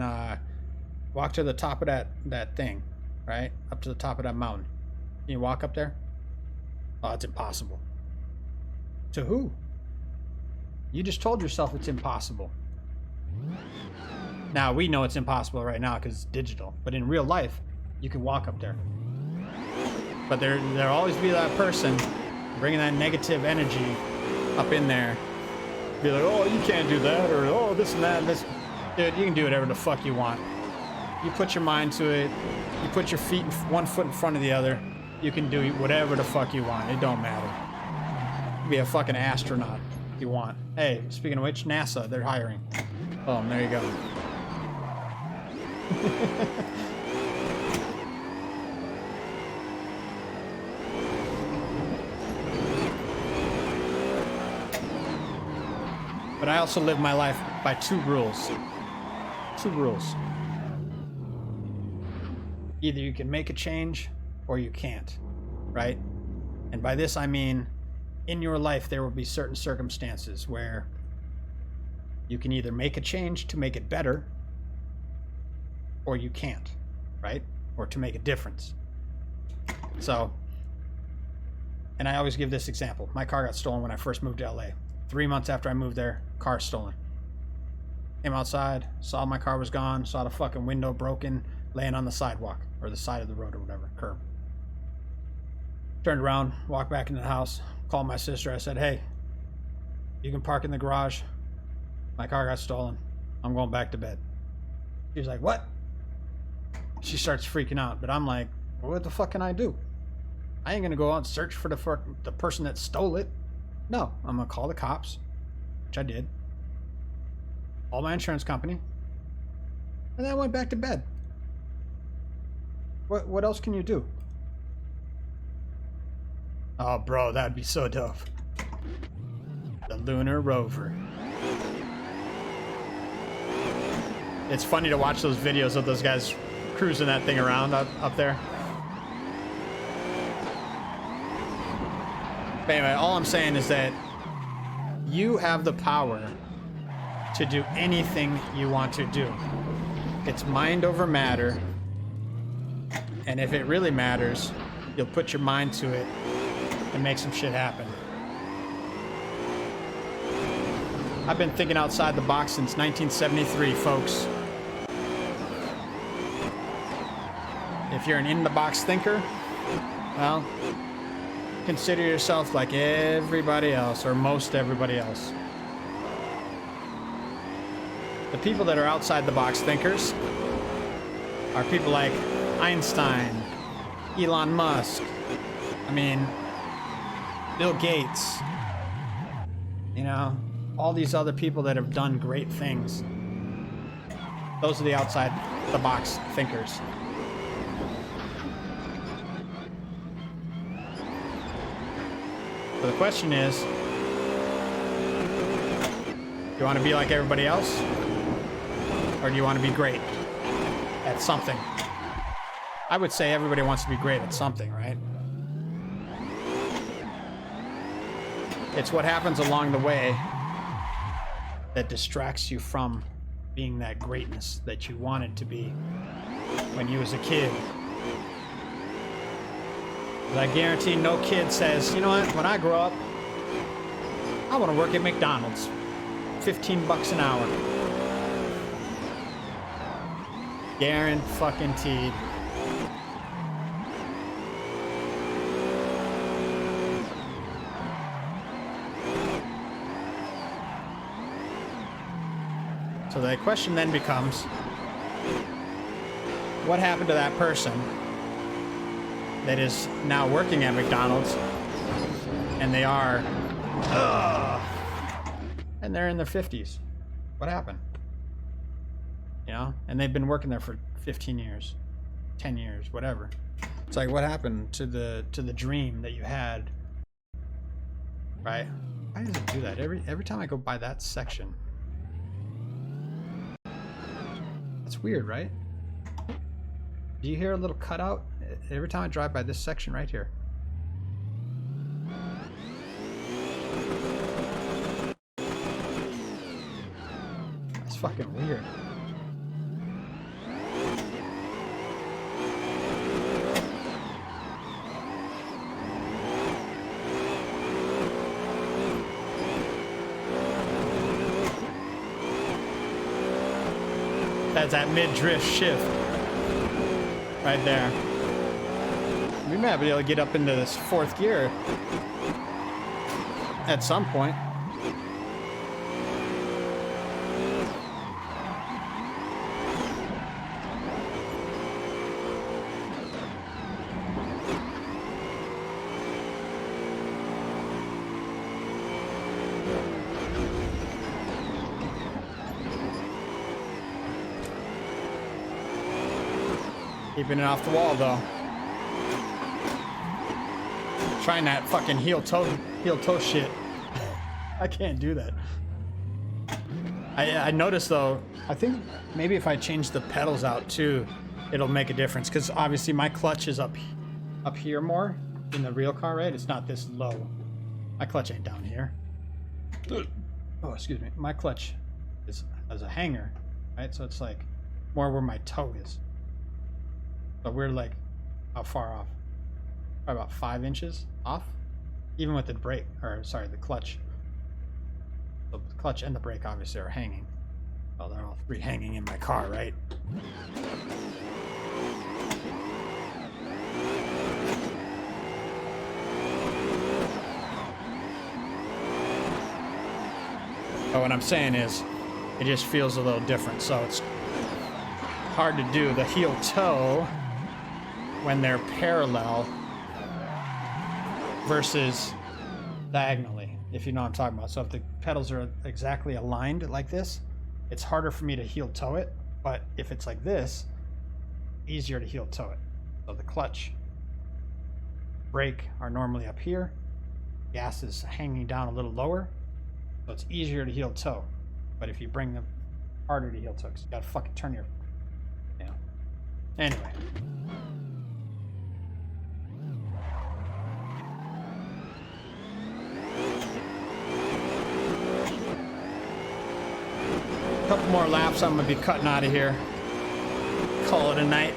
walk to the top of that thing, right? Up to the top of that mountain. Can you walk up there? Oh, it's impossible. To who? You just told yourself it's impossible. Now, we know it's impossible right now because it's digital. But in real life, you can walk up there. But there'll always be that person bringing that negative energy up in there. Be like, oh, you can't do that, or oh, this and that and this. Dude, you can do whatever the fuck you want. You put your mind to it. You put your feet, one foot in front of the other. You can do whatever the fuck you want. It don't matter. You can be a fucking astronaut if you want. Hey, speaking of which, NASA, they're hiring. Oh, there you go. But I also live my life by two rules. Two rules. Either you can make a change or you can't, right? And by this I mean, in your life there will be certain circumstances where you can either make a change to make it better or you can't, right? Or to make a difference. So, and I always give this example. My car got stolen when I first moved to LA. 3 months after I moved there, car stolen. Came outside, saw my car was gone, saw the fucking window broken, laying on the sidewalk, or the side of the road or whatever, curb. Turned around, walked back into the house, called my sister. I said, hey, you can park in the garage. My car got stolen. I'm going back to bed. She was like, what? She starts freaking out, but I'm like, well, what the fuck can I do? I ain't gonna go out and search for the person that stole it. No, I'm gonna call the cops, which I did. Called my insurance company, and then I went back to bed. What else can you do? Oh, bro, that'd be so dope. The Lunar Rover. It's funny to watch those videos of those guys cruising that thing around up there. But anyway, all I'm saying is that you have the power to do anything you want to do. It's mind over matter. And if it really matters, you'll put your mind to it and make some shit happen. I've been thinking outside the box since 1973, folks. If you're an in-the-box thinker, well, consider yourself like everybody else, or most everybody else. The people that are outside the box thinkers are people like Einstein, Elon Musk, I mean, Bill Gates, you know, all these other people that have done great things. Those are the outside the box thinkers. So the question is, do you want to be like everybody else? Or do you want to be great at something? I would say everybody wants to be great at something, right? It's what happens along the way that distracts you from being that greatness that you wanted to be when you was a kid. But I guarantee no kid says, you know what, when I grow up, I want to work at McDonald's. $15 an hour. Guaranteed. So the question then becomes, what happened to that person that is now working at McDonald's and they are, and they're in their 50s? What happened? You know, and they've been working there for 15 years, 10 years, whatever. It's like, what happened to the dream that you had, right? Why does it do that? Every time I go by that section. That's weird, right? Do you hear a little cutout every time I drive by this section right here? fucking weird. That's that mid-drift shift right there. We might be able to get up into this 4th gear at some point. Keeping it off the wall though. Trying that fucking heel toe shit. I can't do that. I noticed though, I think maybe if I change the pedals out too, it'll make a difference. Cause obviously my clutch is up here more in the real car, right? It's not this low. My clutch ain't down here. Oh, excuse me. My clutch is as a hanger, right? So it's like more where my toe is. So we're like, how far off? Probably about 5 inches off, even with the brake, or sorry, the clutch. So the clutch and the brake obviously are hanging. Well, they're all 3 hanging in my car, right? But what I'm saying is, it just feels a little different. So it's hard to do the heel toe when they're parallel versus diagonally, if you know what I'm talking about. So if the pedals are exactly aligned like this, it's harder for me to heel toe it. But if it's like this, easier to heel toe it. So the clutch, brake are normally up here. Gas is hanging down a little lower. So it's easier to heel toe. But if you bring them harder to heel toe, because you gotta fucking turn your, you know. Anyway. Couple more laps, I'm gonna be cutting out of here. Call it a night.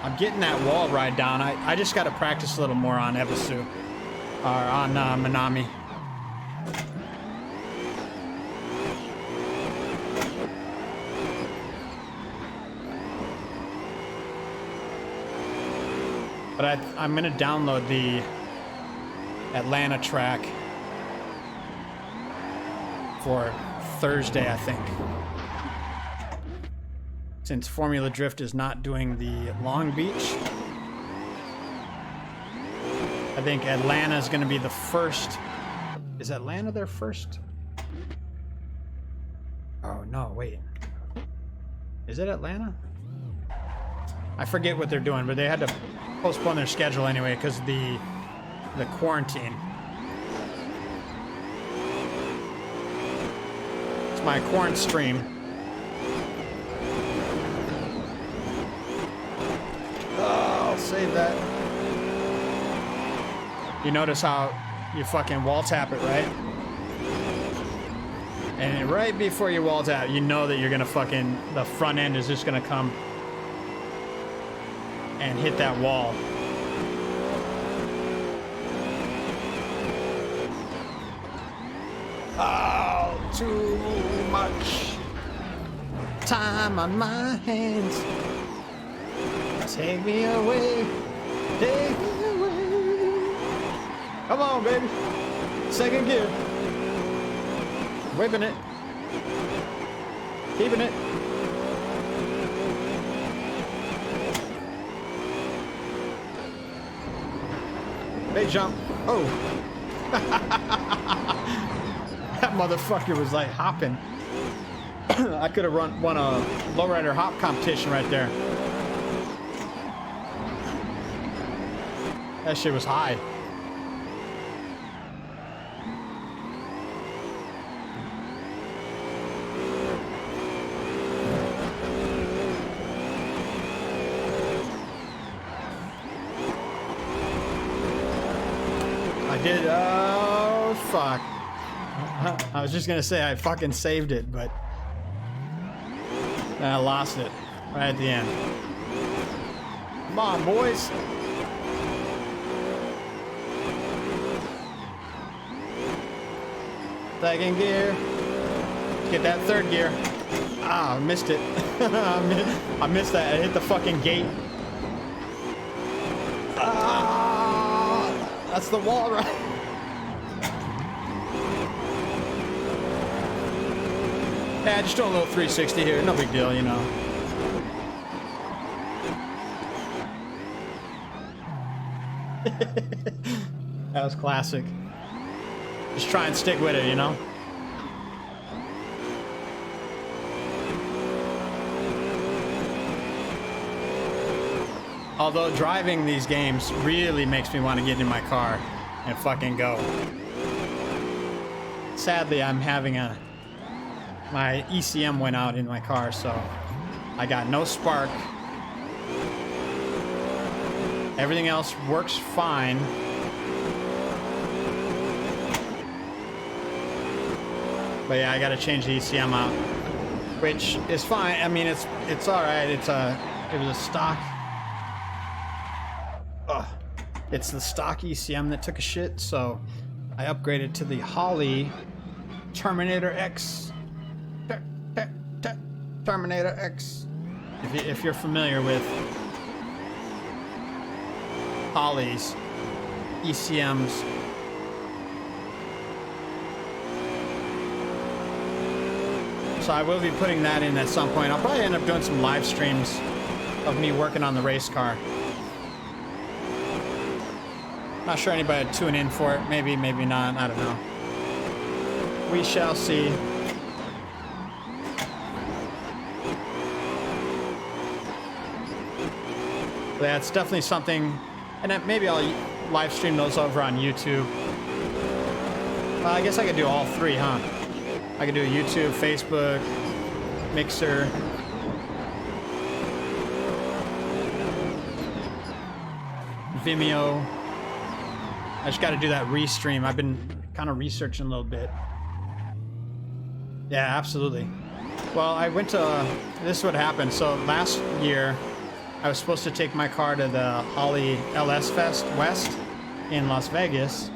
I'm getting that wall ride down. I just gotta practice a little more on Ebisu, or on Minami. But I'm gonna download the Atlanta track for Thursday, I think. Since Formula Drift is not doing the Long Beach, I think Atlanta is going to be the first. Is Atlanta their first? Oh, no, wait. Is it Atlanta? I forget what they're doing, but they had to postpone their schedule anyway because of the quarantine. My quarant stream. Oh, I'll save that. You notice how you fucking wall tap it, right? And right before you wall tap, you know that you're gonna fucking, the front end is just gonna come and hit that wall. Oh, too much time on my hands. Take me away, take me away. Come on, baby. Second gear. Whipping it. Keeping it. Big jump. Oh. That motherfucker was like hopping. I could have won a lowrider hop competition right there. That shit was high. I did, oh fuck. I was just gonna say I fucking saved it, but then I lost it right at the end. Come on, boys. Second gear. Get that third gear. Ah, I missed it. I missed that. I hit the fucking gate. Ah, that's the wall, right? Yeah, just doing a little 360 here. No big deal, you know. That was classic. Just try and stick with it, you know? Although driving these games really makes me want to get in my car and fucking go. Sadly, I'm having my ECM went out in my car, so I got no spark. Everything else works fine. But yeah, I gotta change the ECM out, which is fine. I mean, it's all right. It was a stock. It's the stock ECM that took a shit, so I upgraded to the Holley Terminator X. Terminator X. If you're familiar with Holley's ECMs. So I will be putting that in at some point. I'll probably end up doing some live streams of me working on the race car. Not sure anybody would tune in for it. Maybe, maybe not. I don't know. We shall see. But yeah, it's definitely something, and maybe I'll live stream those over on YouTube. Well, I guess I could do all three, huh? I could do YouTube, Facebook, Mixer. Vimeo. I just got to do that restream. I've been kind of researching a little bit. Yeah, absolutely. Well, I went to, this is what happened. So last year, I was supposed to take my car to the Holley LS Fest West in Las Vegas,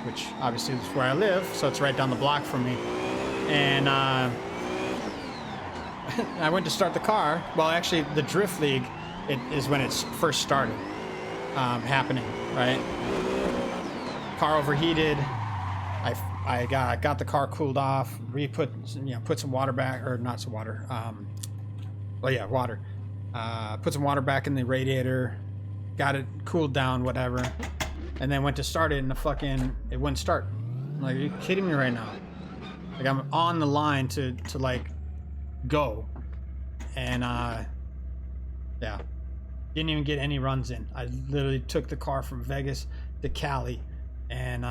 which obviously is where I live, so it's right down the block from me. And I went to start the car. Well, actually, the Drift League is when it's first started happening, right? Car overheated. I got the car cooled off, put some water back, or not some water. Well, yeah, water. Put some water back in the radiator, got it cooled down, whatever, and then went to start it, and it wouldn't start. I'm like, are you kidding me right now? Like, I'm on the line to like go, and yeah, didn't even get any runs in. I literally took the car from Vegas to Cali, and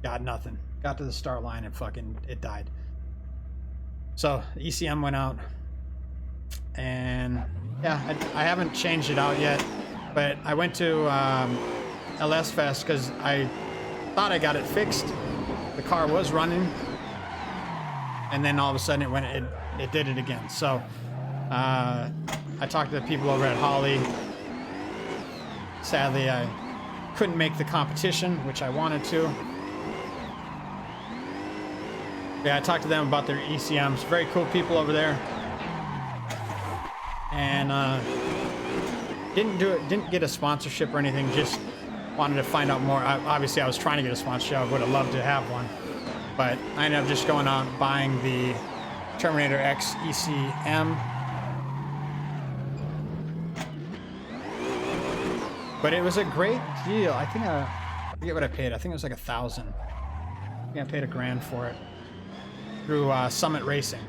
got nothing. Got to the start line and it died. So the ECM went out, and yeah, I haven't changed it out yet, but I went to LS Fest because I thought I got it fixed. The car was running, and then all of a sudden it did it again. So I talked to the people over at Holley. Sadly, I couldn't make the competition, which I wanted to. Yeah, I talked to them about their ECMs. Very cool people over there. And didn't get a sponsorship or anything, just wanted to find out more. Obviously, I was trying to get a sponsorship. I would have loved to have one. But I ended up just going out and buying the Terminator X ECM. But it was a great deal. I think I forget what I paid. I think it was like $1,000. I think I paid $1,000 for it through Summit Racing.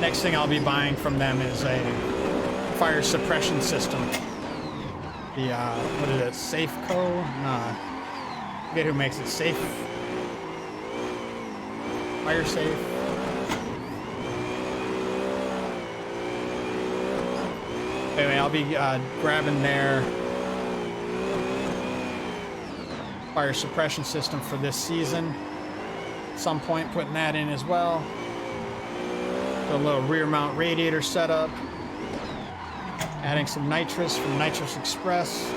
Next thing I'll be buying from them is a fire suppression system. The what is it? Safeco? I forget who makes it. Fire safe. Anyway, I'll be grabbing their fire suppression system for this season. At some point, putting that in as well. A little rear mount radiator setup. Adding some nitrous from Nitrous Express.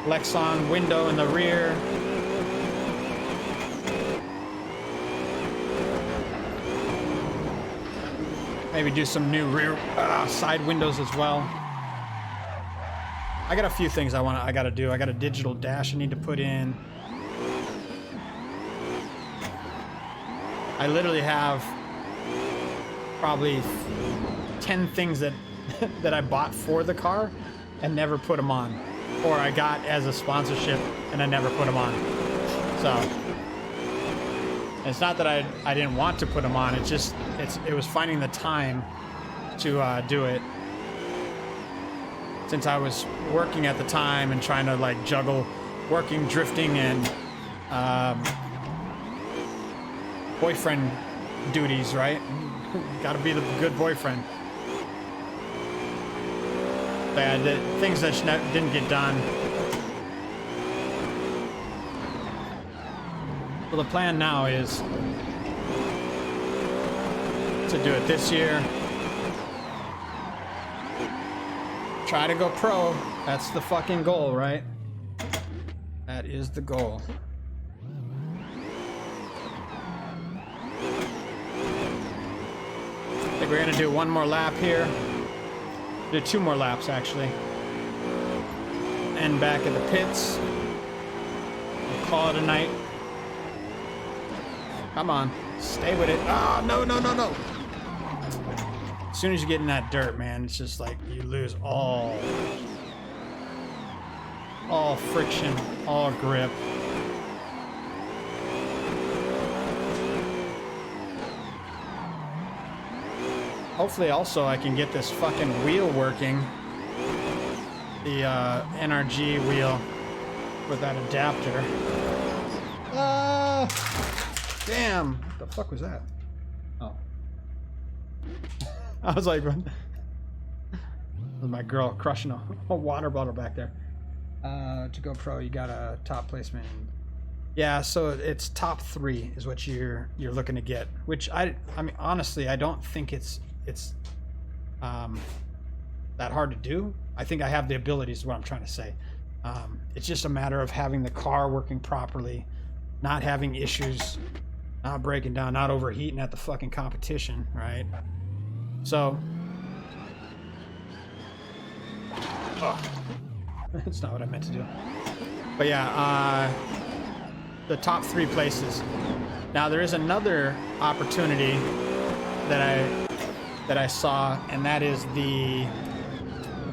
Lexan window in the rear. Maybe do some new rear side windows as well. I got a few things I gotta do. I got a digital dash I need to put in. I literally have probably 10 things that that I bought for the car and never put them on, or I got as a sponsorship and I never put them on. So it's not that I didn't want to put them on. It's just it was finding the time to do it, since I was working at the time and trying to like juggle working, drifting, and boyfriend duties, right? Gotta be the good boyfriend. Yeah, the things that didn't get done. Well, the plan now is to do it this year. Try to go pro. That's the fucking goal, right? That is the goal. I think we're gonna do one more lap here. Do 2 more laps actually. And back at the pits. We'll call it a night. Come on, stay with it. Oh, no, no, no, no. As soon as you get in that dirt, man, it's just like you lose all friction, all grip. Hopefully also I can get this fucking wheel working. The NRG wheel with that adapter. Damn! What the fuck was that? Oh. I was like, that was my girl crushing a water bottle back there. To go pro, you got a top placement. Yeah, so it's top 3 is what you're looking to get. Which I mean, honestly, I don't think it's that hard to do. I think I have the abilities, is what I'm trying to say. It's just a matter of having the car working properly, not having issues, not breaking down, not overheating at the fucking competition, right? So, that's not what I meant to do. But yeah, the top 3 places. Now there is another opportunity that I saw, and that is the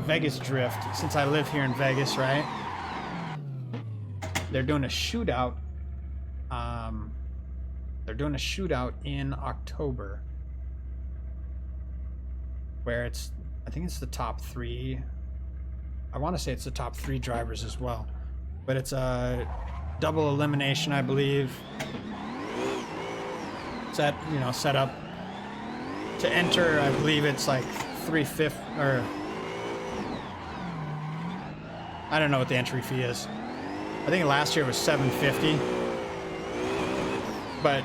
Vegas Drift. Since I live here in Vegas, right? They're doing a shootout. They're doing a shootout in October, where I think it's the top 3. I want to say it's the top 3 drivers as well, but it's a double elimination, I believe. Set up to enter. I believe it's like 3/5, or I don't know what the entry fee is. I think last year was $750, but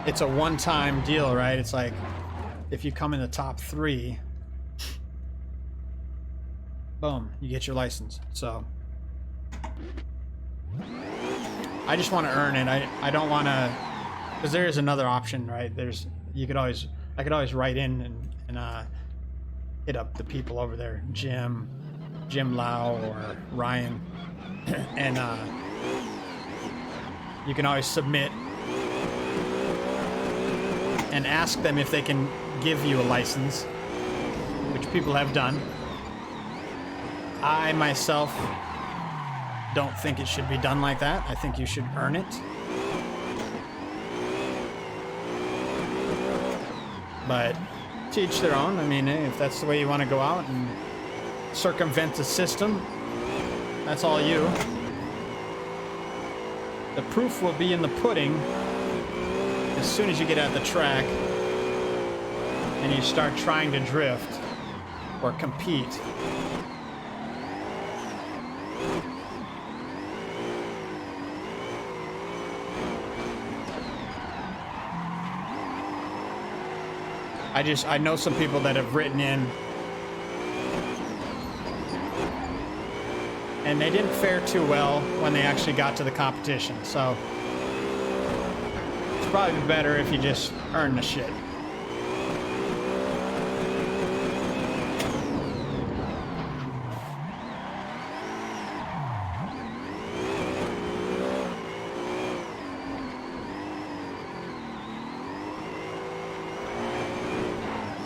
it's a one-time deal, right? It's like if you come in the top 3, boom, you get your license. So I just want to earn it. I don't want to, because there is another option, right? I could always write in and hit up the people over there, Jim Lau or Ryan, and you can always submit and ask them if they can give you a license, which people have done. I myself don't think it should be done like that. I think you should earn it. But to each their own. I mean, if that's the way you want to go out and circumvent the system, that's all you. The proof will be in the pudding as soon as you get at the track. and you start trying to drift or compete, I know some people that have written in and they didn't fare too well when they actually got to the competition. So it's probably better if you just earn the shit.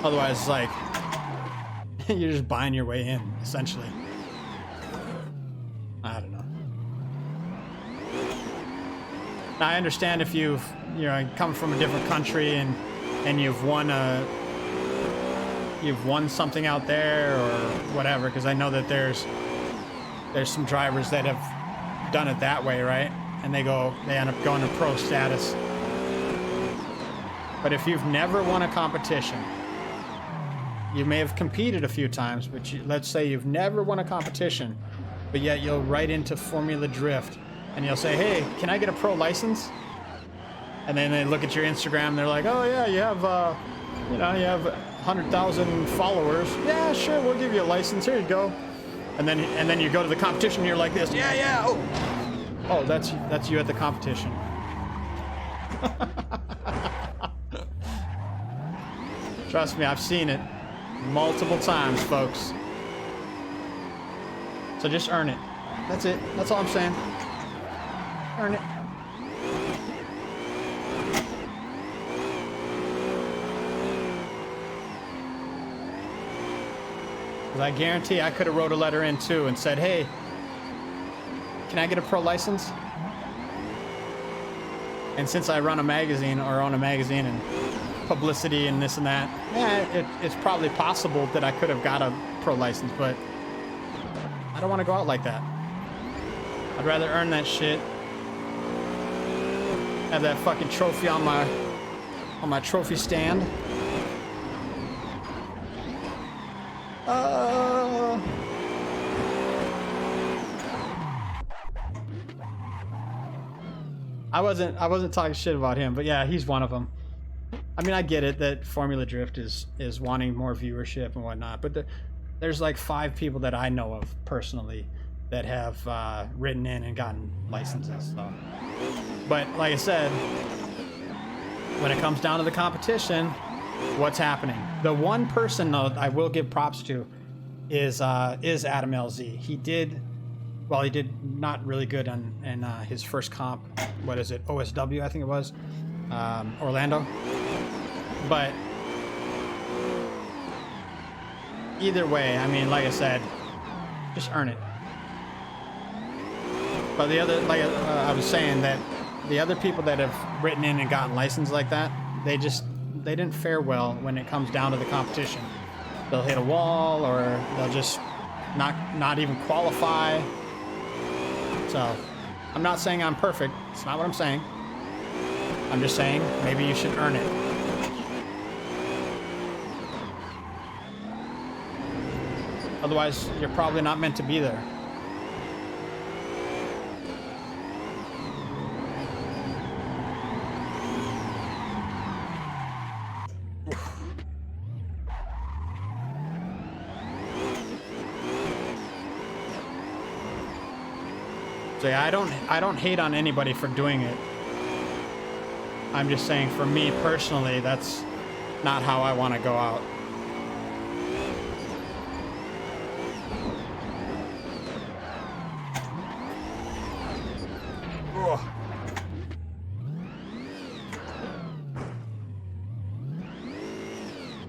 Otherwise, it's like you're just buying your way in, essentially. I don't know. Now, I understand if you've come from a different country and you've won something out there or whatever, because I know that there's some drivers that have done it that way, right? And they end up going to pro status. But if you've never won a competition, you may have competed a few times, but let's say you've never won a competition, but yet you'll write into Formula Drift and you'll say, hey, can I get a pro license? And then they look at your Instagram and they're like, oh yeah, you have 100,000 followers. Yeah, sure, we'll give you a license. Here you go. And then you go to the competition and you're like this. Yeah. Oh, that's you at the competition. Trust me, I've seen it multiple times, folks. So just earn it. That's it. That's all I'm saying. Earn it. Because I guarantee I could have wrote a letter in too and said, hey, can I get a pro license? And since I run a magazine or own a magazine and publicity and this and that, it's probably possible that I could have got a pro license, but I don't want to go out like that. I'd rather earn that shit, have that fucking trophy on my trophy stand. I wasn't talking shit about him, but yeah, he's one of them. I mean, I get it that Formula Drift is wanting more viewership and whatnot, but there's like 5 people that I know of personally that have written in and gotten licenses. So. But like I said, when it comes down to the competition, what's happening? The one person though I will give props to is Adam LZ. He did not really good in his first comp. What is it? OSW, I think it was. Orlando. But either way, I mean, like I said, just earn it. But the other, like I was saying, that the other people that have written in and gotten licensed like that, they didn't fare well when it comes down to the competition. They'll hit a wall, or they'll just not even qualify. So, I'm not saying I'm perfect. It's not what I'm saying. I'm just saying maybe you should earn it. Otherwise, you're probably not meant to be there. So yeah, I don't hate on anybody for doing it. I'm just saying, for me personally, that's not how I want to go out.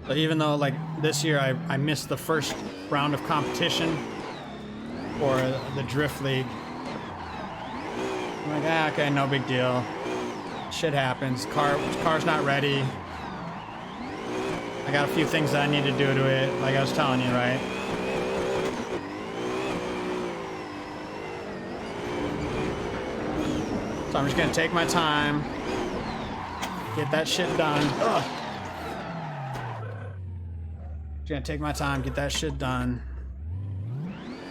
So even though, like, this year I missed the first round of competition for the Drift League, I'm like, okay, no big deal. Shit happens. Car's not ready. I got a few things that I need to do to it, like I was telling you, right? So I'm just gonna take my time, get that shit done. Ugh. Just gonna take my time, get that shit done.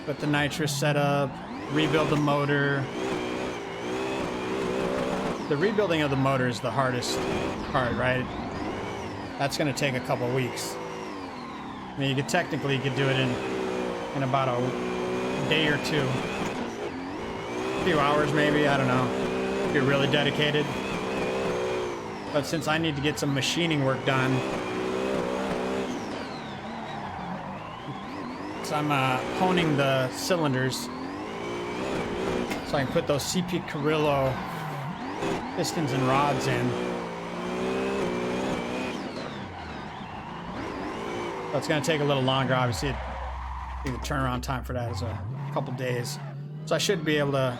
Put the nitrous set up, rebuild the motor. The rebuilding of the motor is the hardest part, right? That's gonna take a couple weeks. I mean, you could technically do it in about a day or two. A few hours maybe, I don't know. If you're really dedicated. But since I need to get some machining work done, so I'm honing the cylinders so I can put those CP Carrillo pistons and rods in. So it's going to take a little longer. Obviously, I think the turnaround time for that is a couple days. So I should be able to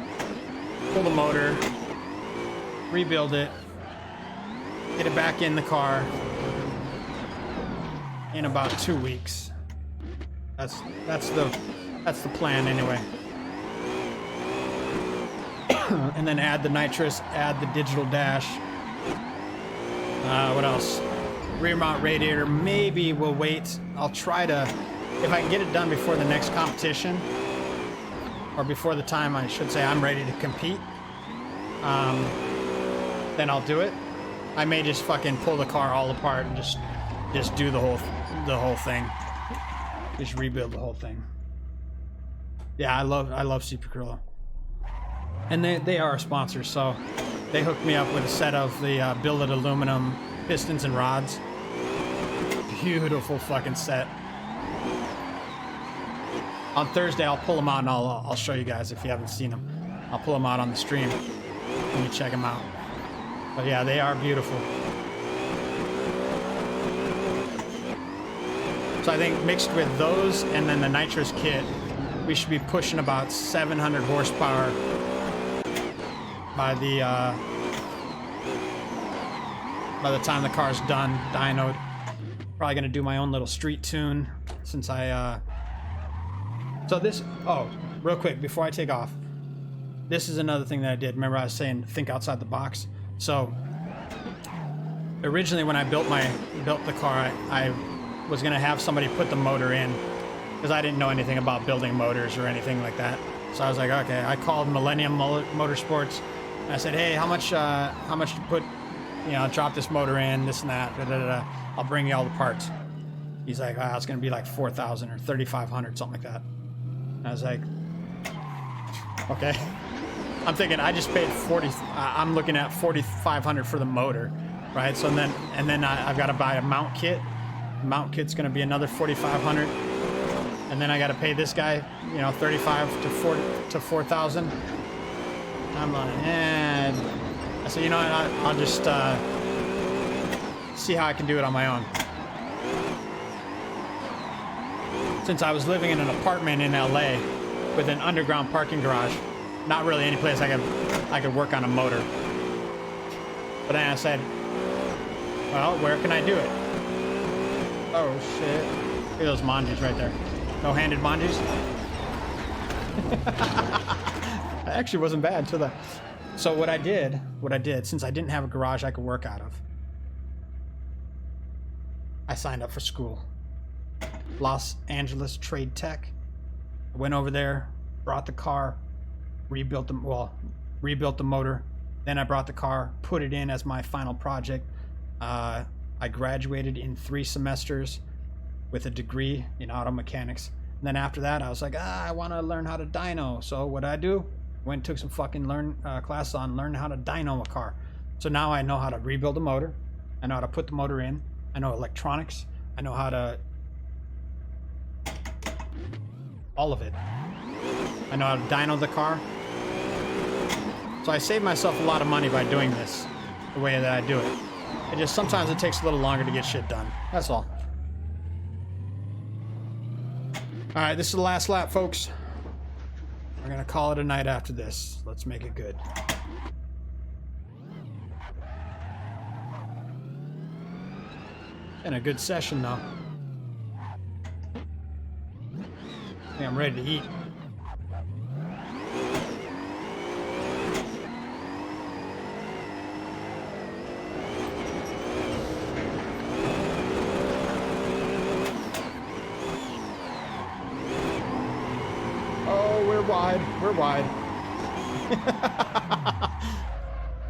pull the motor, rebuild it, get it back in the car in about 2 weeks. That's the plan anyway. And then add the nitrous, add the digital dash. What else? Rear mount radiator. Maybe we'll wait. I'll try to, if I can get it done before the next competition, or before the time I should say I'm ready to compete, then I'll do it. I may just fucking pull the car all apart and just do the whole thing. Just rebuild the whole thing. Yeah, I love CP Carrillo. And they are a sponsor, so they hooked me up with a set of the billet aluminum pistons and rods. Beautiful fucking set. On Thursday, I'll pull them out and I'll show you guys if you haven't seen them. I'll pull them out on the stream and you check them out. But yeah, they are beautiful. So I think mixed with those and then the nitrous kit, we should be pushing about 700 horsepower by the time the car's done, dynoed. Probably gonna do my own little street tune since I so this, oh, real quick before I take off, this is another thing that I did. Remember I was saying think outside the box. So originally when I built the car, I was gonna have somebody put the motor in because I didn't know anything about building motors or anything like that. So I was like, okay, I called Millennium Motorsports and I said, hey, how much to put, drop this motor in, this and that, da, da, da, da. I'll bring you all the parts. He's like, oh, it's gonna be like 4,000 or 3,500, something like that. And I was like, okay. I'm thinking I just paid I'm looking at 4,500 for the motor, right? So then I've got to buy a mount kit. The mount kit's going to be another 4,500, and then I got to pay this guy, 35 to 4,000. I'm like, I said, I'll just see how I can do it on my own. Since I was living in an apartment in LA with an underground parking garage, not really any place I could work on a motor. But then I said, well, where can I do it? Oh shit. Look at those manjis right there. No-handed manjis. That actually wasn't bad until the... So what I did, since I didn't have a garage I could work out of, I signed up for school. Los Angeles Trade Tech. I went over there, brought the car, rebuilt the motor. Then I brought the car, put it in as my final project. I graduated in 3 semesters with a degree in auto mechanics. And then after that, I was like, I want to learn how to dyno. So what I do? Went and took some fucking class on learning how to dyno a car. So now I know how to rebuild a motor. I know how to put the motor in. I know electronics. I know how to... all of it. I know how to dyno the car. So I saved myself a lot of money by doing this the way that I do it. It just sometimes it takes a little longer to get shit done. That's all. Alright, this is the last lap, folks. We're gonna call it a night after this. Let's make it good. Been a good session though. I think I'm ready to eat. wide. We're wide.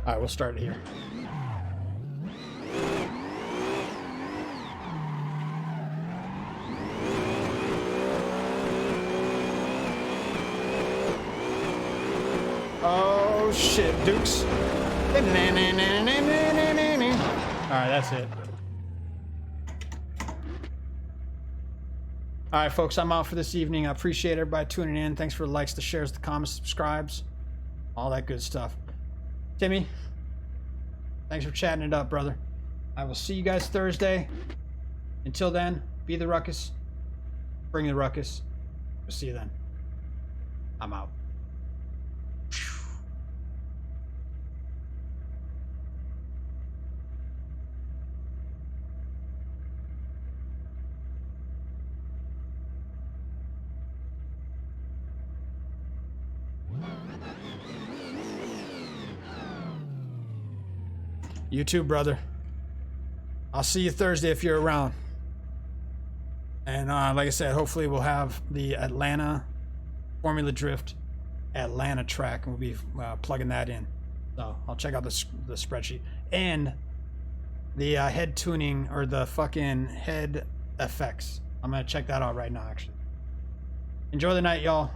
All right, we'll start it here. Oh shit, Dukes. Alright, that's it. Alright, folks, I'm out for this evening. I appreciate everybody tuning in. Thanks for the likes, the shares, the comments, subscribes, all that good stuff. Timmy, thanks for chatting it up, brother. I will see you guys Thursday. Until then, be the ruckus. Bring the ruckus. We'll see you then. I'm out. You too, brother. I'll see you Thursday if you're around. And like I said, hopefully we'll have the Atlanta Formula Drift Atlanta track, and we'll be plugging that in. So I'll check out the spreadsheet and the head tuning, or the fucking head effects. I'm gonna check that out right now, actually. Enjoy the night, y'all.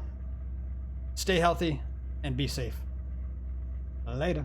Stay healthy and be safe. Later.